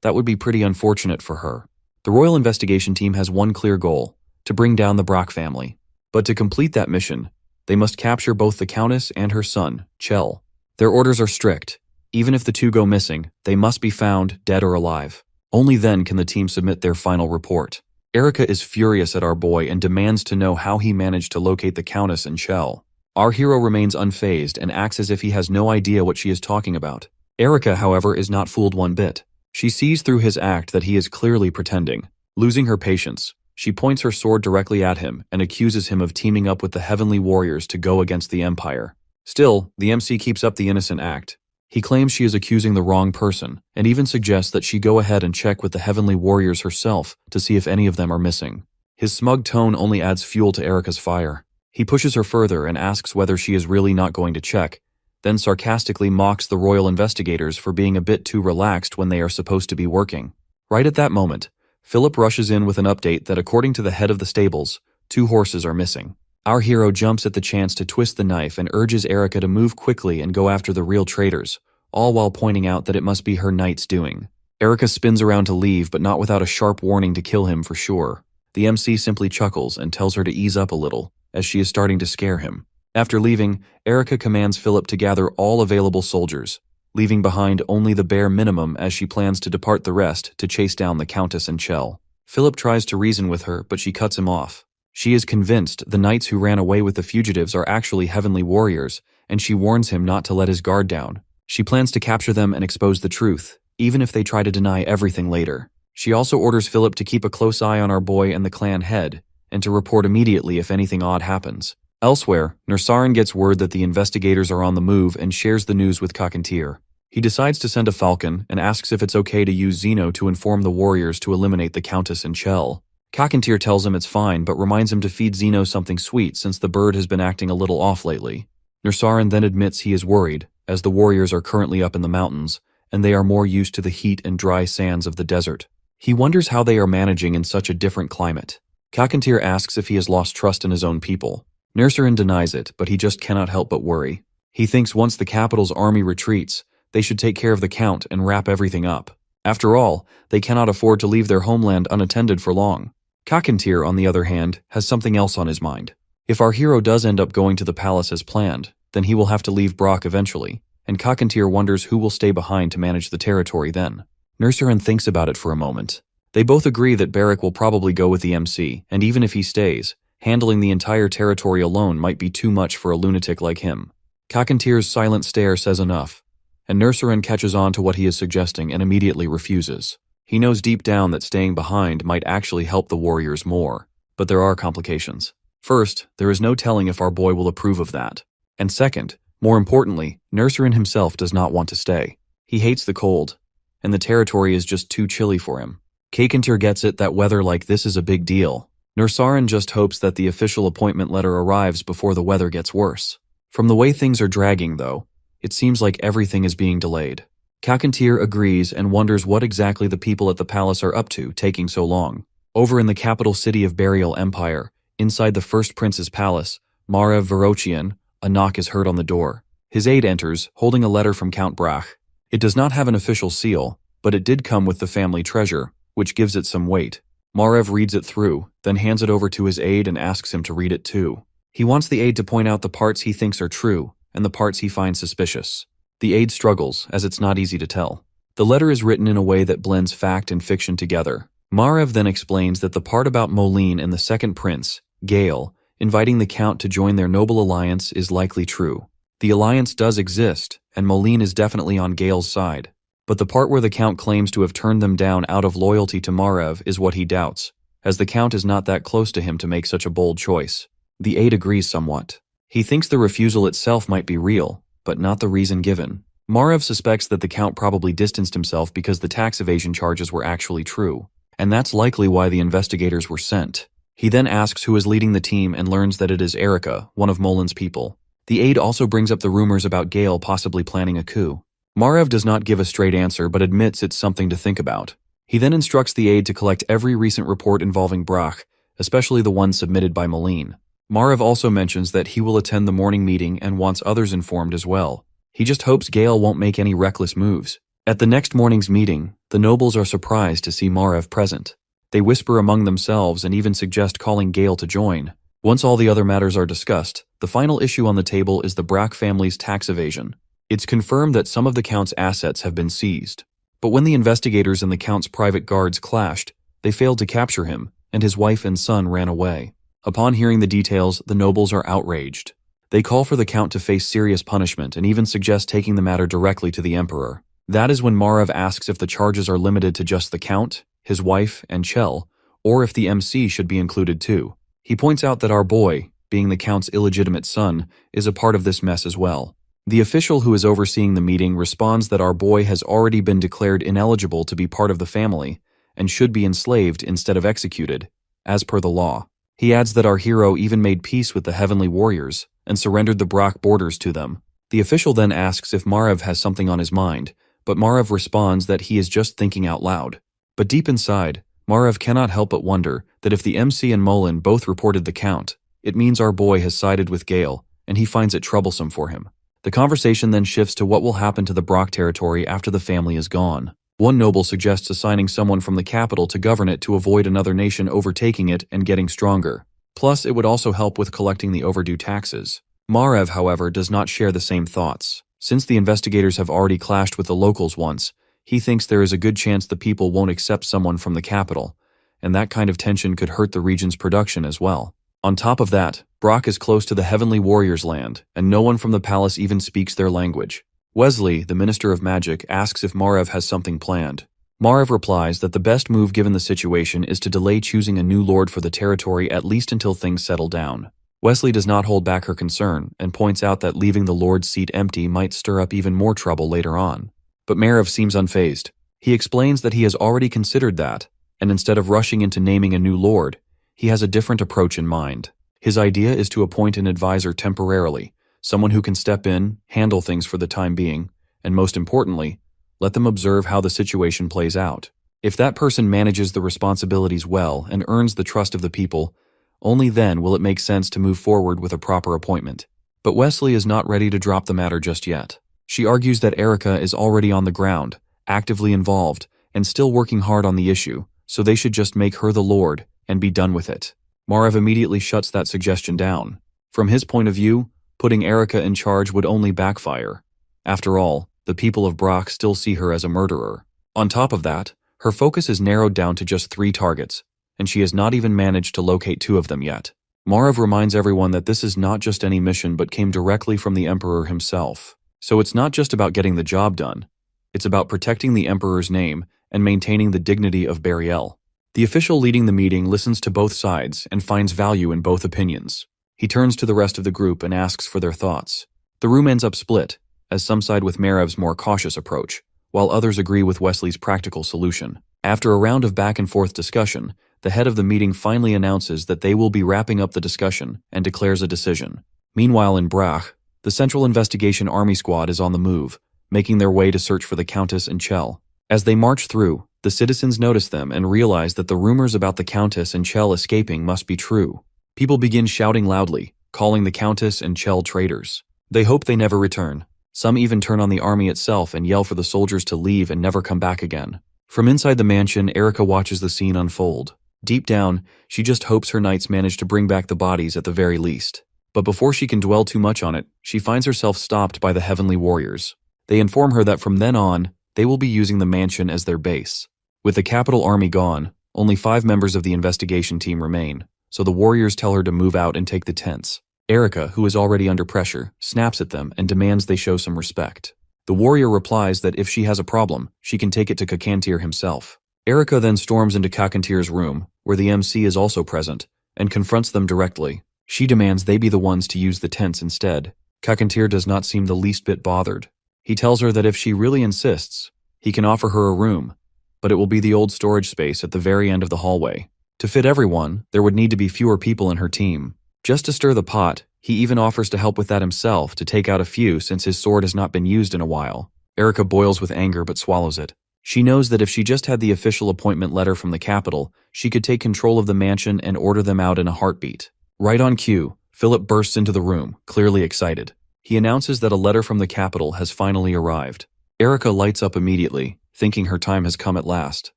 that would be pretty unfortunate for her. The Royal Investigation Team has one clear goal, to bring down the Brock family. But to complete that mission, they must capture both the Countess and her son, Chell. Their orders are strict. Even if the two go missing, they must be found, dead or alive. Only then can the team submit their final report. Erica is furious at our boy and demands to know how he managed to locate the Countess and Chell. Our hero remains unfazed and acts as if he has no idea what she is talking about. Erica, however, is not fooled one bit. She sees through his act that he is clearly pretending. Losing her patience, she points her sword directly at him and accuses him of teaming up with the Heavenly Warriors to go against the Empire. Still, the MC keeps up the innocent act. He claims she is accusing the wrong person and even suggests that she go ahead and check with the Heavenly Warriors herself to see if any of them are missing. His smug tone only adds fuel to Erica's fire. He pushes her further and asks whether she is really not going to check, then sarcastically mocks the royal investigators for being a bit too relaxed when they are supposed to be working. Right at that moment, Philip rushes in with an update that according to the head of the stables, 2 horses are missing. Our hero jumps at the chance to twist the knife and urges Erica to move quickly and go after the real traitors, all while pointing out that it must be her knight's doing. Erica spins around to leave, but not without a sharp warning to kill him for sure. The MC simply chuckles and tells her to ease up a little, as she is starting to scare him. After leaving, Erica commands Philip to gather all available soldiers, leaving behind only the bare minimum as she plans to depart the rest to chase down the Countess and Chell. Philip tries to reason with her, but she cuts him off. She is convinced the knights who ran away with the fugitives are actually Heavenly Warriors, and she warns him not to let his guard down. She plans to capture them and expose the truth, even if they try to deny everything later. She also orders Philip to keep a close eye on our boy and the clan head, and to report immediately if anything odd happens. Elsewhere, Nursarin gets word that the investigators are on the move and shares the news with Kakantir. He decides to send a falcon and asks if it's okay to use Zeno to inform the warriors to eliminate the Countess and Chell. Kakantir tells him it's fine but reminds him to feed Zeno something sweet since the bird has been acting a little off lately. Nursarin then admits he is worried, as the warriors are currently up in the mountains, and they are more used to the heat and dry sands of the desert. He wonders how they are managing in such a different climate. Kakantir asks if he has lost trust in his own people. Nursarin denies it, but he just cannot help but worry. He thinks once the capital's army retreats, they should take care of the Count and wrap everything up. After all, they cannot afford to leave their homeland unattended for long. Kakantir, on the other hand, has something else on his mind. If our hero does end up going to the palace as planned, then he will have to leave Brock eventually, and Kakantir wonders who will stay behind to manage the territory then. Nursarin thinks about it for a moment. They both agree that Barrack will probably go with the MC, and even if he stays, handling the entire territory alone might be too much for a lunatic like him. Kakantir's silent stare says enough, and Nursarin catches on to what he is suggesting and immediately refuses. He knows deep down that staying behind might actually help the warriors more, but there are complications. First, there is no telling if our boy will approve of that. And second, more importantly, Nursarin himself does not want to stay. He hates the cold, and the territory is just too chilly for him. Kakantir gets it that weather like this is a big deal. Nursarin just hopes that the official appointment letter arrives before the weather gets worse. From the way things are dragging, though, it seems like everything is being delayed. Kakantir agrees and wonders what exactly the people at the palace are up to, taking so long. Over in the capital city of Burial Empire, inside the first prince's palace, Marev Varochian, a knock is heard on the door. His aide enters, holding a letter from Count Brach. It does not have an official seal, but it did come with the family treasure, which gives it some weight. Marev reads it through, then hands it over to his aide and asks him to read it too. He wants the aide to point out the parts he thinks are true, and the parts he finds suspicious. The aide struggles, as it's not easy to tell. The letter is written in a way that blends fact and fiction together. Marev then explains that the part about Moline and the second prince, Gale, inviting the Count to join their noble alliance is likely true. The alliance does exist, and Moline is definitely on Gale's side. But the part where the Count claims to have turned them down out of loyalty to Marev is what he doubts, as the Count is not that close to him to make such a bold choice. The aide agrees somewhat. He thinks the refusal itself might be real, but not the reason given. Marev suspects that the Count probably distanced himself because the tax evasion charges were actually true, and that's likely why the investigators were sent. He then asks who is leading the team and learns that it is Erica, one of Molin's people. The aide also brings up the rumors about Gale possibly planning a coup. Marev does not give a straight answer but admits it's something to think about. He then instructs the aide to collect every recent report involving Brach, especially the one submitted by Moline. Marev also mentions that he will attend the morning meeting and wants others informed as well. He just hopes Gale won't make any reckless moves. At the next morning's meeting, the nobles are surprised to see Marev present. They whisper among themselves and even suggest calling Gale to join. Once all the other matters are discussed, the final issue on the table is the Brach family's tax evasion. It's confirmed that some of the Count's assets have been seized. But when the investigators and the Count's private guards clashed, they failed to capture him, and his wife and son ran away. Upon hearing the details, the nobles are outraged. They call for the Count to face serious punishment and even suggest taking the matter directly to the Emperor. That is when Marev asks if the charges are limited to just the Count, his wife, and Chell, or if the MC should be included too. He points out that our boy, being the Count's illegitimate son, is a part of this mess as well. The official who is overseeing the meeting responds that our boy has already been declared ineligible to be part of the family and should be enslaved instead of executed, as per the law. He adds that our hero even made peace with the Heavenly Warriors and surrendered the Brach borders to them. The official then asks if Marev has something on his mind, but Marev responds that he is just thinking out loud. But deep inside, Marev cannot help but wonder that if the MC and Molin both reported the Count, it means our boy has sided with Gale, and he finds it troublesome for him. The conversation then shifts to what will happen to the Brach territory after the family is gone. One noble suggests assigning someone from the capital to govern it to avoid another nation overtaking it and getting stronger. Plus, it would also help with collecting the overdue taxes. Marev, however, does not share the same thoughts. Since the investigators have already clashed with the locals once, he thinks there is a good chance the people won't accept someone from the capital, and that kind of tension could hurt the region's production as well. On top of that, Brach is close to the Heavenly Warriors' land, and no one from the palace even speaks their language. Wesley, the Minister of Magic, asks if Marev has something planned. Marev replies that the best move given the situation is to delay choosing a new lord for the territory at least until things settle down. Wesley does not hold back her concern and points out that leaving the lord's seat empty might stir up even more trouble later on. But Marev seems unfazed. He explains that he has already considered that, and instead of rushing into naming a new lord, he has a different approach in mind. His idea is to appoint an advisor temporarily, someone who can step in, handle things for the time being, and most importantly, let them observe how the situation plays out. If that person manages the responsibilities well and earns the trust of the people, only then will it make sense to move forward with a proper appointment. But Wesley is not ready to drop the matter just yet. She argues that Erica is already on the ground, actively involved, and still working hard on the issue, so they should just make her the lord and be done with it. Marev immediately shuts that suggestion down. From his point of view, putting Erica in charge would only backfire. After all, the people of Brach still see her as a murderer. On top of that, her focus is narrowed down to just 3 targets, and she has not even managed to locate 2 of them yet. Marev reminds everyone that this is not just any mission but came directly from the Emperor himself. So it's not just about getting the job done. It's about protecting the Emperor's name and maintaining the dignity of Buriel. The official leading the meeting listens to both sides and finds value in both opinions. He turns to the rest of the group and asks for their thoughts. The room ends up split, as some side with Marev's more cautious approach, while others agree with Wesley's practical solution. After a round of back-and-forth discussion, the head of the meeting finally announces that they will be wrapping up the discussion and declares a decision. Meanwhile in Brach, the Central Investigation Army Squad is on the move, making their way to search for the Countess and Chell. As they march through, the citizens notice them and realize that the rumors about the Countess and Chell escaping must be true. People begin shouting loudly, calling the Countess and Chell traitors. They hope they never return. Some even turn on the army itself and yell for the soldiers to leave and never come back again. From inside the mansion, Erica watches the scene unfold. Deep down, she just hopes her knights manage to bring back the bodies at the very least. But before she can dwell too much on it, she finds herself stopped by the Heavenly Warriors. They inform her that from then on, they will be using the mansion as their base. With the capital army gone, Only 5 members of the investigation team remain, so the warriors tell her to move out and take the tents. Erica, who is already under pressure, snaps at them and demands they show some respect. The warrior replies that if she has a problem, she can take it to Kakantir himself. Erica then storms into Kakantir's room, where the MC is also present, and confronts them directly. She demands they be the ones to use the tents instead. Kakantir does not seem the least bit bothered. He tells her that if she really insists, he can offer her a room, but it will be the old storage space at the very end of the hallway. To fit everyone, there would need to be fewer people in her team. Just to stir the pot, he even offers to help with that himself to take out a few since his sword has not been used in a while. Erica boils with anger but swallows it. She knows that if she just had the official appointment letter from the capital, she could take control of the mansion and order them out in a heartbeat. Right on cue, Philip bursts into the room, clearly excited. He announces that a letter from the capital has finally arrived. Erica lights up immediately, thinking her time has come at last.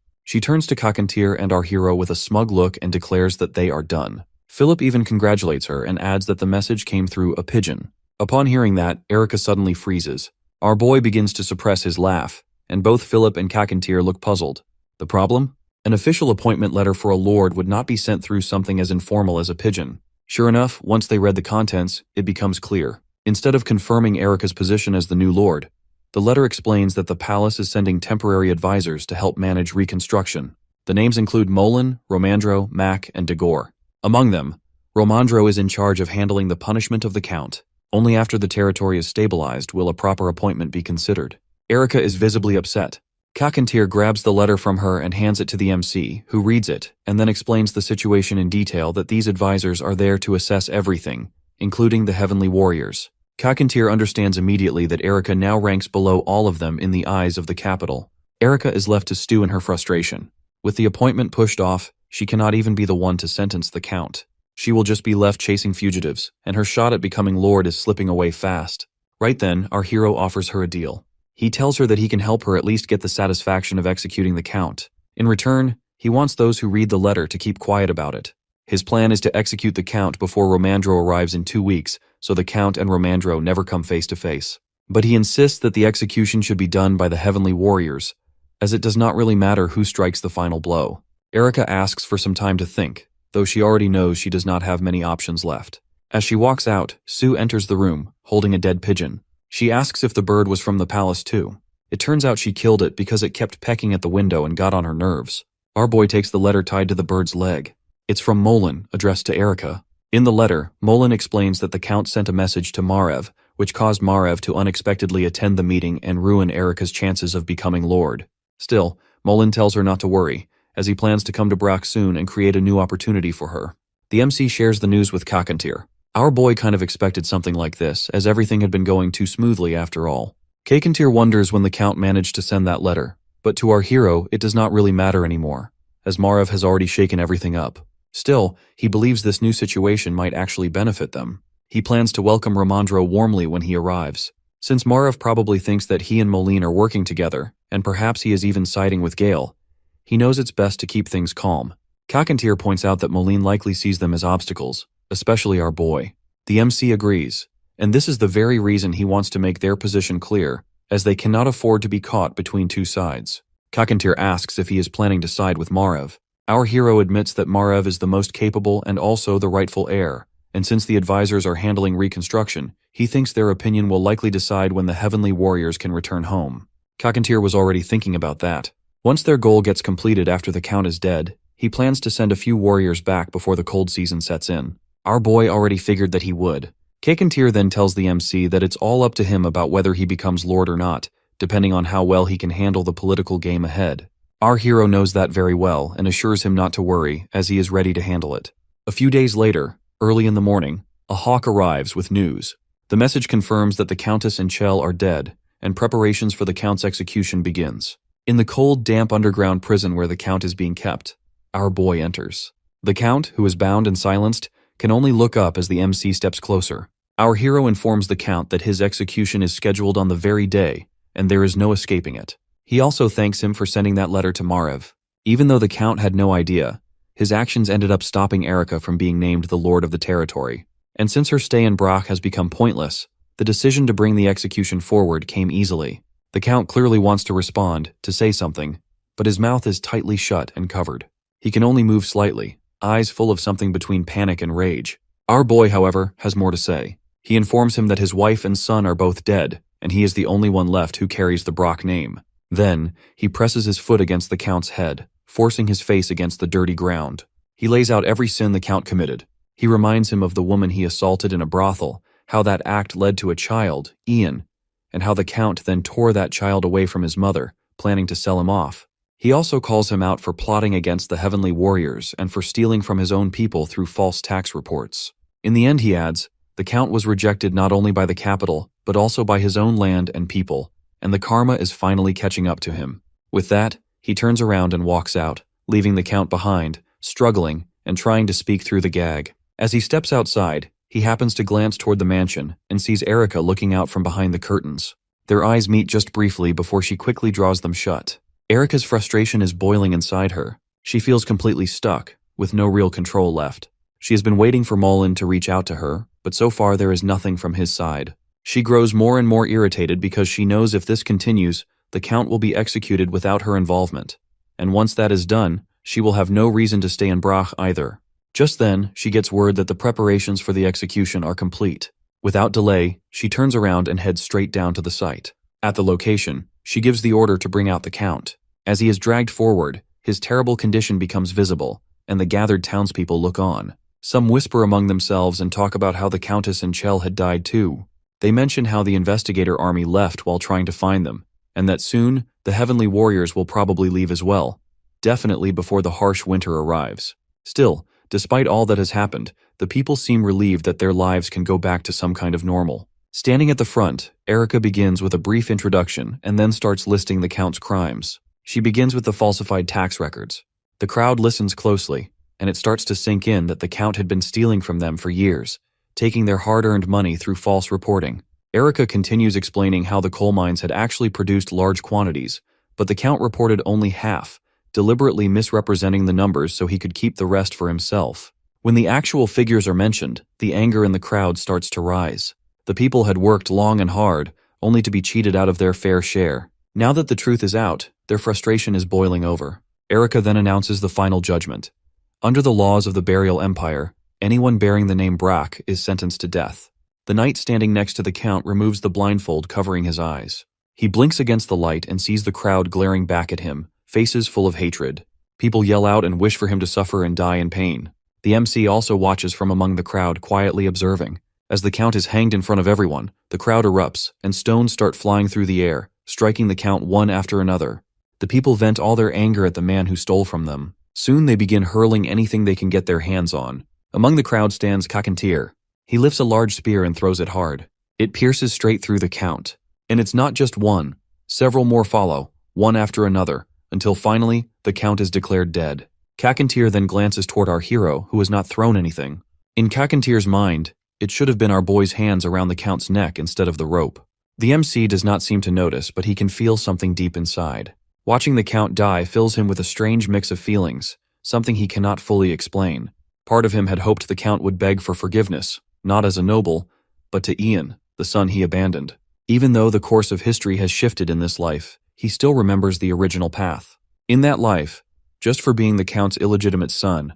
She turns to Kakantir and our hero with a smug look and declares that they are done. Philip even congratulates her and adds that the message came through a pigeon. Upon hearing that, Erica suddenly freezes. Our boy begins to suppress his laugh, and both Philip and Kakantir look puzzled. The problem? An official appointment letter for a lord would not be sent through something as informal as a pigeon. Sure enough, once they read the contents, it becomes clear. Instead of confirming Erica's position as the new lord, the letter explains that the palace is sending temporary advisors to help manage reconstruction. The names include Molin, Romandro, Mac, and Dagor. Among them, Romandro is in charge of handling the punishment of the Count. Only after the territory is stabilized will a proper appointment be considered. Erica is visibly upset. Kakantir grabs the letter from her and hands it to the MC, who reads it, and then explains the situation in detail that these advisors are there to assess everything, including the Heavenly Warriors. Kakantir understands immediately that Erica now ranks below all of them in the eyes of the capital. Erica is left to stew in her frustration. With the appointment pushed off, she cannot even be the one to sentence the Count. She will just be left chasing fugitives, and her shot at becoming Lord is slipping away fast. Right then, our hero offers her a deal. He tells her that he can help her at least get the satisfaction of executing the Count. In return, he wants those who read the letter to keep quiet about it. His plan is to execute the Count before Romandro arrives in 2 weeks, so the Count and Romandro never come face to face. But he insists that the execution should be done by the Heavenly Warriors, as it does not really matter who strikes the final blow. Erica asks for some time to think, though she already knows she does not have many options left. As she walks out, Sue enters the room, holding a dead pigeon. She asks if the bird was from the palace too. It turns out she killed it because it kept pecking at the window and got on her nerves. Our boy takes the letter tied to the bird's leg. It's from Molin, addressed to Erica. In the letter, Molin explains that the Count sent a message to Marev, which caused Marev to unexpectedly attend the meeting and ruin Erica's chances of becoming Lord. Still, Molin tells her not to worry, as he plans to come to Brock soon and create a new opportunity for her. The MC shares the news with Kakantir. Our boy kind of expected something like this, as everything had been going too smoothly after all. Kakantir wonders when the Count managed to send that letter, but to our hero, it does not really matter anymore, as Marev has already shaken everything up. Still, he believes this new situation might actually benefit them. He plans to welcome Romandro warmly when he arrives. Since Marev probably thinks that he and Molin are working together, and perhaps he is even siding with Gale, he knows it's best to keep things calm. Kakantir points out that Molin likely sees them as obstacles, especially our boy. The MC agrees, and this is the very reason he wants to make their position clear, as they cannot afford to be caught between two sides. Kakantir asks if he is planning to side with Marev. Our hero admits that Marev is the most capable and also the rightful heir, and since the advisors are handling reconstruction, he thinks their opinion will likely decide when the Heavenly Warriors can return home. Kakantir was already thinking about that. Once their goal gets completed after the Count is dead, he plans to send a few warriors back before the cold season sets in. Our boy already figured that he would. Kakantir then tells the MC that it's all up to him about whether he becomes Lord or not, depending on how well he can handle the political game ahead. Our hero knows that very well and assures him not to worry, as he is ready to handle it. A few days later, early in the morning, a hawk arrives with news. The message confirms that the Countess and Chell are dead, and preparations for the Count's execution begins. In the cold, damp underground prison where the Count is being kept, our boy enters. The Count, who is bound and silenced, can only look up as the MC steps closer. Our hero informs the Count that his execution is scheduled on the very day, and there is no escaping it. He also thanks him for sending that letter to Marev. Even though the Count had no idea, his actions ended up stopping Erica from being named the Lord of the territory. And since her stay in Brock has become pointless, the decision to bring the execution forward came easily. The Count clearly wants to respond, to say something, but his mouth is tightly shut and covered. He can only move slightly, eyes full of something between panic and rage. Our boy, however, has more to say. He informs him that his wife and son are both dead, and he is the only one left who carries the Brock name. Then, he presses his foot against the Count's head, forcing his face against the dirty ground. He lays out every sin the Count committed. He reminds him of the woman he assaulted in a brothel, how that act led to a child, Ian, and how the Count then tore that child away from his mother, planning to sell him off. He also calls him out for plotting against the Heavenly Warriors and for stealing from his own people through false tax reports. In the end, he adds, the Count was rejected not only by the capital, but also by his own land and people, and the karma is finally catching up to him. With that, he turns around and walks out, leaving the Count behind, struggling and trying to speak through the gag. As he steps outside, he happens to glance toward the mansion and sees Erica looking out from behind the curtains. Their eyes meet just briefly before she quickly draws them shut. Erica's frustration is boiling inside her. She feels completely stuck, with no real control left. She has been waiting for Mullen to reach out to her, but so far there is nothing from his side. She grows more and more irritated because she knows if this continues, the Count will be executed without her involvement. And once that is done, she will have no reason to stay in Brach either. Just then, she gets word that the preparations for the execution are complete. Without delay, she turns around and heads straight down to the site. At the location, she gives the order to bring out the Count. As he is dragged forward, his terrible condition becomes visible, and the gathered townspeople look on. Some whisper among themselves and talk about how the Countess and Chell had died too. They mention how the investigator army left while trying to find them, and that soon, the Heavenly Warriors will probably leave as well, definitely before the harsh winter arrives. Still, despite all that has happened, the people seem relieved that their lives can go back to some kind of normal. Standing at the front, Erica begins with a brief introduction and then starts listing the Count's crimes. She begins with the falsified tax records. The crowd listens closely, and it starts to sink in that the Count had been stealing from them for years, taking their hard-earned money through false reporting. Erica continues explaining how the coal mines had actually produced large quantities, but the Count reported only half, deliberately misrepresenting the numbers so he could keep the rest for himself. When the actual figures are mentioned, the anger in the crowd starts to rise. The people had worked long and hard, only to be cheated out of their fair share. Now that the truth is out, their frustration is boiling over. Erica then announces the final judgment. Under the laws of the Burial Empire, anyone bearing the name Brack is sentenced to death. The knight standing next to the Count removes the blindfold covering his eyes. He blinks against the light and sees the crowd glaring back at him, faces full of hatred. People yell out and wish for him to suffer and die in pain. The MC also watches from among the crowd, quietly observing. As the Count is hanged in front of everyone, the crowd erupts, and stones start flying through the air, striking the Count one after another. The people vent all their anger at the man who stole from them. Soon they begin hurling anything they can get their hands on. Among the crowd stands Kakantir. He lifts a large spear and throws it hard. It pierces straight through the Count. And it's not just one. Several more follow, one after another, until finally, the Count is declared dead. Kakantir then glances toward our hero, who has not thrown anything. In Kakantir's mind, it should have been our boy's hands around the Count's neck instead of the rope. The MC does not seem to notice, but he can feel something deep inside. Watching the Count die fills him with a strange mix of feelings, something he cannot fully explain. Part of him had hoped the Count would beg for forgiveness, not as a noble, but to Ian, the son he abandoned. Even though the course of history has shifted in this life, he still remembers the original path. In that life, just for being the Count's illegitimate son,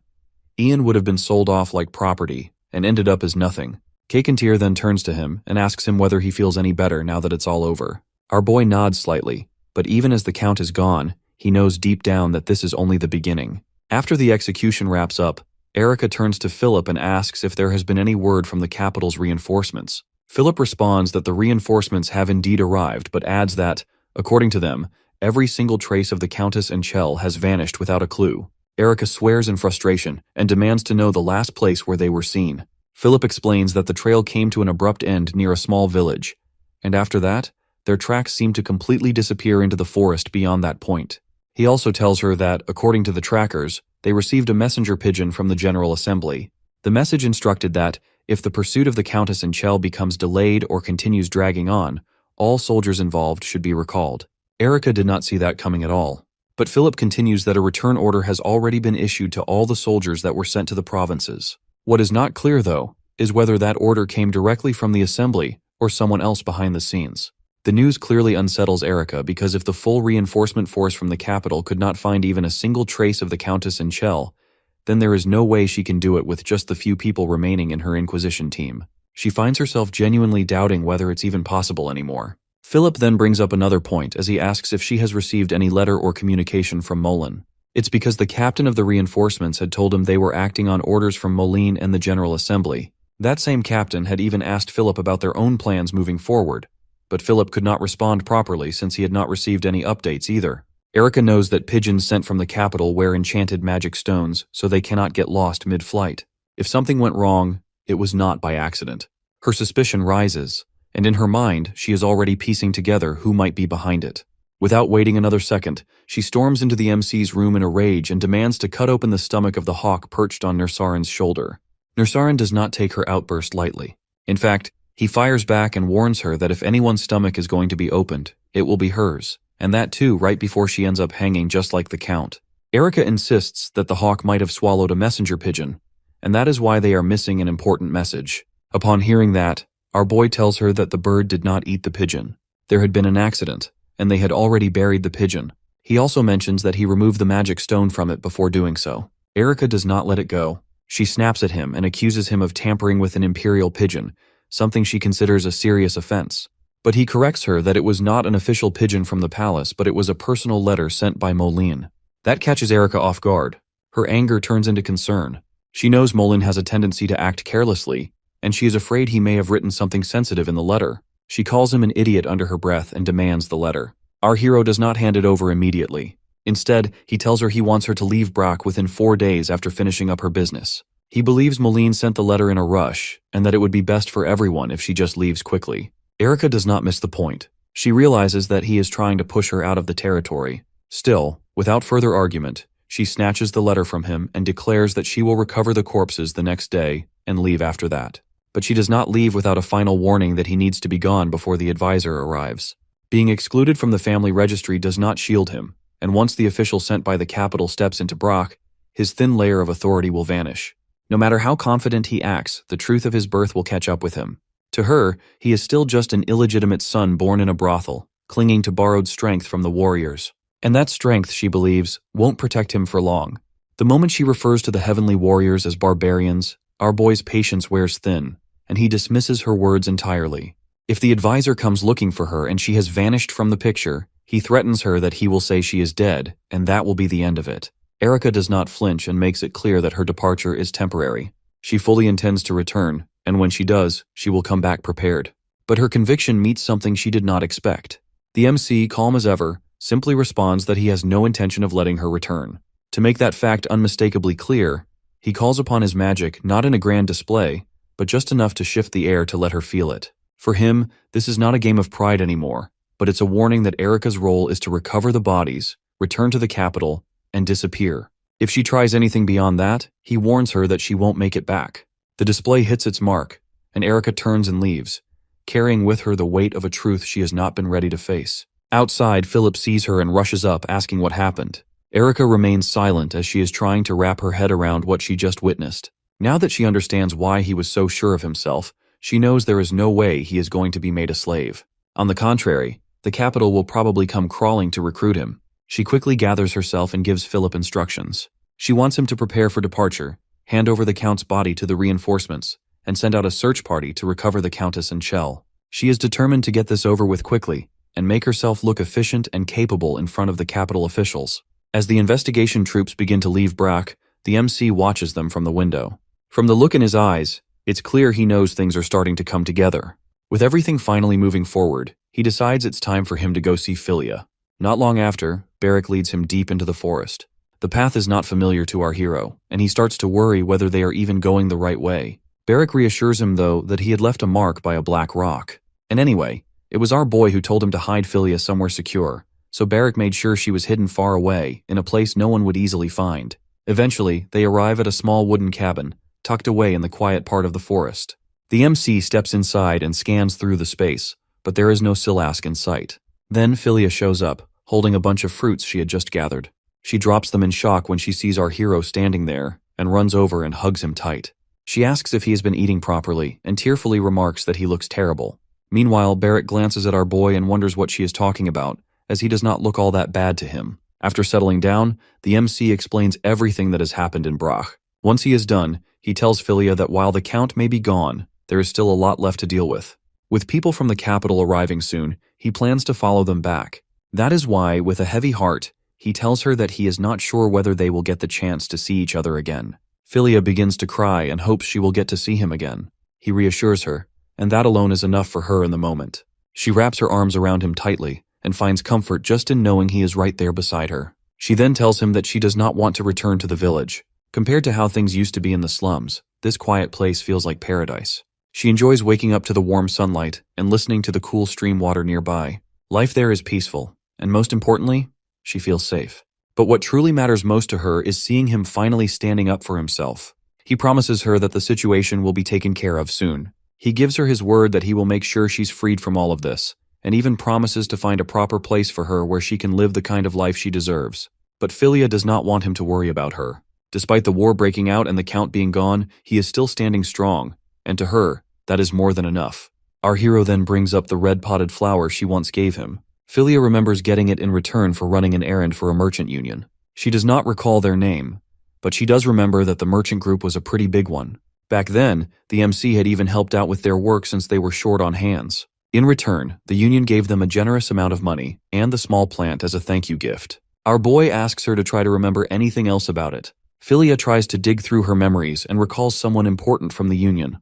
Ian would have been sold off like property and ended up as nothing. Kakantir then turns to him and asks him whether he feels any better now that it's all over. Our boy nods slightly, but even as the Count is gone, he knows deep down that this is only the beginning. After the execution wraps up, Erica turns to Philip and asks if there has been any word from the capital's reinforcements. Philip responds that the reinforcements have indeed arrived, but adds that, according to them, every single trace of the Countess and Chell has vanished without a clue. Erica swears in frustration and demands to know the last place where they were seen. Philip explains that the trail came to an abrupt end near a small village, and after that, their tracks seemed to completely disappear into the forest beyond that point. He also tells her that, according to the trackers, they received a messenger pigeon from the General Assembly. The message instructed that, if the pursuit of the Countess and Chell becomes delayed or continues dragging on, all soldiers involved should be recalled. Erica did not see that coming at all. But Philip continues that a return order has already been issued to all the soldiers that were sent to the provinces. What is not clear, though, is whether that order came directly from the Assembly or someone else behind the scenes. The news clearly unsettles Erica because if the full reinforcement force from the capital could not find even a single trace of the Countess and Chell, then there is no way she can do it with just the few people remaining in her Inquisition team. She finds herself genuinely doubting whether it's even possible anymore. Philip then brings up another point as he asks if she has received any letter or communication from Moulin. It's because the captain of the reinforcements had told him they were acting on orders from Moulin and the General Assembly. That same captain had even asked Philip about their own plans moving forward, but Philip could not respond properly since he had not received any updates either. Erica knows that pigeons sent from the capital wear enchanted magic stones, so they cannot get lost mid-flight. If something went wrong, it was not by accident. Her suspicion rises, and in her mind, she is already piecing together who might be behind it. Without waiting another second, she storms into the MC's room in a rage and demands to cut open the stomach of the hawk perched on Nursarin's shoulder. Nursarin does not take her outburst lightly. In fact, he fires back and warns her that if anyone's stomach is going to be opened, it will be hers, and that too right before she ends up hanging just like the Count. Erica insists that the hawk might have swallowed a messenger pigeon, and that is why they are missing an important message. Upon hearing that, our boy tells her that the bird did not eat the pigeon. There had been an accident, and they had already buried the pigeon. He also mentions that he removed the magic stone from it before doing so. Erica does not let it go. She snaps at him and accuses him of tampering with an imperial pigeon, something she considers a serious offense. But he corrects her that it was not an official pigeon from the palace, but it was a personal letter sent by Moulin. That catches Erica off guard. Her anger turns into concern. She knows Moulin has a tendency to act carelessly, and she is afraid he may have written something sensitive in the letter. She calls him an idiot under her breath and demands the letter. Our hero does not hand it over immediately. Instead, he tells her he wants her to leave Braque within 4 days after finishing up her business. He believes Moulin sent the letter in a rush, and that it would be best for everyone if she just leaves quickly. Erica does not miss the point. She realizes that he is trying to push her out of the territory. Still, without further argument, she snatches the letter from him and declares that she will recover the corpses the next day and leave after that. But she does not leave without a final warning that he needs to be gone before the advisor arrives. Being excluded from the family registry does not shield him, and once the official sent by the capital steps into Braque, his thin layer of authority will vanish. No matter how confident he acts, the truth of his birth will catch up with him. To her, he is still just an illegitimate son born in a brothel, clinging to borrowed strength from the warriors. And that strength, she believes, won't protect him for long. The moment she refers to the heavenly warriors as barbarians, our boy's patience wears thin, and he dismisses her words entirely. If the advisor comes looking for her and she has vanished from the picture, he threatens her that he will say she is dead, and that will be the end of it. Erica does not flinch and makes it clear that her departure is temporary. She fully intends to return, and when she does, she will come back prepared. But her conviction meets something she did not expect. The MC, calm as ever, simply responds that he has no intention of letting her return. To make that fact unmistakably clear, he calls upon his magic not in a grand display, but just enough to shift the air to let her feel it. For him, this is not a game of pride anymore, but it's a warning that Erica's role is to recover the bodies, return to the capital, and disappear. If she tries anything beyond that, he warns her that she won't make it back. The display hits its mark, and Erica turns and leaves, carrying with her the weight of a truth she has not been ready to face. Outside, Philip sees her and rushes up, asking what happened. Erica remains silent as she is trying to wrap her head around what she just witnessed. Now that she understands why he was so sure of himself, she knows there is no way he is going to be made a slave. On the contrary, the capital will probably come crawling to recruit him. She quickly gathers herself and gives Philip instructions. She wants him to prepare for departure, hand over the Count's body to the reinforcements, and send out a search party to recover the Countess and Chell. She is determined to get this over with quickly and make herself look efficient and capable in front of the capital officials. As the investigation troops begin to leave Braque, the MC watches them from the window. From the look in his eyes, it's clear he knows things are starting to come together. With everything finally moving forward, he decides it's time for him to go see Philia. Not long after, Barrick leads him deep into the forest. The path is not familiar to our hero, and he starts to worry whether they are even going the right way. Barrick reassures him, though, that he had left a mark by a black rock. And anyway, it was our boy who told him to hide Philia somewhere secure, so Barrick made sure she was hidden far away, in a place no one would easily find. Eventually, they arrive at a small wooden cabin, tucked away in the quiet part of the forest. The MC steps inside and scans through the space, but there is no Silask in sight. Then Philia shows up, holding a bunch of fruits she had just gathered. She drops them in shock when she sees our hero standing there, and runs over and hugs him tight. She asks if he has been eating properly, and tearfully remarks that he looks terrible. Meanwhile, Barrett glances at our boy and wonders what she is talking about, as he does not look all that bad to him. After settling down, the MC explains everything that has happened in Brach. Once he is done, he tells Philia that while the Count may be gone, there is still a lot left to deal with. With people from the capital arriving soon, he plans to follow them back. That is why, with a heavy heart, he tells her that he is not sure whether they will get the chance to see each other again. Philia begins to cry and hopes she will get to see him again. He reassures her, and that alone is enough for her in the moment. She wraps her arms around him tightly and finds comfort just in knowing he is right there beside her. She then tells him that she does not want to return to the village. Compared to how things used to be in the slums, this quiet place feels like paradise. She enjoys waking up to the warm sunlight and listening to the cool stream water nearby. Life there is peaceful, and most importantly, she feels safe. But what truly matters most to her is seeing him finally standing up for himself. He promises her that the situation will be taken care of soon. He gives her his word that he will make sure she's freed from all of this, and even promises to find a proper place for her where she can live the kind of life she deserves. But Philia does not want him to worry about her. Despite the war breaking out and the Count being gone, he is still standing strong, and to her, that is more than enough. Our hero then brings up the red potted flower she once gave him. Philia remembers getting it in return for running an errand for a merchant union. She does not recall their name, but she does remember that the merchant group was a pretty big one. Back then, the MC had even helped out with their work since they were short on hands. In return, the union gave them a generous amount of money and the small plant as a thank you gift. Our boy asks her to try to remember anything else about it. Philia tries to dig through her memories and recalls someone important from the union,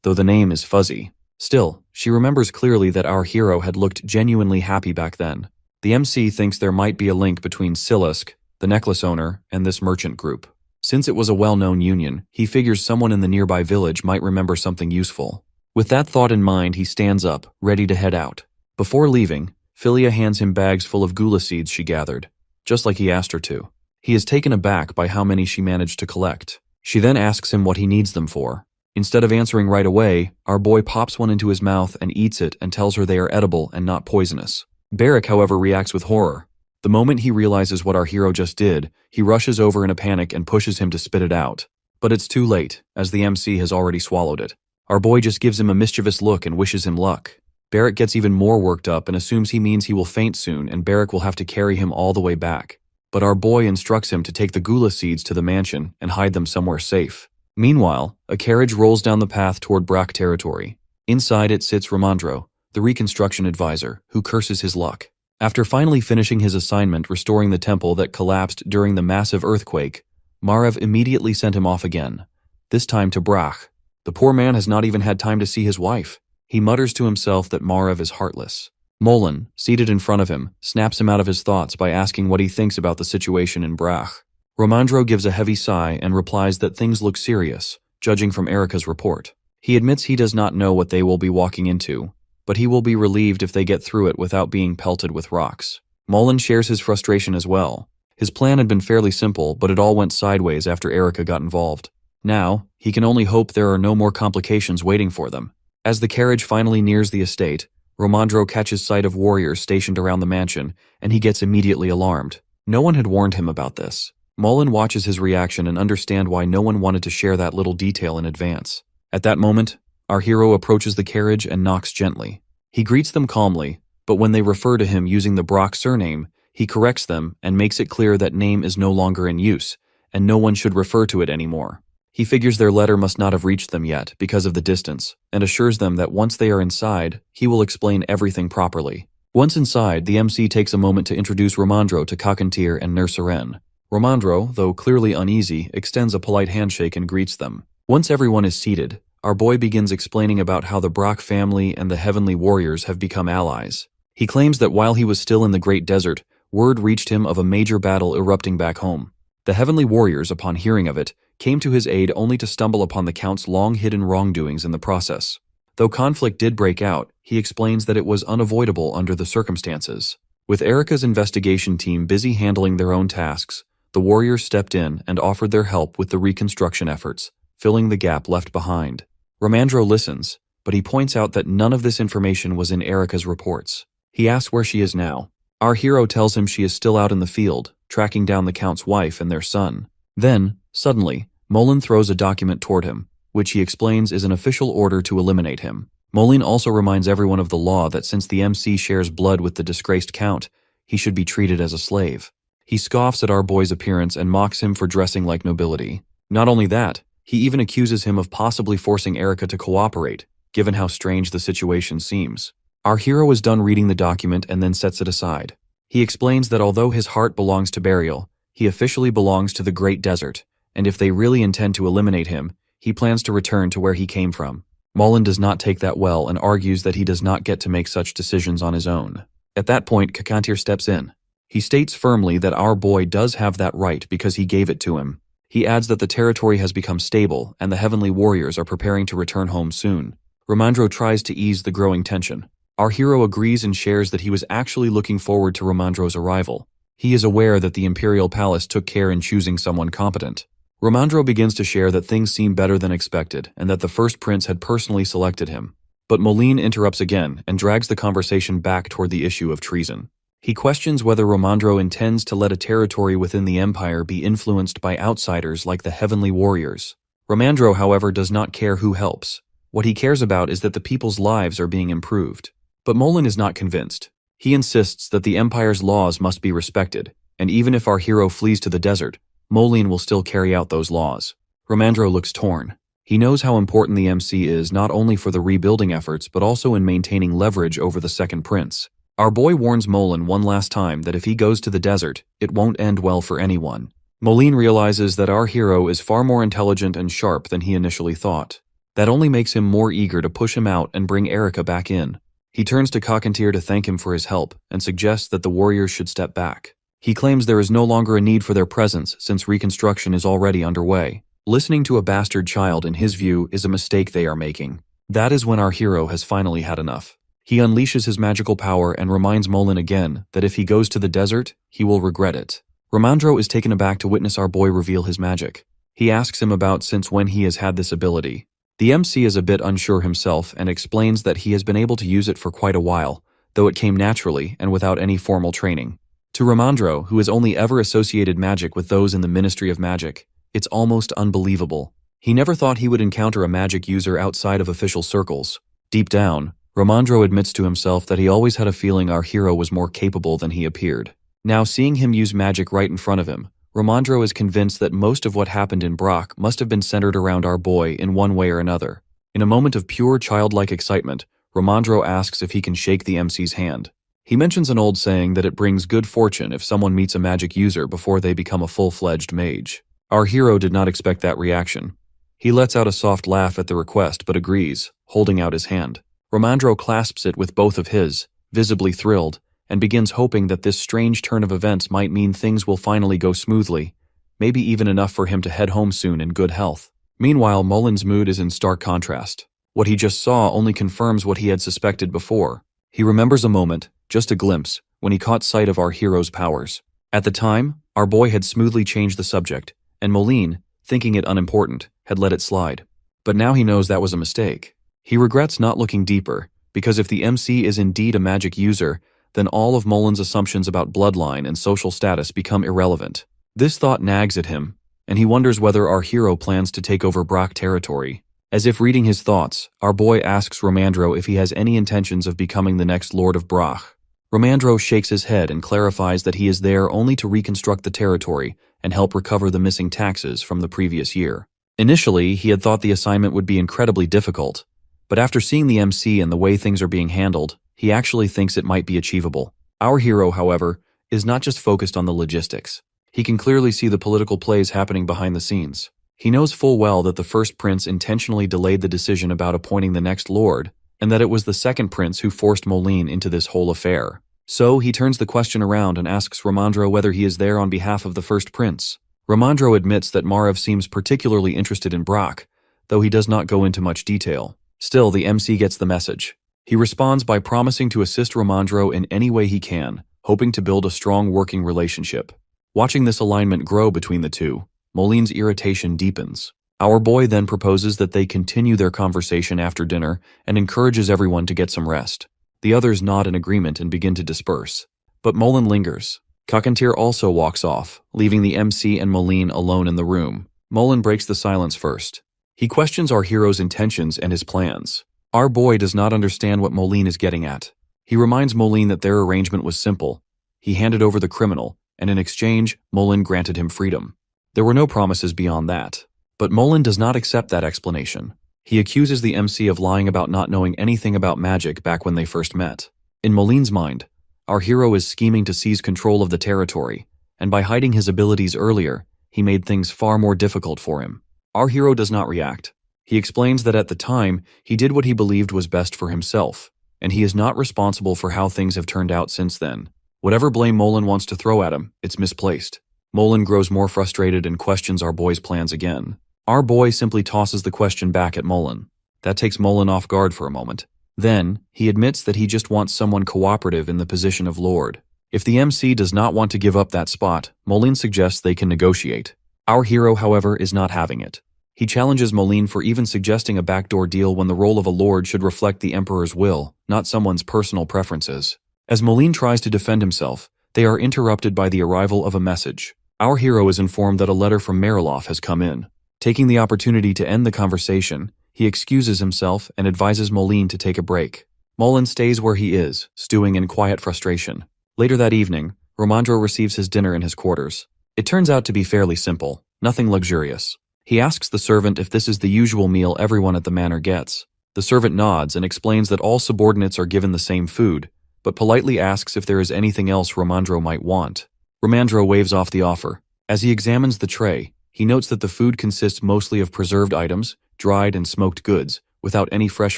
though the name is fuzzy. Still, she remembers clearly that our hero had looked genuinely happy back then. The MC thinks there might be a link between Silisk, the necklace owner, and this merchant group. Since it was a well-known union, he figures someone in the nearby village might remember something useful. With that thought in mind, he stands up, ready to head out. Before leaving, Philia hands him bags full of gula seeds she gathered, just like he asked her to. He is taken aback by how many she managed to collect. She then asks him what he needs them for. Instead of answering right away, our boy pops one into his mouth and eats it and tells her they are edible and not poisonous. Barrick, however, reacts with horror. The moment he realizes what our hero just did, he rushes over in a panic and pushes him to spit it out. But it's too late, as the MC has already swallowed it. Our boy just gives him a mischievous look and wishes him luck. Barrick gets even more worked up and assumes he means he will faint soon and Barrick will have to carry him all the way back. But our boy instructs him to take the gula seeds to the mansion and hide them somewhere safe. Meanwhile, a carriage rolls down the path toward Brach territory. Inside it sits Ramandro, the reconstruction advisor, who curses his luck. After finally finishing his assignment restoring the temple that collapsed during the massive earthquake, Marev immediately sent him off again, this time to Brach. The poor man has not even had time to see his wife. He mutters to himself that Marev is heartless. Molen, seated in front of him, snaps him out of his thoughts by asking what he thinks about the situation in Brach. Romandro gives a heavy sigh and replies that things look serious, judging from Erica's report. He admits he does not know what they will be walking into, but he will be relieved if they get through it without being pelted with rocks. Molen shares his frustration as well. His plan had been fairly simple, but it all went sideways after Erica got involved. Now, he can only hope there are no more complications waiting for them. As the carriage finally nears the estate, Romandro catches sight of warriors stationed around the mansion, and he gets immediately alarmed. No one had warned him about this. Molen watches his reaction and understands why no one wanted to share that little detail in advance. At that moment, our hero approaches the carriage and knocks gently. He greets them calmly, but when they refer to him using the Brach surname, he corrects them and makes it clear that name is no longer in use, and no one should refer to it anymore. He figures their letter must not have reached them yet because of the distance, and assures them that once they are inside, he will explain everything properly. Once inside, the MC takes a moment to introduce Romandro to Kakantir and Nurse Aren. Romandro, though clearly uneasy, extends a polite handshake and greets them. Once everyone is seated, our boy begins explaining about how the Brach family and the Heavenly Warriors have become allies. He claims that while he was still in the Great Desert, word reached him of a major battle erupting back home. The Heavenly Warriors, upon hearing of it, came to his aid only to stumble upon the Count's long-hidden wrongdoings in the process. Though conflict did break out, he explains that it was unavoidable under the circumstances. With Erica's investigation team busy handling their own tasks, the warriors stepped in and offered their help with the reconstruction efforts, filling the gap left behind. Romandro listens, but he points out that none of this information was in Erica's reports. He asks where she is now. Our hero tells him she is still out in the field, tracking down the Count's wife and their son. Then, suddenly, Molen throws a document toward him, which he explains is an official order to eliminate him. Moline also reminds everyone of the law that since the MC shares blood with the disgraced Count, he should be treated as a slave. He scoffs at our boy's appearance and mocks him for dressing like nobility. Not only that, he even accuses him of possibly forcing Erica to cooperate, given how strange the situation seems. Our hero is done reading the document and then sets it aside. He explains that although his heart belongs to burial, he officially belongs to the Great Desert, and if they really intend to eliminate him, he plans to return to where he came from. Moline does not take that well and argues that he does not get to make such decisions on his own. At that point, Kakantir steps in. He states firmly that our boy does have that right because he gave it to him. He adds that the territory has become stable and the heavenly warriors are preparing to return home soon. Ramandro tries to ease the growing tension. Our hero agrees and shares that he was actually looking forward to Ramandro's arrival. He is aware that the Imperial Palace took care in choosing someone competent. Ramandro begins to share that things seem better than expected and that the first prince had personally selected him. But Moline interrupts again and drags the conversation back toward the issue of treason. He questions whether Ramandro intends to let a territory within the Empire be influenced by outsiders like the Heavenly Warriors. Ramandro, however, does not care who helps. What he cares about is that the people's lives are being improved. But Moline is not convinced. He insists that the Empire's laws must be respected, and even if our hero flees to the desert, Moline will still carry out those laws. Ramandro looks torn. He knows how important the MC is not only for the rebuilding efforts but also in maintaining leverage over the second prince. Our boy warns Moline one last time that if he goes to the desert, it won't end well for anyone. Moline realizes that our hero is far more intelligent and sharp than he initially thought. That only makes him more eager to push him out and bring Erica back in. He turns to Kakantir to thank him for his help and suggests that the warriors should step back. He claims there is no longer a need for their presence since reconstruction is already underway. Listening to a bastard child, in his view, is a mistake they are making. That is when our hero has finally had enough. He unleashes his magical power and reminds Moline again that if he goes to the desert, he will regret it. Ramandro is taken aback to witness our boy reveal his magic. He asks him about since when he has had this ability. The MC is a bit unsure himself and explains that he has been able to use it for quite a while, though it came naturally and without any formal training. To Ramandro, who has only ever associated magic with those in the Ministry of Magic, it's almost unbelievable. He never thought he would encounter a magic user outside of official circles. Deep down, Ramandro admits to himself that he always had a feeling our hero was more capable than he appeared. Now seeing him use magic right in front of him, Ramandro is convinced that most of what happened in Brock must have been centered around our boy in one way or another. In a moment of pure childlike excitement, Ramandro asks if he can shake the MC's hand. He mentions an old saying that it brings good fortune if someone meets a magic user before they become a full-fledged mage. Our hero did not expect that reaction. He lets out a soft laugh at the request but agrees, holding out his hand. Ramandro clasps it with both of his, visibly thrilled, and begins hoping that this strange turn of events might mean things will finally go smoothly, maybe even enough for him to head home soon in good health. Meanwhile, Moline's mood is in stark contrast. What he just saw only confirms what he had suspected before. He remembers a moment, just a glimpse, when he caught sight of our hero's powers. At the time, our boy had smoothly changed the subject, and Moline, thinking it unimportant, had let it slide. But now he knows that was a mistake. He regrets not looking deeper, because if the MC is indeed a magic user, then all of Moline's assumptions about bloodline and social status become irrelevant. This thought nags at him, and he wonders whether our hero plans to take over Brock territory. As if reading his thoughts, our boy asks Ramandro if he has any intentions of becoming the next Lord of Brock. Ramandro shakes his head and clarifies that he is there only to reconstruct the territory and help recover the missing taxes from the previous year. Initially, he had thought the assignment would be incredibly difficult, but after seeing the MC and the way things are being handled, he actually thinks it might be achievable. Our hero, however, is not just focused on the logistics. He can clearly see the political plays happening behind the scenes. He knows full well that the first prince intentionally delayed the decision about appointing the next lord, and that it was the second prince who forced Moline into this whole affair. So he turns the question around and asks Ramandro whether he is there on behalf of the first prince. Ramandro admits that Marev seems particularly interested in Brock, though he does not go into much detail. Still, the MC gets the message. He responds by promising to assist Ramandro in any way he can, hoping to build a strong working relationship. Watching this alignment grow between the two, Moline's irritation deepens. Our boy then proposes that they continue their conversation after dinner and encourages everyone to get some rest. The others nod in agreement and begin to disperse. But Moline lingers. Kakantir also walks off, leaving the MC and Moline alone in the room. Moline breaks the silence first. He questions our hero's intentions and his plans. Our boy does not understand what Moline is getting at. He reminds Moline that their arrangement was simple. He handed over the criminal, and in exchange, Moline granted him freedom. There were no promises beyond that. But Moline does not accept that explanation. He accuses the MC of lying about not knowing anything about magic back when they first met. In Moline's mind, our hero is scheming to seize control of the territory, and by hiding his abilities earlier, he made things far more difficult for him. Our hero does not react. He explains that at the time, he did what he believed was best for himself, and he is not responsible for how things have turned out since then. Whatever blame Moline wants to throw at him, it's misplaced. Moline grows more frustrated and questions our boy's plans again. Our boy simply tosses the question back at Moline. That takes Moline off guard for a moment. Then, he admits that he just wants someone cooperative in the position of Lord. If the MC does not want to give up that spot, Moline suggests they can negotiate. Our hero, however, is not having it. He challenges Moline for even suggesting a backdoor deal when the role of a lord should reflect the emperor's will, not someone's personal preferences. As Moline tries to defend himself, they are interrupted by the arrival of a message. Our hero is informed that a letter from Mariloff has come in. Taking the opportunity to end the conversation, he excuses himself and advises Moline to take a break. Moline stays where he is, stewing in quiet frustration. Later that evening, Romandro receives his dinner in his quarters. It turns out to be fairly simple, nothing luxurious. He asks the servant if this is the usual meal everyone at the manor gets. The servant nods and explains that all subordinates are given the same food, but politely asks if there is anything else Romandro might want. Romandro waves off the offer. As he examines the tray, he notes that the food consists mostly of preserved items, dried and smoked goods, without any fresh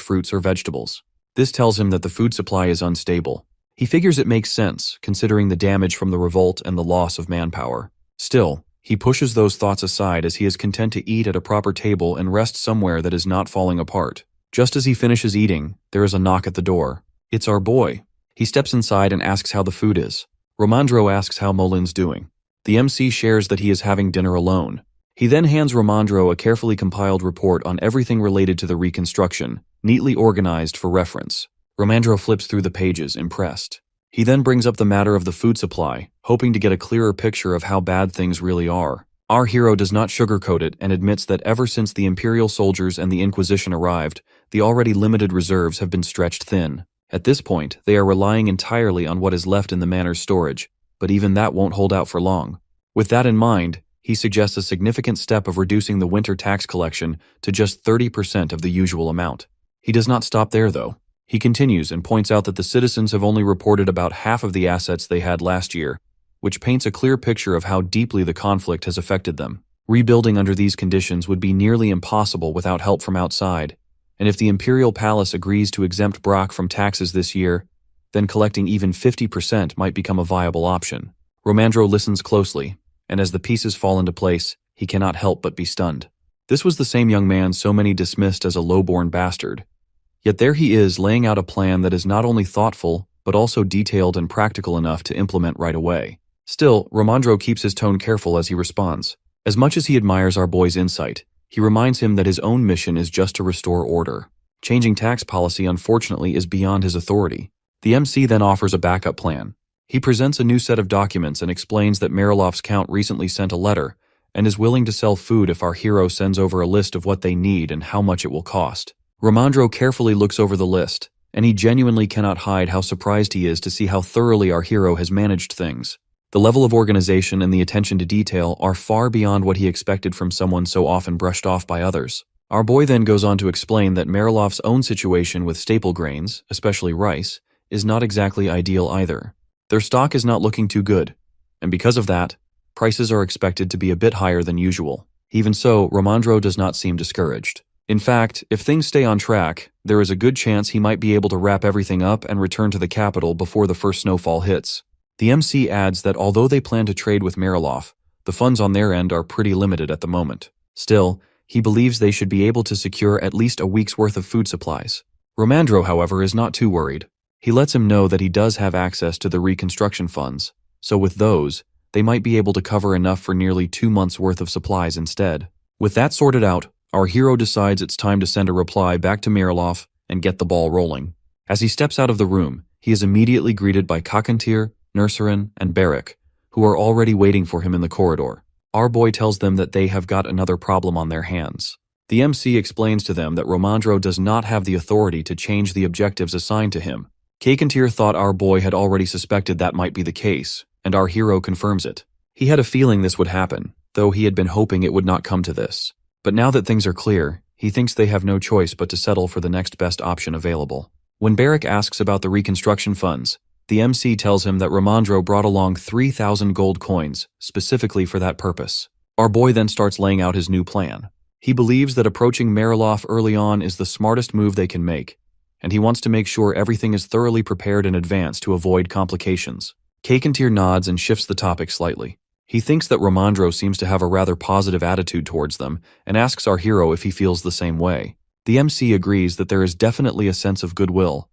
fruits or vegetables. This tells him that the food supply is unstable. He figures it makes sense, considering the damage from the revolt and the loss of manpower. Still, he pushes those thoughts aside as he is content to eat at a proper table and rest somewhere that is not falling apart. Just as he finishes eating, there is a knock at the door. It's our boy. He steps inside and asks how the food is. Romandro asks how Moline's doing. The MC shares that he is having dinner alone. He then hands Romandro a carefully compiled report on everything related to the reconstruction, neatly organized for reference. Romandro flips through the pages, impressed. He then brings up the matter of the food supply, hoping to get a clearer picture of how bad things really are. Our hero does not sugarcoat it and admits that ever since the Imperial soldiers and the Inquisition arrived, the already limited reserves have been stretched thin. At this point, they are relying entirely on what is left in the manor's storage, but even that won't hold out for long. With that in mind, he suggests a significant step of reducing the winter tax collection to just 30% of the usual amount. He does not stop there, though. He continues and points out that the citizens have only reported about half of the assets they had last year, which paints a clear picture of how deeply the conflict has affected them. Rebuilding under these conditions would be nearly impossible without help from outside, and if the Imperial Palace agrees to exempt Brock from taxes this year, then collecting even 50% might become a viable option. Romandro listens closely, and as the pieces fall into place, he cannot help but be stunned. This was the same young man so many dismissed as a low-born bastard. Yet there he is laying out a plan that is not only thoughtful, but also detailed and practical enough to implement right away. Still, Romandro keeps his tone careful as he responds. As much as he admires our boy's insight, he reminds him that his own mission is just to restore order. Changing tax policy, unfortunately, is beyond his authority. The MC then offers a backup plan. He presents a new set of documents and explains that Mariloff's count recently sent a letter and is willing to sell food if our hero sends over a list of what they need and how much it will cost. Romandro carefully looks over the list, and he genuinely cannot hide how surprised he is to see how thoroughly our hero has managed things. The level of organization and the attention to detail are far beyond what he expected from someone so often brushed off by others. Our boy then goes on to explain that Mariloff's own situation with staple grains, especially rice, is not exactly ideal either. Their stock is not looking too good, and because of that, prices are expected to be a bit higher than usual. Even so, Romandro does not seem discouraged. In fact, if things stay on track, there is a good chance he might be able to wrap everything up and return to the capital before the first snowfall hits. The MC adds that although they plan to trade with Mariloff, the funds on their end are pretty limited at the moment. Still, he believes they should be able to secure at least a week's worth of food supplies. Romandro, however, is not too worried. He lets him know that he does have access to the reconstruction funds, so with those, they might be able to cover enough for nearly 2 months' worth of supplies instead. With that sorted out, our hero decides it's time to send a reply back to Mariloff and get the ball rolling. As he steps out of the room, he is immediately greeted by Kakantir, Nurserin, and Barrick, who are already waiting for him in the corridor. Our boy tells them that they have got another problem on their hands. The MC explains to them that Romandro does not have the authority to change the objectives assigned to him. Kakentir thought our boy had already suspected that might be the case, and our hero confirms it. He had a feeling this would happen, though he had been hoping it would not come to this. But now that things are clear, he thinks they have no choice but to settle for the next best option available. When Barrick asks about the reconstruction funds, the MC tells him that Romandro brought along 3,000 gold coins, specifically for that purpose. Our boy then starts laying out his new plan. He believes that approaching Mariloff early on is the smartest move they can make, and he wants to make sure everything is thoroughly prepared in advance to avoid complications. Kakentir nods and shifts the topic slightly. He thinks that Romandro seems to have a rather positive attitude towards them and asks our hero if he feels the same way. The MC agrees that there is definitely a sense of goodwill.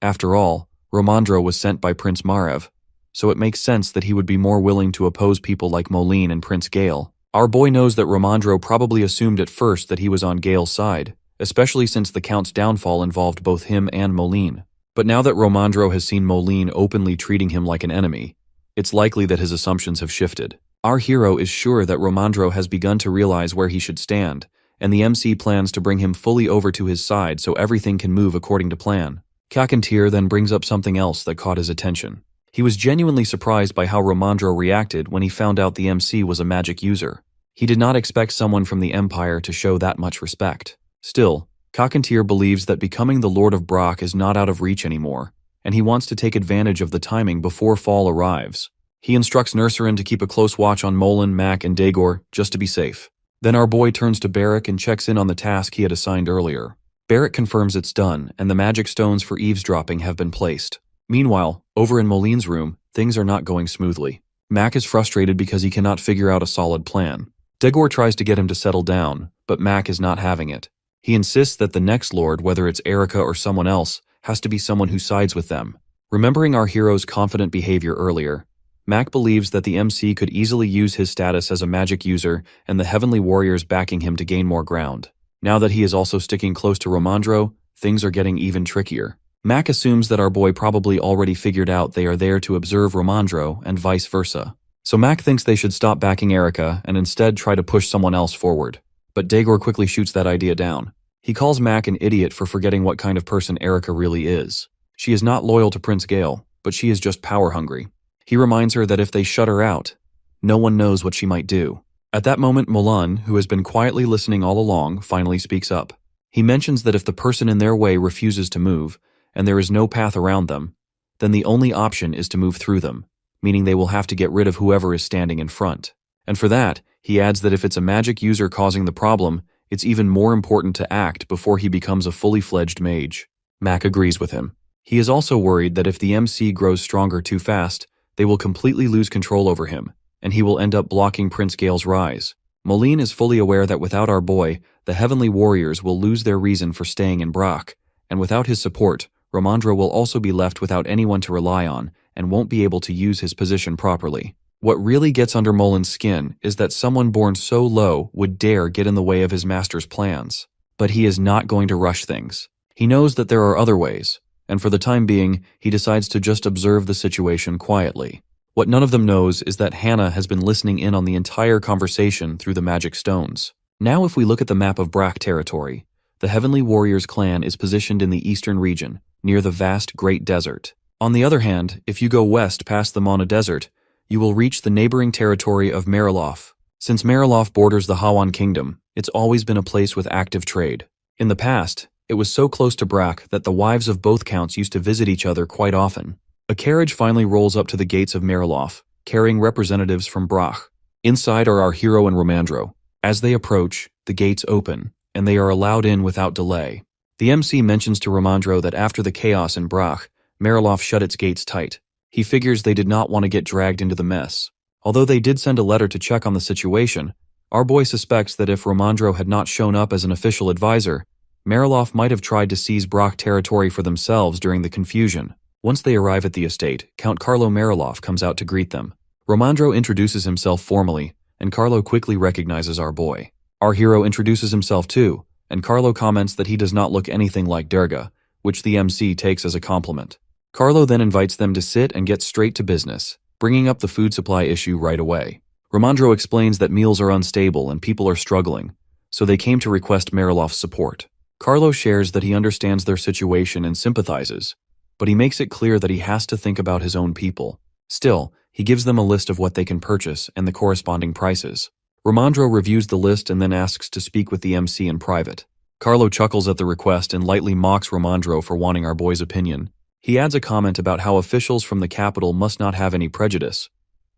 After all, Romandro was sent by Prince Marev, so it makes sense that he would be more willing to oppose people like Moline and Prince Gale. Our boy knows that Romandro probably assumed at first that he was on Gale's side, especially since the Count's downfall involved both him and Moline. But now that Romandro has seen Moline openly treating him like an enemy, it's likely that his assumptions have shifted. Our hero is sure that Romandro has begun to realize where he should stand, and the MC plans to bring him fully over to his side so everything can move according to plan. Kakentir then brings up something else that caught his attention. He was genuinely surprised by how Romandro reacted when he found out the MC was a magic user. He did not expect someone from the Empire to show that much respect. Still, Kakentir believes that becoming the Lord of Brock is not out of reach anymore, and he wants to take advantage of the timing before fall arrives. He instructs Nurserin to keep a close watch on Molin, Mac, and Dagor, just to be safe. Then our boy turns to Barrick and checks in on the task he had assigned earlier. Barrick confirms it's done, and the magic stones for eavesdropping have been placed. Meanwhile, over in Moline's room, things are not going smoothly. Mac is frustrated because he cannot figure out a solid plan. Dagor tries to get him to settle down, but Mac is not having it. He insists that the next lord, whether it's Erica or someone else, has to be someone who sides with them. Remembering our hero's confident behavior earlier, Mac believes that the MC could easily use his status as a magic user and the Heavenly Warriors backing him to gain more ground. Now that he is also sticking close to Romandro, things are getting even trickier. Mac assumes that our boy probably already figured out they are there to observe Romandro and vice versa. So Mac thinks they should stop backing Erica and instead try to push someone else forward. But Dagor quickly shoots that idea down. He calls Mac an idiot for forgetting what kind of person Erica really is. She is not loyal to Prince Gale, but she is just power-hungry. He reminds her that if they shut her out, no one knows what she might do. At that moment, Molan, who has been quietly listening all along, finally speaks up. He mentions that if the person in their way refuses to move, and there is no path around them, then the only option is to move through them, meaning they will have to get rid of whoever is standing in front. And for that, he adds that if it's a magic user causing the problem, it's even more important to act before he becomes a fully fledged mage. Mac agrees with him. He is also worried that if the MC grows stronger too fast, they will completely lose control over him, and he will end up blocking Prince Gale's rise. Moline is fully aware that without our boy, the Heavenly Warriors will lose their reason for staying in Brock, and without his support, Romandro will also be left without anyone to rely on and won't be able to use his position properly. What really gets under Molin's skin is that someone born so low would dare get in the way of his master's plans. But he is not going to rush things. He knows that there are other ways, and for the time being, he decides to just observe the situation quietly. What none of them knows is that Hannah has been listening in on the entire conversation through the magic stones. Now if we look at the map of Brack territory, the Heavenly Warriors clan is positioned in the eastern region, near the vast Great Desert. On the other hand, if you go west past the Mana Desert, you will reach the neighboring territory of Mariloff. Since Mariloff borders the Hawan Kingdom, it's always been a place with active trade. In the past, it was so close to Brack that the wives of both counts used to visit each other quite often. A carriage finally rolls up to the gates of Mariloff, carrying representatives from Brack. Inside are our hero and Romandro. As they approach, the gates open, and they are allowed in without delay. The MC mentions to Romandro that after the chaos in Brack, Mariloff shut its gates tight. He figures they did not want to get dragged into the mess. Although they did send a letter to check on the situation, our boy suspects that if Romandro had not shown up as an official advisor, Mariloff might have tried to seize Brock territory for themselves during the confusion. Once they arrive at the estate, Count Carlo Mariloff comes out to greet them. Romandro introduces himself formally, and Carlo quickly recognizes our boy. Our hero introduces himself too, and Carlo comments that he does not look anything like Durga, which the MC takes as a compliment. Carlo then invites them to sit and get straight to business, bringing up the food supply issue right away. Romandro explains that meals are unstable and people are struggling, so they came to request Marilof's support. Carlo shares that he understands their situation and sympathizes, but he makes it clear that he has to think about his own people. Still, he gives them a list of what they can purchase and the corresponding prices. Romandro reviews the list and then asks to speak with the MC in private. Carlo chuckles at the request and lightly mocks Romandro for wanting our boy's opinion. He adds a comment about how officials from the capital must not have any prejudice,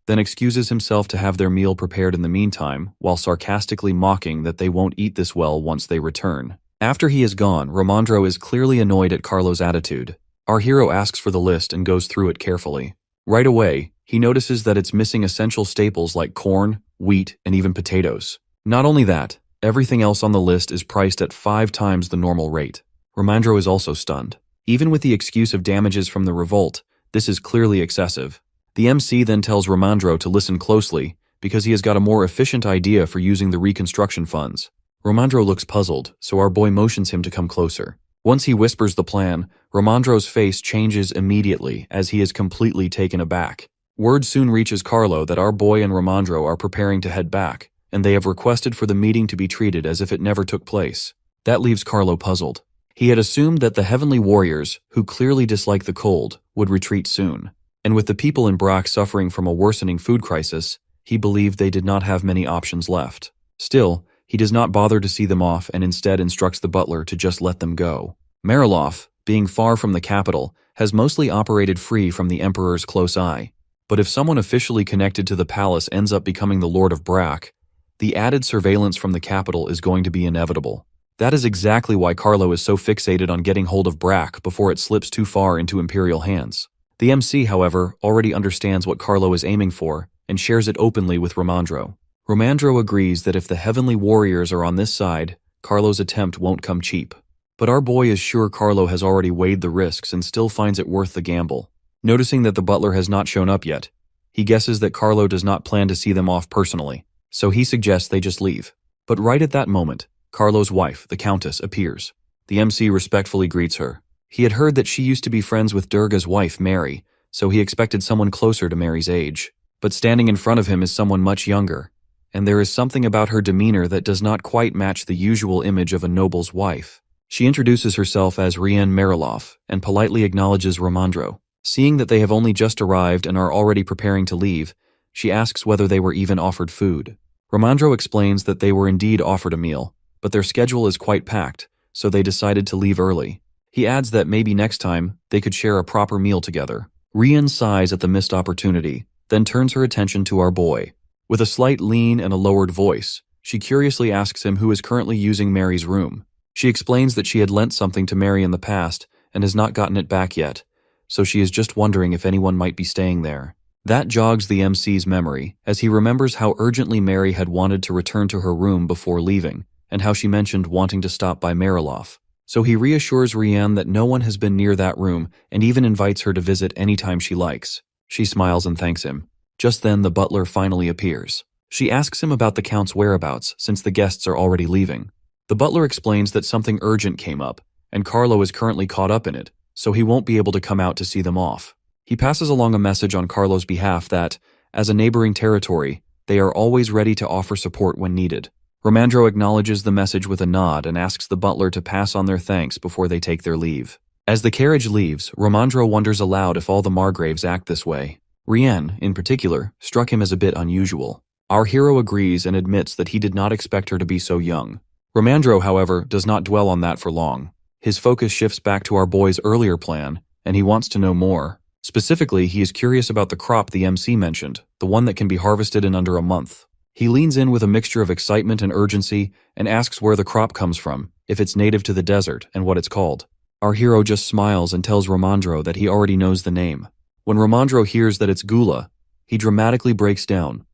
then excuses himself to have their meal prepared in the meantime, while sarcastically mocking that they won't eat this well once they return. After he is gone, Romandro is clearly annoyed at Carlo's attitude. Our hero asks for the list and goes through it carefully. Right away, he notices that it's missing essential staples like corn, wheat, and even potatoes. Not only that, everything else on the list is priced at 5 times the normal rate. Romandro is also stunned. Even with the excuse of damages from the revolt, this is clearly excessive. The MC then tells Romandro to listen closely because he has got a more efficient idea for using the reconstruction funds. Romandro looks puzzled, so our boy motions him to come closer. Once he whispers the plan, Romandro's face changes immediately as he is completely taken aback. Word soon reaches Carlo that our boy and Romandro are preparing to head back, and they have requested for the meeting to be treated as if it never took place. That leaves Carlo puzzled. He had assumed that the heavenly warriors, who clearly dislike the cold, would retreat soon. And with the people in Brack suffering from a worsening food crisis, he believed they did not have many options left. Still, he does not bother to see them off and instead instructs the butler to just let them go. Mariloff, being far from the capital, has mostly operated free from the emperor's close eye. But if someone officially connected to the palace ends up becoming the Lord of Brack, the added surveillance from the capital is going to be inevitable. That is exactly why Carlo is so fixated on getting hold of Brack before it slips too far into imperial hands. The MC, however, already understands what Carlo is aiming for and shares it openly with Romandro. Romandro agrees that if the heavenly warriors are on this side, Carlo's attempt won't come cheap. But our boy is sure Carlo has already weighed the risks and still finds it worth the gamble. Noticing that the butler has not shown up yet, he guesses that Carlo does not plan to see them off personally, so he suggests they just leave. But right at that moment, Carlo's wife, the Countess, appears. The MC respectfully greets her. He had heard that she used to be friends with Durga's wife, Mary, so he expected someone closer to Mary's age. But standing in front of him is someone much younger, and there is something about her demeanor that does not quite match the usual image of a noble's wife. She introduces herself as Rien Mariloff and politely acknowledges Romandro. Seeing that they have only just arrived and are already preparing to leave, she asks whether they were even offered food. Romandro explains that they were indeed offered a meal, but their schedule is quite packed, so they decided to leave early. He adds that maybe next time they could share a proper meal together. Rien sighs at the missed opportunity, then turns her attention to our boy. With a slight lean and a lowered voice, she curiously asks him who is currently using Mary's room. She explains that she had lent something to Mary in the past and has not gotten it back yet, so she is just wondering if anyone might be staying there. That jogs the MC's memory, as he remembers how urgently Mary had wanted to return to her room before leaving, and how she mentioned wanting to stop by Mariloff. So he reassures Rien that no one has been near that room and even invites her to visit anytime she likes. She smiles and thanks him. Just then, the butler finally appears. She asks him about the Count's whereabouts since the guests are already leaving. The butler explains that something urgent came up, and Carlo is currently caught up in it, so he won't be able to come out to see them off. He passes along a message on Carlo's behalf that, as a neighboring territory, they are always ready to offer support when needed. Romandro acknowledges the message with a nod and asks the butler to pass on their thanks before they take their leave. As the carriage leaves, Romandro wonders aloud if all the Margraves act this way. Rien, in particular, struck him as a bit unusual. Our hero agrees and admits that he did not expect her to be so young. Romandro, however, does not dwell on that for long. His focus shifts back to our boy's earlier plan, and he wants to know more. Specifically, he is curious about the crop the MC mentioned, the one that can be harvested in under a month. He leans in with a mixture of excitement and urgency and asks where the crop comes from, if it's native to the desert, and what it's called. Our hero just smiles and tells Romandro that he already knows the name. When Romandro hears that it's Gula, he dramatically breaks down,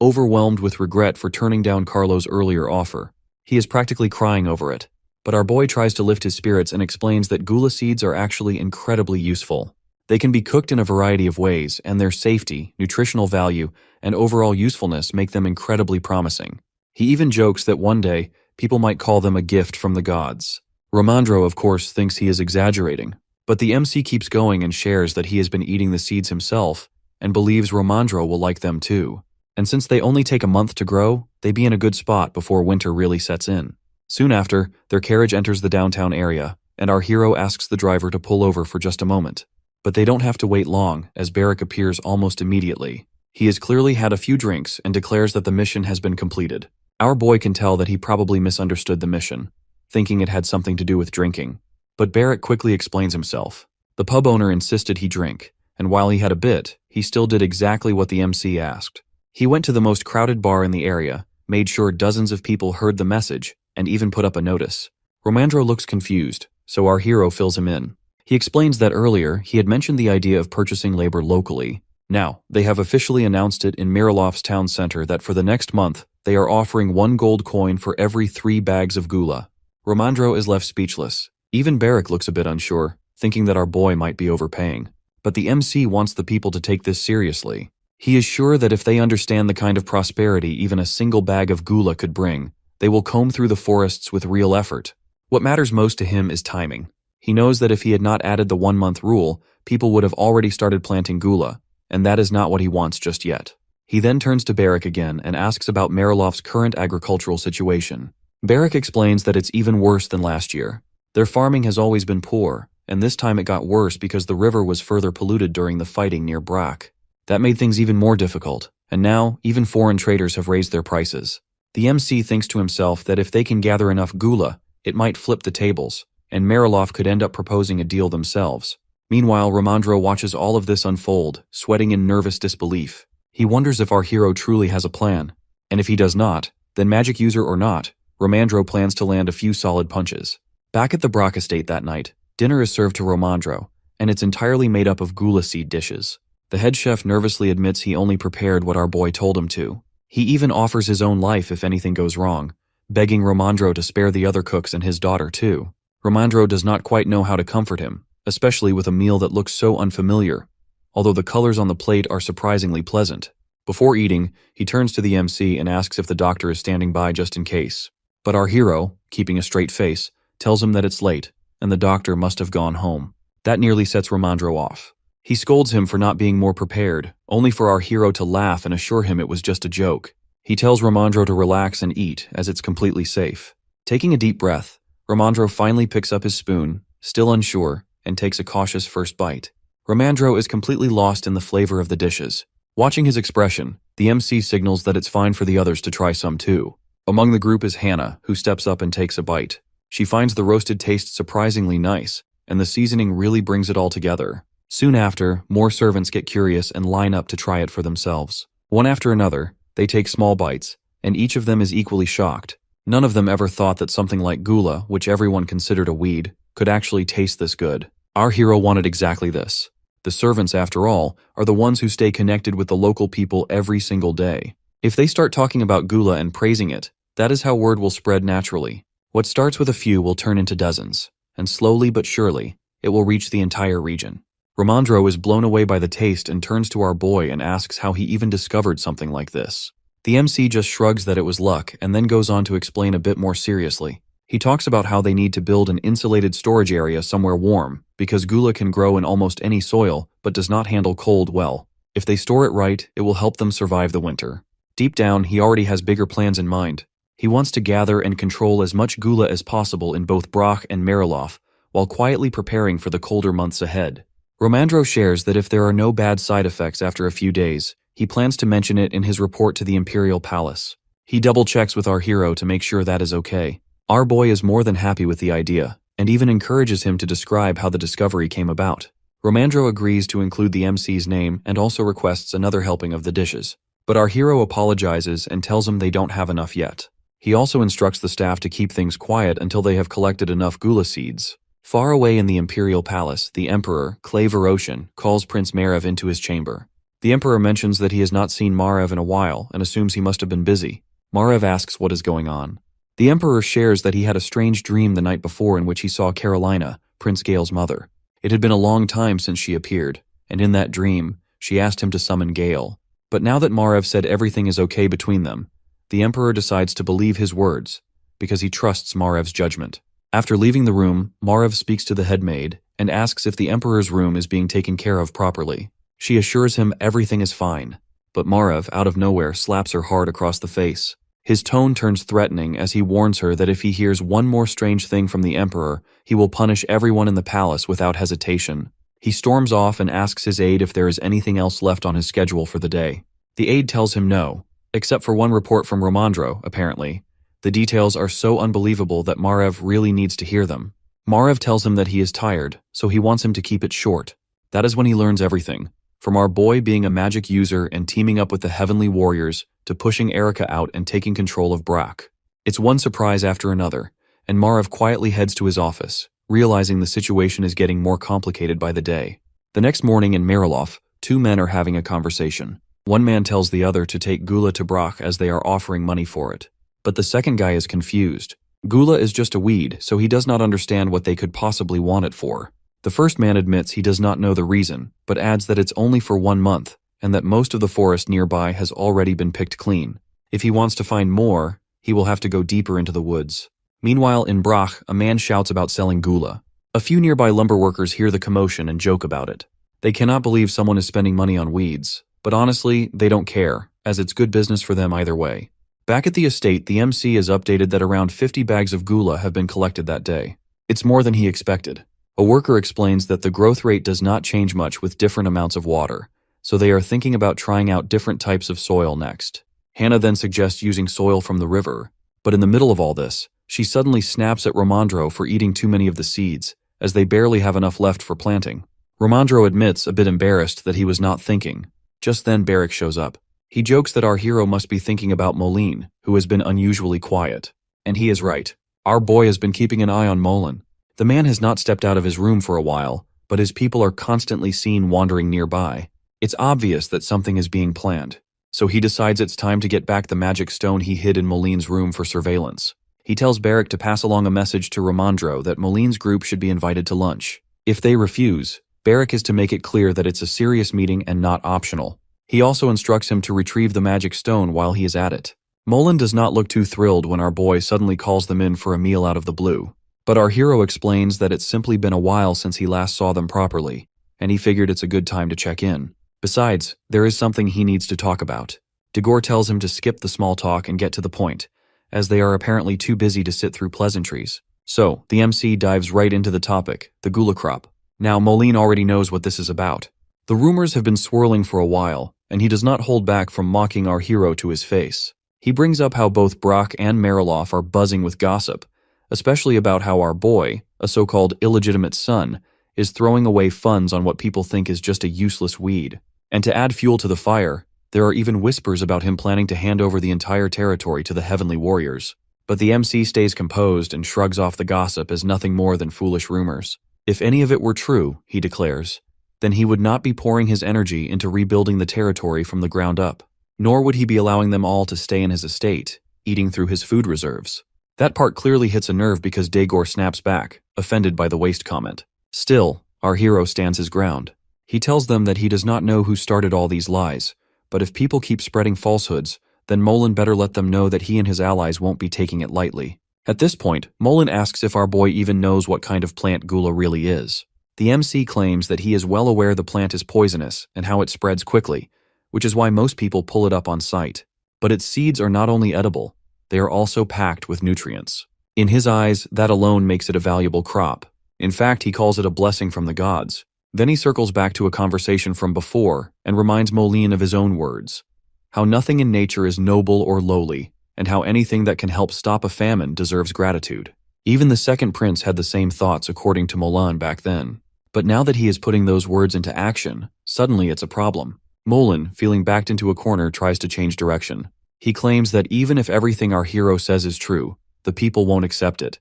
overwhelmed with regret for turning down Carlo's earlier offer. He is practically crying over it. But our boy tries to lift his spirits and explains that gula seeds are actually incredibly useful. They can be cooked in a variety of ways, and their safety, nutritional value, and overall usefulness make them incredibly promising. He even jokes that one day, people might call them a gift from the gods. Romandro, of course, thinks he is exaggerating, but the MC keeps going and shares that he has been eating the seeds himself and believes Romandro will like them too. and since they only take a month to grow, they be in a good spot before winter really sets in. Soon after, their carriage enters the downtown area, and our hero asks the driver to pull over for just a moment. But they don't have to wait long, as Barrick appears almost immediately. He has clearly had a few drinks and declares that the mission has been completed. Our boy can tell that he probably misunderstood the mission, thinking it had something to do with drinking. But Barrick quickly explains himself. The pub owner insisted he drink, and while he had a bit, he still did exactly what the MC asked. He went to the most crowded bar in the area, made sure dozens of people heard the message, and even put up a notice. Romandro looks confused, so our hero fills him in. He explains that earlier he had mentioned the idea of purchasing labor locally. Now, they have officially announced it in Mirolov's town center that for the next month, they are offering 1 gold coin for every 3 bags of gula. Romandro is left speechless. Even Barrick looks a bit unsure, thinking that our boy might be overpaying. But the MC wants the people to take this seriously. He is sure that if they understand the kind of prosperity even a single bag of gula could bring, they will comb through the forests with real effort. What matters most to him is timing. He knows that if he had not added the 1-month rule, people would have already started planting gula, and that is not what he wants just yet. He then turns to Barrick again and asks about Marilov's current agricultural situation. Barrick explains that it's even worse than last year. Their farming has always been poor, and this time it got worse because the river was further polluted during the fighting near Brack. That made things even more difficult, and now even foreign traders have raised their prices. The MC thinks to himself that if they can gather enough gula, it might flip the tables, and Marilov could end up proposing a deal themselves. Meanwhile, Romandro watches all of this unfold, sweating in nervous disbelief. He wonders if our hero truly has a plan, and if he does not, then magic user or not, Romandro plans to land a few solid punches. Back at the Brack estate that night, dinner is served to Romandro, and it's entirely made up of gula seed dishes. The head chef nervously admits he only prepared what our boy told him to. He even offers his own life if anything goes wrong, begging Romandro to spare the other cooks and his daughter too. Romandro does not quite know how to comfort him, especially with a meal that looks so unfamiliar, although the colors on the plate are surprisingly pleasant. Before eating, he turns to the MC and asks if the doctor is standing by just in case. But our hero, keeping a straight face, tells him that it's late, and the doctor must have gone home. That nearly sets Romandro off. He scolds him for not being more prepared, only for our hero to laugh and assure him it was just a joke. He tells Romandro to relax and eat, as it's completely safe. Taking a deep breath, Romandro finally picks up his spoon, still unsure, and takes a cautious first bite. Romandro is completely lost in the flavor of the dishes. Watching his expression, the MC signals that it's fine for the others to try some too. Among the group is Hannah, who steps up and takes a bite. She finds the roasted taste surprisingly nice, and the seasoning really brings it all together. Soon after, more servants get curious and line up to try it for themselves. One after another, they take small bites, and each of them is equally shocked. None of them ever thought that something like gula, which everyone considered a weed, could actually taste this good. Our hero wanted exactly this. The servants, after all, are the ones who stay connected with the local people every single day. If they start talking about gula and praising it, that is how word will spread naturally. What starts with a few will turn into dozens, and slowly but surely, it will reach the entire region. Romandro is blown away by the taste and turns to our boy and asks how he even discovered something like this. The MC just shrugs that it was luck and then goes on to explain a bit more seriously. He talks about how they need to build an insulated storage area somewhere warm because gula can grow in almost any soil but does not handle cold well. If they store it right, it will help them survive the winter. Deep down, he already has bigger plans in mind. He wants to gather and control as much gula as possible in both Brack and Marilov, while quietly preparing for the colder months ahead. Romandro shares that if there are no bad side effects after a few days, he plans to mention it in his report to the Imperial Palace. He double-checks with our hero to make sure that is okay. Our boy is more than happy with the idea, and even encourages him to describe how the discovery came about. Romandro agrees to include the MC's name and also requests another helping of the dishes. But our hero apologizes and tells him they don't have enough yet. He also instructs the staff to keep things quiet until they have collected enough gula seeds. Far away in the Imperial Palace, the Emperor, Clay Veroshin, calls Prince Marev into his chamber. The Emperor mentions that he has not seen Marev in a while and assumes he must have been busy. Marev asks what is going on. The Emperor shares that he had a strange dream the night before in which he saw Carolina, Prince Gale's mother. It had been a long time since she appeared, and in that dream, she asked him to summon Gale. But now that Marev said everything is okay between them, the Emperor decides to believe his words, because he trusts Marev's judgment. After leaving the room, Marev speaks to the head maid and asks if the Emperor's room is being taken care of properly. She assures him everything is fine. but Marev, out of nowhere, slaps her hard across the face. His tone turns threatening as he warns her that if he hears one more strange thing from the Emperor, he will punish everyone in the palace without hesitation. He storms off and asks his aide if there is anything else left on his schedule for the day. The aide tells him no, except for one report from Romandro, apparently. The details are so unbelievable that Marev really needs to hear them. Marev tells him that he is tired, so he wants him to keep it short. That is when he learns everything. From our boy being a magic user and teaming up with the Heavenly Warriors, to pushing Erica out and taking control of Brock. It's one surprise after another, and Marev quietly heads to his office, realizing the situation is getting more complicated by the day. The next morning in Mariloff, two men are having a conversation. One man tells the other to take Gula to Brock as they are offering money for it. But the second guy is confused. Gula is just a weed, so he does not understand what they could possibly want it for. The first man admits he does not know the reason, but adds that it's only for 1 month, and that most of the forest nearby has already been picked clean. If he wants to find more, he will have to go deeper into the woods. Meanwhile, in Brock, a man shouts about selling Gula. A few nearby lumber workers hear the commotion and joke about it. They cannot believe someone is spending money on weeds, but honestly, they don't care, as it's good business for them either way. Back at the estate, the MC is updated that around 50 bags of Gula have been collected that day. It's more than he expected. A worker explains that the growth rate does not change much with different amounts of water, so they are thinking about trying out different types of soil next. Hannah then suggests using soil from the river, but in the middle of all this, she suddenly snaps at Romandro for eating too many of the seeds, as they barely have enough left for planting. Romandro admits, a bit embarrassed, that he was not thinking. Just then Barrick shows up. He jokes that our hero must be thinking about Moline, who has been unusually quiet. And he is right. Our boy has been keeping an eye on Moline. The man has not stepped out of his room for a while, but his people are constantly seen wandering nearby. It's obvious that something is being planned, so he decides it's time to get back the magic stone he hid in Moline's room for surveillance. He tells Barrick to pass along a message to Romandro that Moline's group should be invited to lunch. If they refuse, Barrick is to make it clear that it's a serious meeting and not optional. He also instructs him to retrieve the magic stone while he is at it. Moline does not look too thrilled when our boy suddenly calls them in for a meal out of the blue. But our hero explains that it's simply been a while since he last saw them properly, and he figured it's a good time to check in. Besides, there is something he needs to talk about. Degor tells him to skip the small talk and get to the point, as they are apparently too busy to sit through pleasantries. So, the MC dives right into the topic, the Gula crop. Now, Moline already knows what this is about. The rumors have been swirling for a while, and he does not hold back from mocking our hero to his face. He brings up how both Brock and Mariloff are buzzing with gossip, especially about how our boy, a so-called illegitimate son, is throwing away funds on what people think is just a useless weed. And to add fuel to the fire, there are even whispers about him planning to hand over the entire territory to the Heavenly Warriors. But the MC stays composed and shrugs off the gossip as nothing more than foolish rumors. If any of it were true, he declares, then he would not be pouring his energy into rebuilding the territory from the ground up, nor would he be allowing them all to stay in his estate, eating through his food reserves. That part clearly hits a nerve because Degor snaps back, offended by the waste comment. Still, our hero stands his ground. He tells them that he does not know who started all these lies, but if people keep spreading falsehoods, then Moline better let them know that he and his allies won't be taking it lightly. At this point, Moline asks if our boy even knows what kind of plant Gula really is. The MC claims that he is well aware the plant is poisonous and how it spreads quickly, which is why most people pull it up on sight. But its seeds are not only edible, they are also packed with nutrients. In his eyes, that alone makes it a valuable crop. In fact, he calls it a blessing from the gods. Then he circles back to a conversation from before and reminds Moline of his own words, how nothing in nature is noble or lowly, and how anything that can help stop a famine deserves gratitude. Even the second prince had the same thoughts according to Moline back then. But now that he is putting those words into action, suddenly it's a problem. Moline, feeling backed into a corner, tries to change direction. He claims that even if everything our hero says is true, the people won't accept it,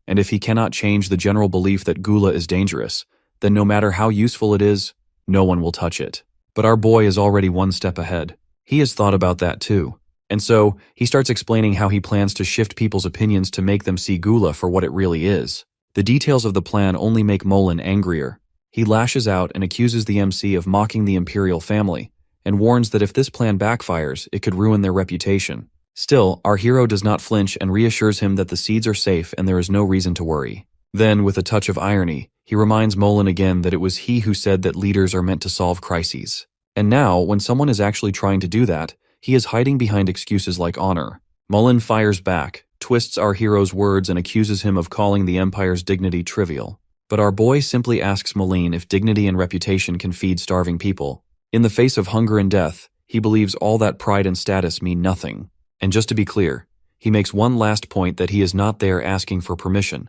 and if he cannot change the general belief that Gula is dangerous, then no matter how useful it is, no one will touch it. But our boy is already one step ahead. He has thought about that too. And so, he starts explaining how he plans to shift people's opinions to make them see Gula for what it really is. The details of the plan only make Moline angrier. He lashes out and accuses the MC of mocking the imperial family, and warns that if this plan backfires, it could ruin their reputation. Still, our hero does not flinch and reassures him that the seeds are safe and there is no reason to worry. Then, with a touch of irony, he reminds Moline again that it was he who said that leaders are meant to solve crises. And now, when someone is actually trying to do that, he is hiding behind excuses like honor. Mullen fires back, twists our hero's words and accuses him of calling the Empire's dignity trivial. But our boy simply asks Moline if dignity and reputation can feed starving people. In the face of hunger and death, he believes all that pride and status mean nothing. And just to be clear, he makes one last point that he is not there asking for permission.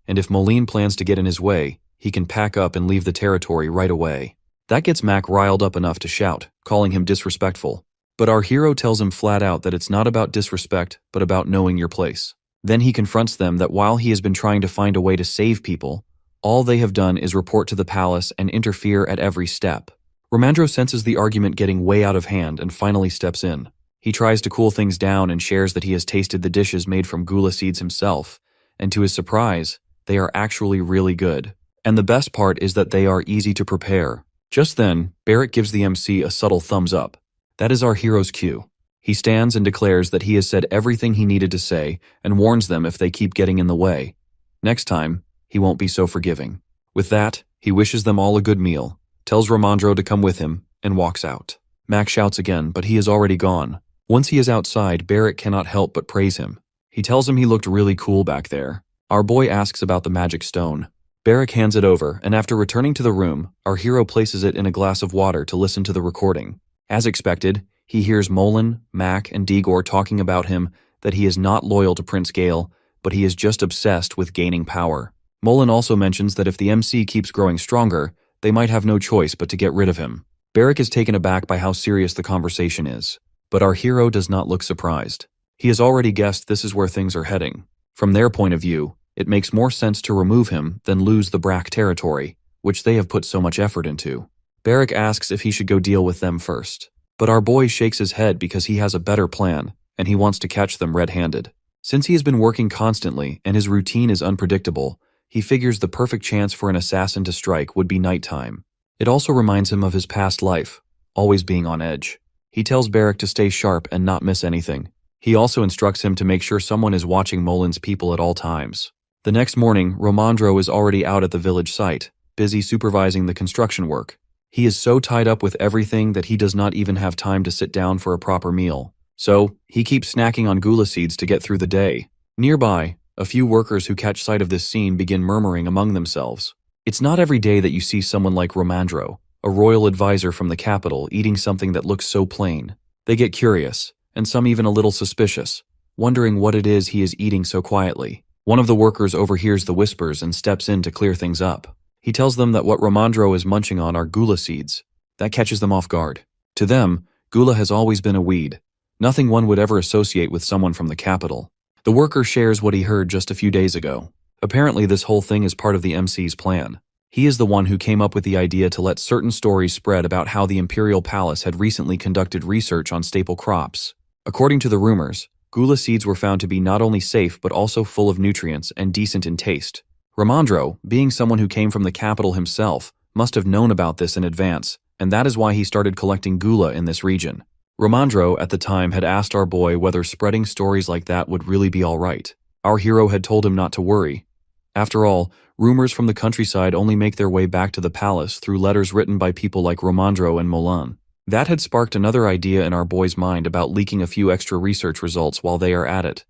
And if Moline plans to get in his way, he can pack up and leave the territory right away. That gets Mac riled up enough to shout, calling him disrespectful. But our hero tells him flat out that it's not about disrespect, but about knowing your place. Then he confronts them that while he has been trying to find a way to save people, all they have done is report to the palace and interfere at every step. Romandro senses the argument getting way out of hand and finally steps in. He tries to cool things down and shares that he has tasted the dishes made from gula seeds himself, and to his surprise, they are actually really good. And the best part is that they are easy to prepare. Just then, Barrick gives the MC a subtle thumbs up. That is our hero's cue. He stands and declares that he has said everything he needed to say and warns them if they keep getting in the way. Next time, he won't be so forgiving. With that, he wishes them all a good meal, tells Romandro to come with him, and walks out. Mac shouts again, but he is already gone. Once he is outside, Barrick cannot help but praise him. He tells him he looked really cool back there. Our boy asks about the magic stone. Barrick hands it over, and after returning to the room, our hero places it in a glass of water to listen to the recording. As expected, he hears Moline, Mac, and Digor talking about him, that he is not loyal to Prince Gale, but he is just obsessed with gaining power. Moline also mentions that if the MC keeps growing stronger, they might have no choice but to get rid of him. Barrick is taken aback by how serious the conversation is, but our hero does not look surprised. He has already guessed this is where things are heading. From their point of view, it makes more sense to remove him than lose the Brack territory, which they have put so much effort into. Barrick asks if he should go deal with them first, but our boy shakes his head because he has a better plan, and he wants to catch them red-handed. Since he has been working constantly and his routine is unpredictable, he figures the perfect chance for an assassin to strike would be nighttime. It also reminds him of his past life, always being on edge. He tells Barrick to stay sharp and not miss anything. He also instructs him to make sure someone is watching Molin's people at all times. The next morning, Romandro is already out at the village site, busy supervising the construction work. He is so tied up with everything that he does not even have time to sit down for a proper meal. So, he keeps snacking on gula seeds to get through the day. Nearby, a few workers who catch sight of this scene begin murmuring among themselves. It's not every day that you see someone like Romandro, a royal advisor from the capital, eating something that looks so plain. They get curious, and some even a little suspicious, wondering what it is he is eating so quietly. One of the workers overhears the whispers and steps in to clear things up. He tells them that what Romandro is munching on are gula seeds. That catches them off guard. To them, gula has always been a weed, nothing one would ever associate with someone from the capital. The worker shares what he heard just a few days ago. Apparently this whole thing is part of the MC's plan. He is the one who came up with the idea to let certain stories spread about how the Imperial Palace had recently conducted research on staple crops. According to the rumors, gula seeds were found to be not only safe but also full of nutrients and decent in taste. Romandro, being someone who came from the capital himself, must have known about this in advance, and that is why he started collecting gula in this region. Romandro, at the time, had asked our boy whether spreading stories like that would really be all right. Our hero had told him not to worry. After all, rumors from the countryside only make their way back to the palace through letters written by people like Romandro and Moline. That had sparked another idea in our boy's mind about leaking a few extra research results while they are at it,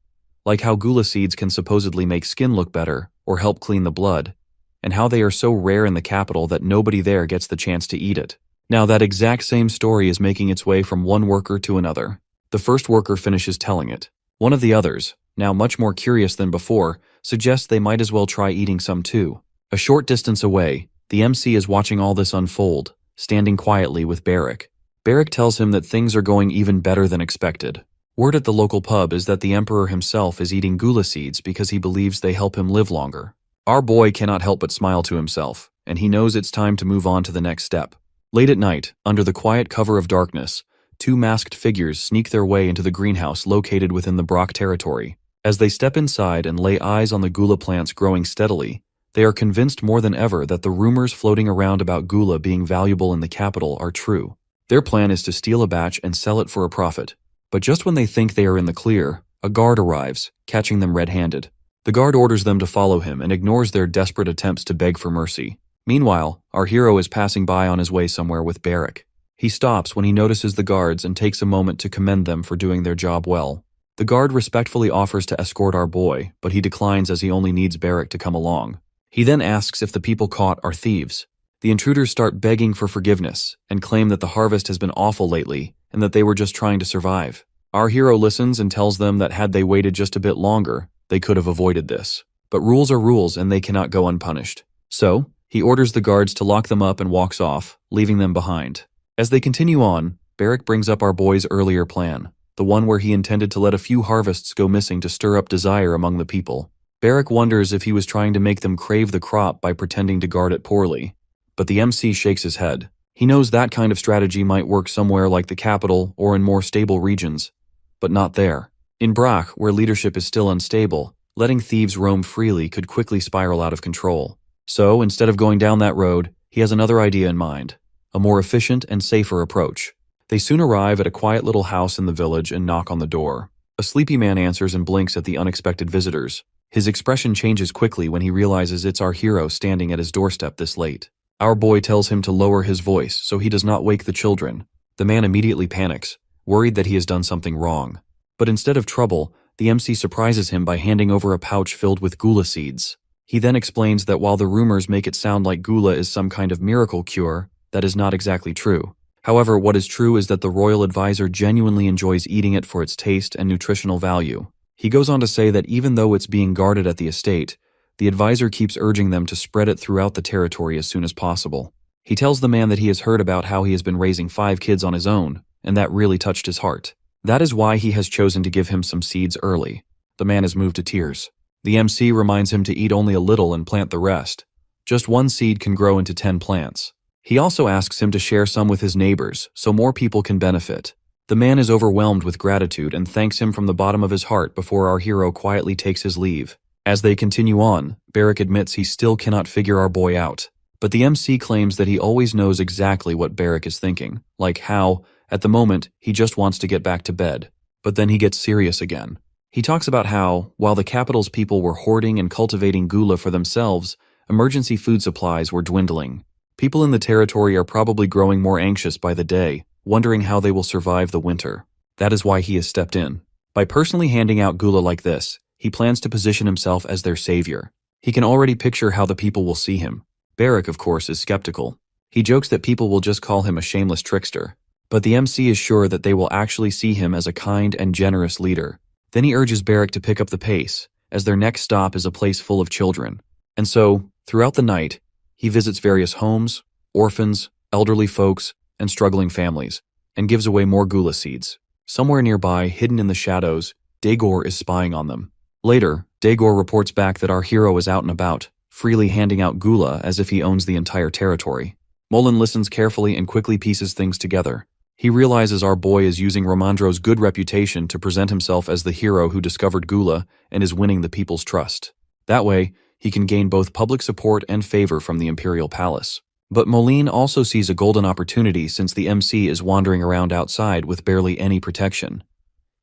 like how gula seeds can supposedly make skin look better or help clean the blood, and how they are so rare in the capital that nobody there gets the chance to eat it. Now that exact same story is making its way from one worker to another. The first worker finishes telling it. One of the others, now much more curious than before, suggests they might as well try eating some too. A short distance away, the MC is watching all this unfold, standing quietly with Barrick. Barrick tells him that things are going even better than expected. Word at the local pub is that the Emperor himself is eating gula seeds because he believes they help him live longer. Our boy cannot help but smile to himself, and he knows it's time to move on to the next step. Late at night, under the quiet cover of darkness, two masked figures sneak their way into the greenhouse located within the Brack territory. As they step inside and lay eyes on the gula plants growing steadily, they are convinced more than ever that the rumors floating around about gula being valuable in the capital are true. Their plan is to steal a batch and sell it for a profit. But just when they think they are in the clear, a guard arrives, catching them red-handed. The guard orders them to follow him and ignores their desperate attempts to beg for mercy. Meanwhile, our hero is passing by on his way somewhere with Barrick. He stops when he notices the guards and takes a moment to commend them for doing their job well. The guard respectfully offers to escort our boy, but he declines as he only needs Barrick to come along. He then asks if the people caught are thieves. The intruders start begging for forgiveness and claim that the harvest has been awful lately and that they were just trying to survive. Our hero listens and tells them that had they waited just a bit longer, they could have avoided this. But rules are rules and they cannot go unpunished. So, he orders the guards to lock them up and walks off, leaving them behind. As they continue on, Barrick brings up our boy's earlier plan, the one where he intended to let a few harvests go missing to stir up desire among the people. Barrick wonders if he was trying to make them crave the crop by pretending to guard it poorly. But the MC shakes his head. He knows that kind of strategy might work somewhere like the capital or in more stable regions, but not there. In Brach, where leadership is still unstable, letting thieves roam freely could quickly spiral out of control. So, instead of going down that road, he has another idea in mind, a more efficient and safer approach. They soon arrive at a quiet little house in the village and knock on the door. A sleepy man answers and blinks at the unexpected visitors. His expression changes quickly when he realizes it's our hero standing at his doorstep this late. Our boy tells him to lower his voice so he does not wake the children. The man immediately panics, worried that he has done something wrong. But instead of trouble, the MC surprises him by handing over a pouch filled with gula seeds. He then explains that while the rumors make it sound like gula is some kind of miracle cure, that is not exactly true. However, what is true is that the royal advisor genuinely enjoys eating it for its taste and nutritional value. He goes on to say that even though it's being guarded at the estate, the advisor keeps urging them to spread it throughout the territory as soon as possible. He tells the man that he has heard about how he has been raising 5 kids on his own, and that really touched his heart. That is why he has chosen to give him some seeds early. The man is moved to tears. The MC reminds him to eat only a little and plant the rest. Just one seed can grow into 10 plants. He also asks him to share some with his neighbors so more people can benefit. The man is overwhelmed with gratitude and thanks him from the bottom of his heart before our hero quietly takes his leave. As they continue on, Barrick admits he still cannot figure our boy out. But the MC claims that he always knows exactly what Barrick is thinking, like how, at the moment, he just wants to get back to bed. But then he gets serious again. He talks about how, while the capital's people were hoarding and cultivating gula for themselves, emergency food supplies were dwindling. People in the territory are probably growing more anxious by the day, wondering how they will survive the winter. That is why he has stepped in. By personally handing out gula like this, he plans to position himself as their savior. He can already picture how the people will see him. Barrick, of course, is skeptical. He jokes that people will just call him a shameless trickster. But the MC is sure that they will actually see him as a kind and generous leader. Then he urges Barrick to pick up the pace, as their next stop is a place full of children. And so, throughout the night, he visits various homes, orphans, elderly folks, and struggling families, and gives away more gula seeds. Somewhere nearby, hidden in the shadows, Daegor is spying on them. Later, Daegor reports back that our hero is out and about, freely handing out gula as if he owns the entire territory. Mullen listens carefully and quickly pieces things together. He realizes our boy is using Romandro's good reputation to present himself as the hero who discovered gula and is winning the people's trust. That way, he can gain both public support and favor from the imperial palace. But Moline also sees a golden opportunity since the MC is wandering around outside with barely any protection.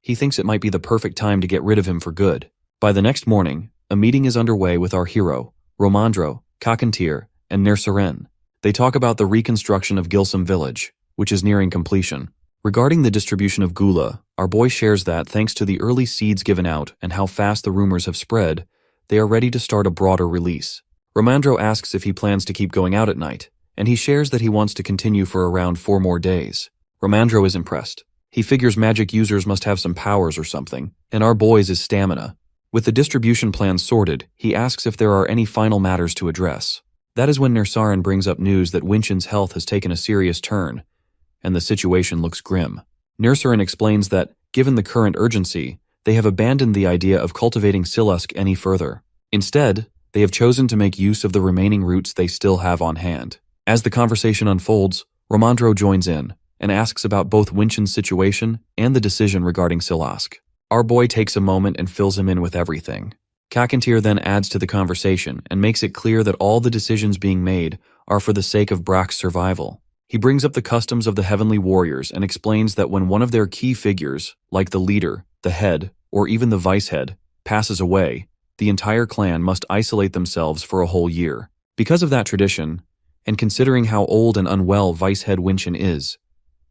He thinks it might be the perfect time to get rid of him for good. By the next morning, a meeting is underway with our hero, Romandro, Kakantir, and Nersaren. They talk about the reconstruction of Gilsum village, which is nearing completion. Regarding the distribution of gula, our boy shares that thanks to the early seeds given out and how fast the rumors have spread, they are ready to start a broader release. Romandro asks if he plans to keep going out at night, and he shares that he wants to continue for around 4 more days. Romandro is impressed. He figures magic users must have some powers or something, and our boy's is stamina. With the distribution plan sorted, he asks if there are any final matters to address. That is when Nersaren brings up news that Winchen's health has taken a serious turn, and the situation looks grim. Nersaren explains that, given the current urgency, they have abandoned the idea of cultivating Silusk any further. Instead, they have chosen to make use of the remaining roots they still have on hand. As the conversation unfolds, Romandro joins in and asks about both Winchen's situation and the decision regarding Silusk. Our boy takes a moment and fills him in with everything. Kakantir then adds to the conversation and makes it clear that all the decisions being made are for the sake of Brach's survival. He brings up the customs of the Heavenly Warriors and explains that when one of their key figures, like the leader, the head, or even the vice head, passes away, the entire clan must isolate themselves for a whole year. Because of that tradition, and considering how old and unwell Vice Head Winchen is,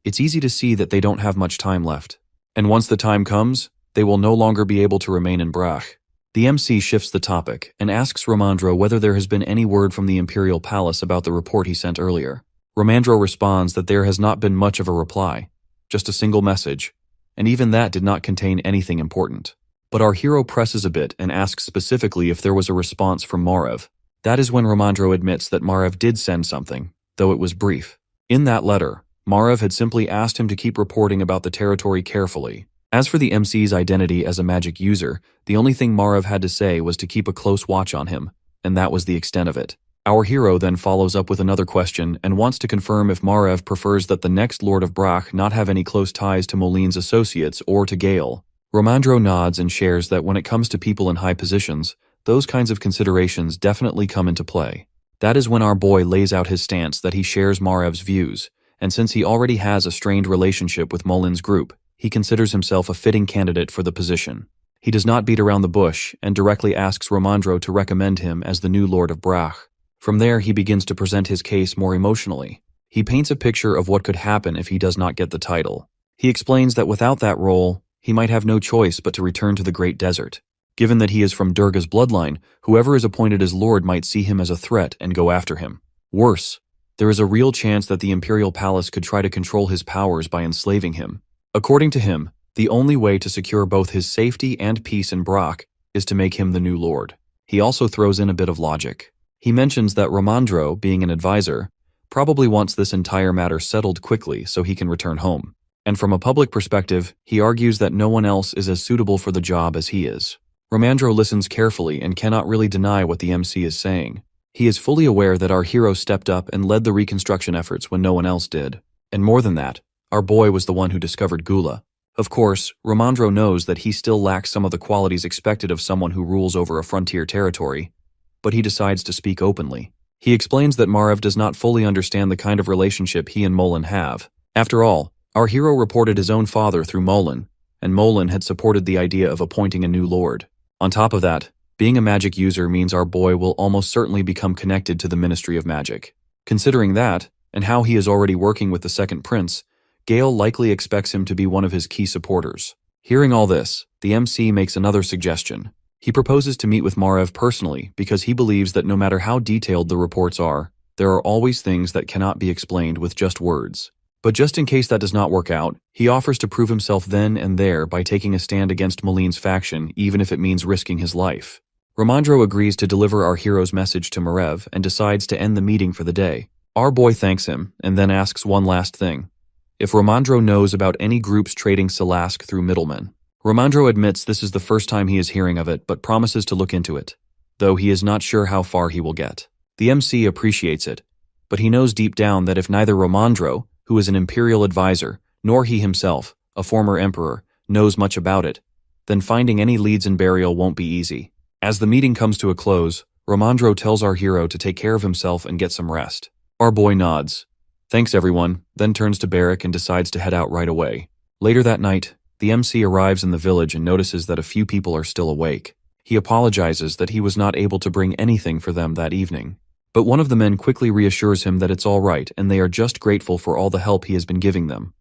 It's easy to see that they don't have much time left. And once the time comes, they will no longer be able to remain in Brach. The MC shifts the topic and asks Romandro whether there has been any word from the Imperial Palace about the report he sent earlier. Romandro responds that there has not been much of a reply, just a single message, and even that did not contain anything important. But our hero presses a bit and asks specifically if there was a response from Marev. That is when Romandro admits that Marev did send something, though it was brief. In that letter, Marev had simply asked him to keep reporting about the territory carefully. As for the MC's identity as a magic user, the only thing Marev had to say was to keep a close watch on him, and that was the extent of it. Our hero then follows up with another question and wants to confirm if Marev prefers that the next Lord of Brach not have any close ties to Moline's associates or to Gale. Romandro nods and shares that when it comes to people in high positions, those kinds of considerations definitely come into play. That is when our boy lays out his stance that he shares Marev's views, and since he already has a strained relationship with Molin's group, he considers himself a fitting candidate for the position. He does not beat around the bush and directly asks Romandro to recommend him as the new Lord of Brach. From there, he begins to present his case more emotionally. He paints a picture of what could happen if he does not get the title. He explains that without that role, he might have no choice but to return to the Great Desert. Given that he is from Durga's bloodline, whoever is appointed as Lord might see him as a threat and go after him. Worse, there is a real chance that the Imperial Palace could try to control his powers by enslaving him. According to him, the only way to secure both his safety and peace in Brach is to make him the new Lord. He also throws in a bit of logic. He mentions that Romandro, being an advisor, probably wants this entire matter settled quickly so he can return home. And from a public perspective, he argues that no one else is as suitable for the job as he is. Romandro listens carefully and cannot really deny what the MC is saying. He is fully aware that our hero stepped up and led the reconstruction efforts when no one else did. And more than that, our boy was the one who discovered Gula. Of course, Romandro knows that he still lacks some of the qualities expected of someone who rules over a frontier territory, but he decides to speak openly. He explains that Marev does not fully understand the kind of relationship he and Molin have. After all, our hero reported his own father through Molin, and Molin had supported the idea of appointing a new lord. On top of that, being a magic user means our boy will almost certainly become connected to the Ministry of Magic. Considering that, and how he is already working with the Second Prince, Gale likely expects him to be one of his key supporters. Hearing all this, the MC makes another suggestion. He proposes to meet with Marev personally because he believes that no matter how detailed the reports are, there are always things that cannot be explained with just words. But just in case that does not work out, he offers to prove himself then and there by taking a stand against Moline's faction, even if it means risking his life. Romandro agrees to deliver our hero's message to Marev and decides to end the meeting for the day. Our boy thanks him and then asks one last thing. If Romandro knows about any groups trading Salask through middlemen. Romandro admits this is the first time he is hearing of it, but promises to look into it, though he is not sure how far he will get. The MC appreciates it, but he knows deep down that if neither Romandro, who is an imperial advisor, nor he himself, a former emperor, knows much about it, then finding any leads in burial won't be easy. As the meeting comes to a close, Romandro tells our hero to take care of himself and get some rest. Our boy nods. Thanks everyone, then turns to Barrack and decides to head out right away. Later that night, the MC arrives in the village and notices that a few people are still awake. He apologizes that he was not able to bring anything for them that evening. But one of the men quickly reassures him that it's all right and they are just grateful for all the help he has been giving them,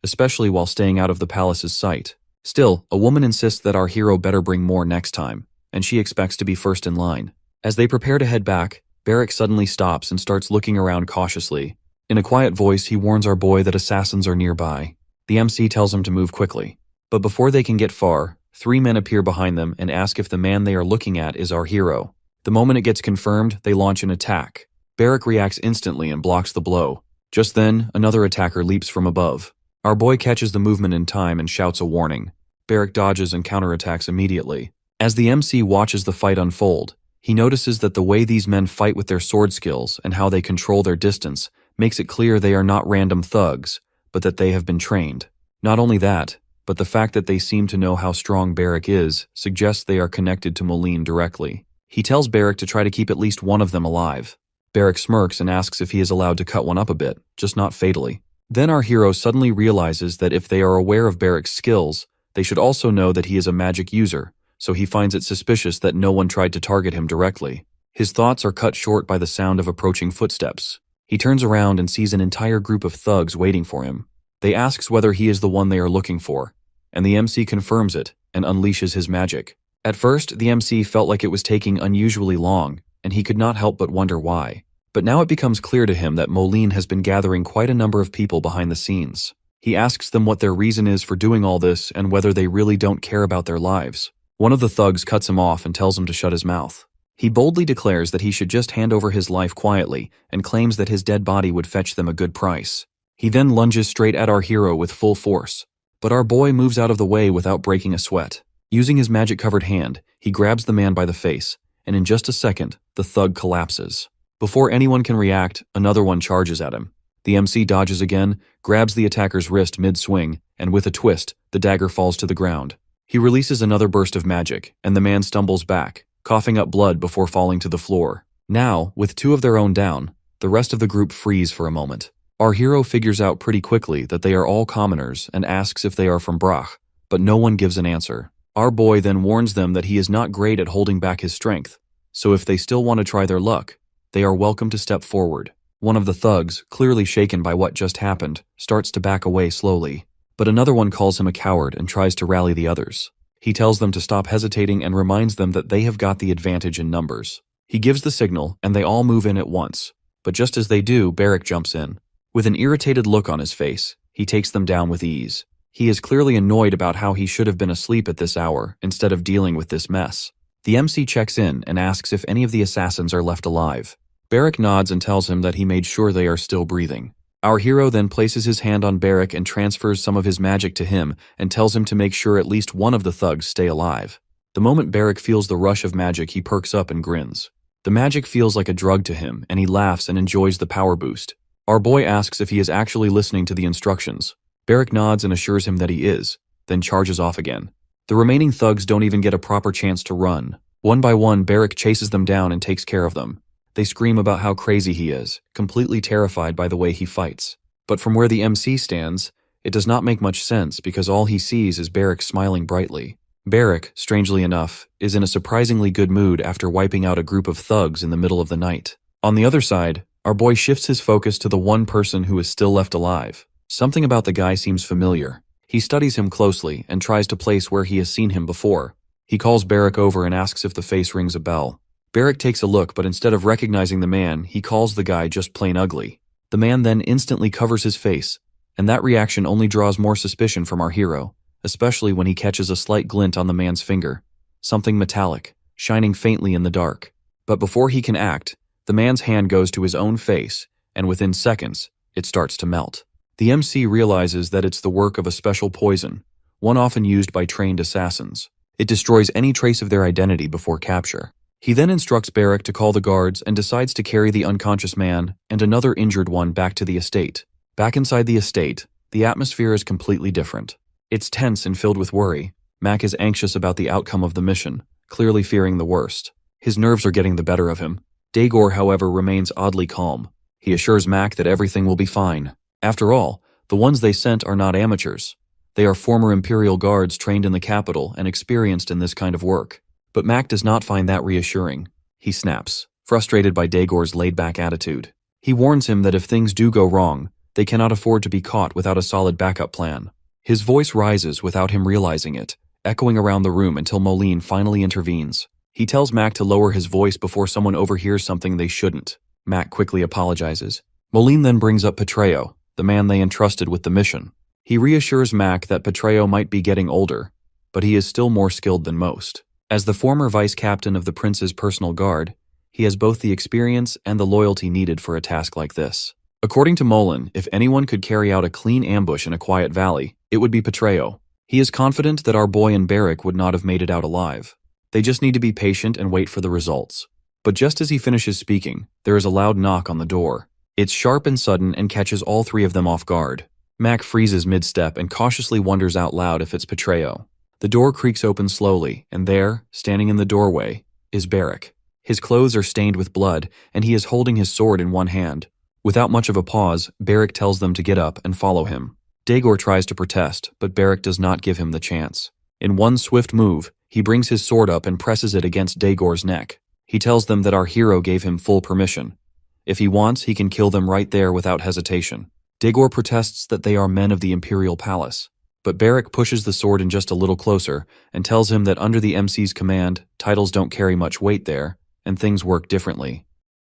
especially while staying out of the palace's sight. Still, a woman insists that our hero better bring more next time, and she expects to be first in line. As they prepare to head back, Barrack suddenly stops and starts looking around cautiously. In a quiet voice, he warns our boy that assassins are nearby. The MC tells him to move quickly. But before they can get far, 3 men appear behind them and ask if the man they are looking at is our hero. The moment it gets confirmed, they launch an attack. Barrack reacts instantly and blocks the blow. Just then, another attacker leaps from above. Our boy catches the movement in time and shouts a warning. Barrack dodges and counterattacks immediately. As the MC watches the fight unfold, he notices that the way these men fight with their sword skills and how they control their distance makes it clear they are not random thugs, but that they have been trained. Not only that, but the fact that they seem to know how strong Barrack is suggests they are connected to Moline directly. He tells Barrack to try to keep at least one of them alive. Barrack smirks and asks if he is allowed to cut one up a bit, just not fatally. Then our hero suddenly realizes that if they are aware of Barrack's skills, they should also know that he is a magic user, so he finds it suspicious that no one tried to target him directly. His thoughts are cut short by the sound of approaching footsteps. He turns around and sees an entire group of thugs waiting for him. They asks whether he is the one they are looking for, and the MC confirms it and unleashes his magic. At first, the MC felt like it was taking unusually long, and he could not help but wonder why. But now it becomes clear to him that Moline has been gathering quite a number of people behind the scenes. He asks them what their reason is for doing all this and whether they really don't care about their lives. One of the thugs cuts him off and tells him to shut his mouth. He boldly declares that he should just hand over his life quietly and claims that his dead body would fetch them a good price. He then lunges straight at our hero with full force, but our boy moves out of the way without breaking a sweat. Using his magic-covered hand, he grabs the man by the face, and in just a second, the thug collapses. Before anyone can react, another one charges at him. The MC dodges again, grabs the attacker's wrist mid-swing, and with a twist, the dagger falls to the ground. He releases another burst of magic, and the man stumbles back, coughing up blood before falling to the floor. Now, with two of their own down, the rest of the group freeze for a moment. Our hero figures out pretty quickly that they are all commoners and asks if they are from Brach, but no one gives an answer. Our boy then warns them that he is not great at holding back his strength, so if they still want to try their luck, they are welcome to step forward. One of the thugs, clearly shaken by what just happened, starts to back away slowly, but another one calls him a coward and tries to rally the others. He tells them to stop hesitating and reminds them that they have got the advantage in numbers. He gives the signal, and they all move in at once, but just as they do, Barrick jumps in. With an irritated look on his face, he takes them down with ease. He is clearly annoyed about how he should have been asleep at this hour instead of dealing with this mess. The MC checks in and asks if any of the assassins are left alive. Barrick nods and tells him that he made sure they are still breathing. Our hero then places his hand on Barrick and transfers some of his magic to him and tells him to make sure at least one of the thugs stay alive. The moment Barrick feels the rush of magic, he perks up and grins. The magic feels like a drug to him, and he laughs and enjoys the power boost. Our boy asks if he is actually listening to the instructions. Barrick nods and assures him that he is, then charges off again. The remaining thugs don't even get a proper chance to run. One by one, Barrick chases them down and takes care of them. They scream about how crazy he is, completely terrified by the way he fights. But from where the MC stands, it does not make much sense because all he sees is Barrick smiling brightly. Barrick, strangely enough, is in a surprisingly good mood after wiping out a group of thugs in the middle of the night. On the other side, our boy shifts his focus to the one person who is still left alive. Something about the guy seems familiar. He studies him closely and tries to place where he has seen him before. He calls Barrick over and asks if the face rings a bell. Barrick takes a look, but instead of recognizing the man, he calls the guy just plain ugly. The man then instantly covers his face, and that reaction only draws more suspicion from our hero, especially when he catches a slight glint on the man's finger. Something metallic, shining faintly in the dark. But before he can act, the man's hand goes to his own face, and within seconds, it starts to melt. The MC realizes that it's the work of a special poison, one often used by trained assassins. It destroys any trace of their identity before capture. He then instructs Barrick to call the guards and decides to carry the unconscious man and another injured one back to the estate. Back inside the estate, the atmosphere is completely different. It's tense and filled with worry. Mac is anxious about the outcome of the mission, clearly fearing the worst. His nerves are getting the better of him. Daigor, however, remains oddly calm. He assures Mac that everything will be fine. After all, the ones they sent are not amateurs. They are former Imperial guards trained in the capital and experienced in this kind of work. But Mac does not find that reassuring. He snaps, frustrated by Daigor's laid-back attitude. He warns him that if things do go wrong, they cannot afford to be caught without a solid backup plan. His voice rises without him realizing it, echoing around the room until Moline finally intervenes. He tells Mac to lower his voice before someone overhears something they shouldn't. Mac quickly apologizes. Moline then brings up Petreo, the man they entrusted with the mission. He reassures Mac that Petreo might be getting older, but he is still more skilled than most. As the former vice-captain of the prince's personal guard, he has both the experience and the loyalty needed for a task like this. According to Moline, if anyone could carry out a clean ambush in a quiet valley, it would be Petreo. He is confident that our boy and Barrick would not have made it out alive. They just need to be patient and wait for the results. But just as he finishes speaking, there is a loud knock on the door. It's sharp and sudden and catches all three of them off guard. Mac freezes mid-step and cautiously wonders out loud if it's Petreo. The door creaks open slowly, and there, standing in the doorway, is Barrick. His clothes are stained with blood, and he is holding his sword in one hand. Without much of a pause, Barrick tells them to get up and follow him. Daigor tries to protest, but Barrick does not give him the chance. In one swift move, he brings his sword up and presses it against Daigor's neck. He tells them that our hero gave him full permission. If he wants, he can kill them right there without hesitation. Daegor protests that they are men of the Imperial Palace. But Barrack pushes the sword in just a little closer and tells him that under the MC's command, titles don't carry much weight there, and things work differently.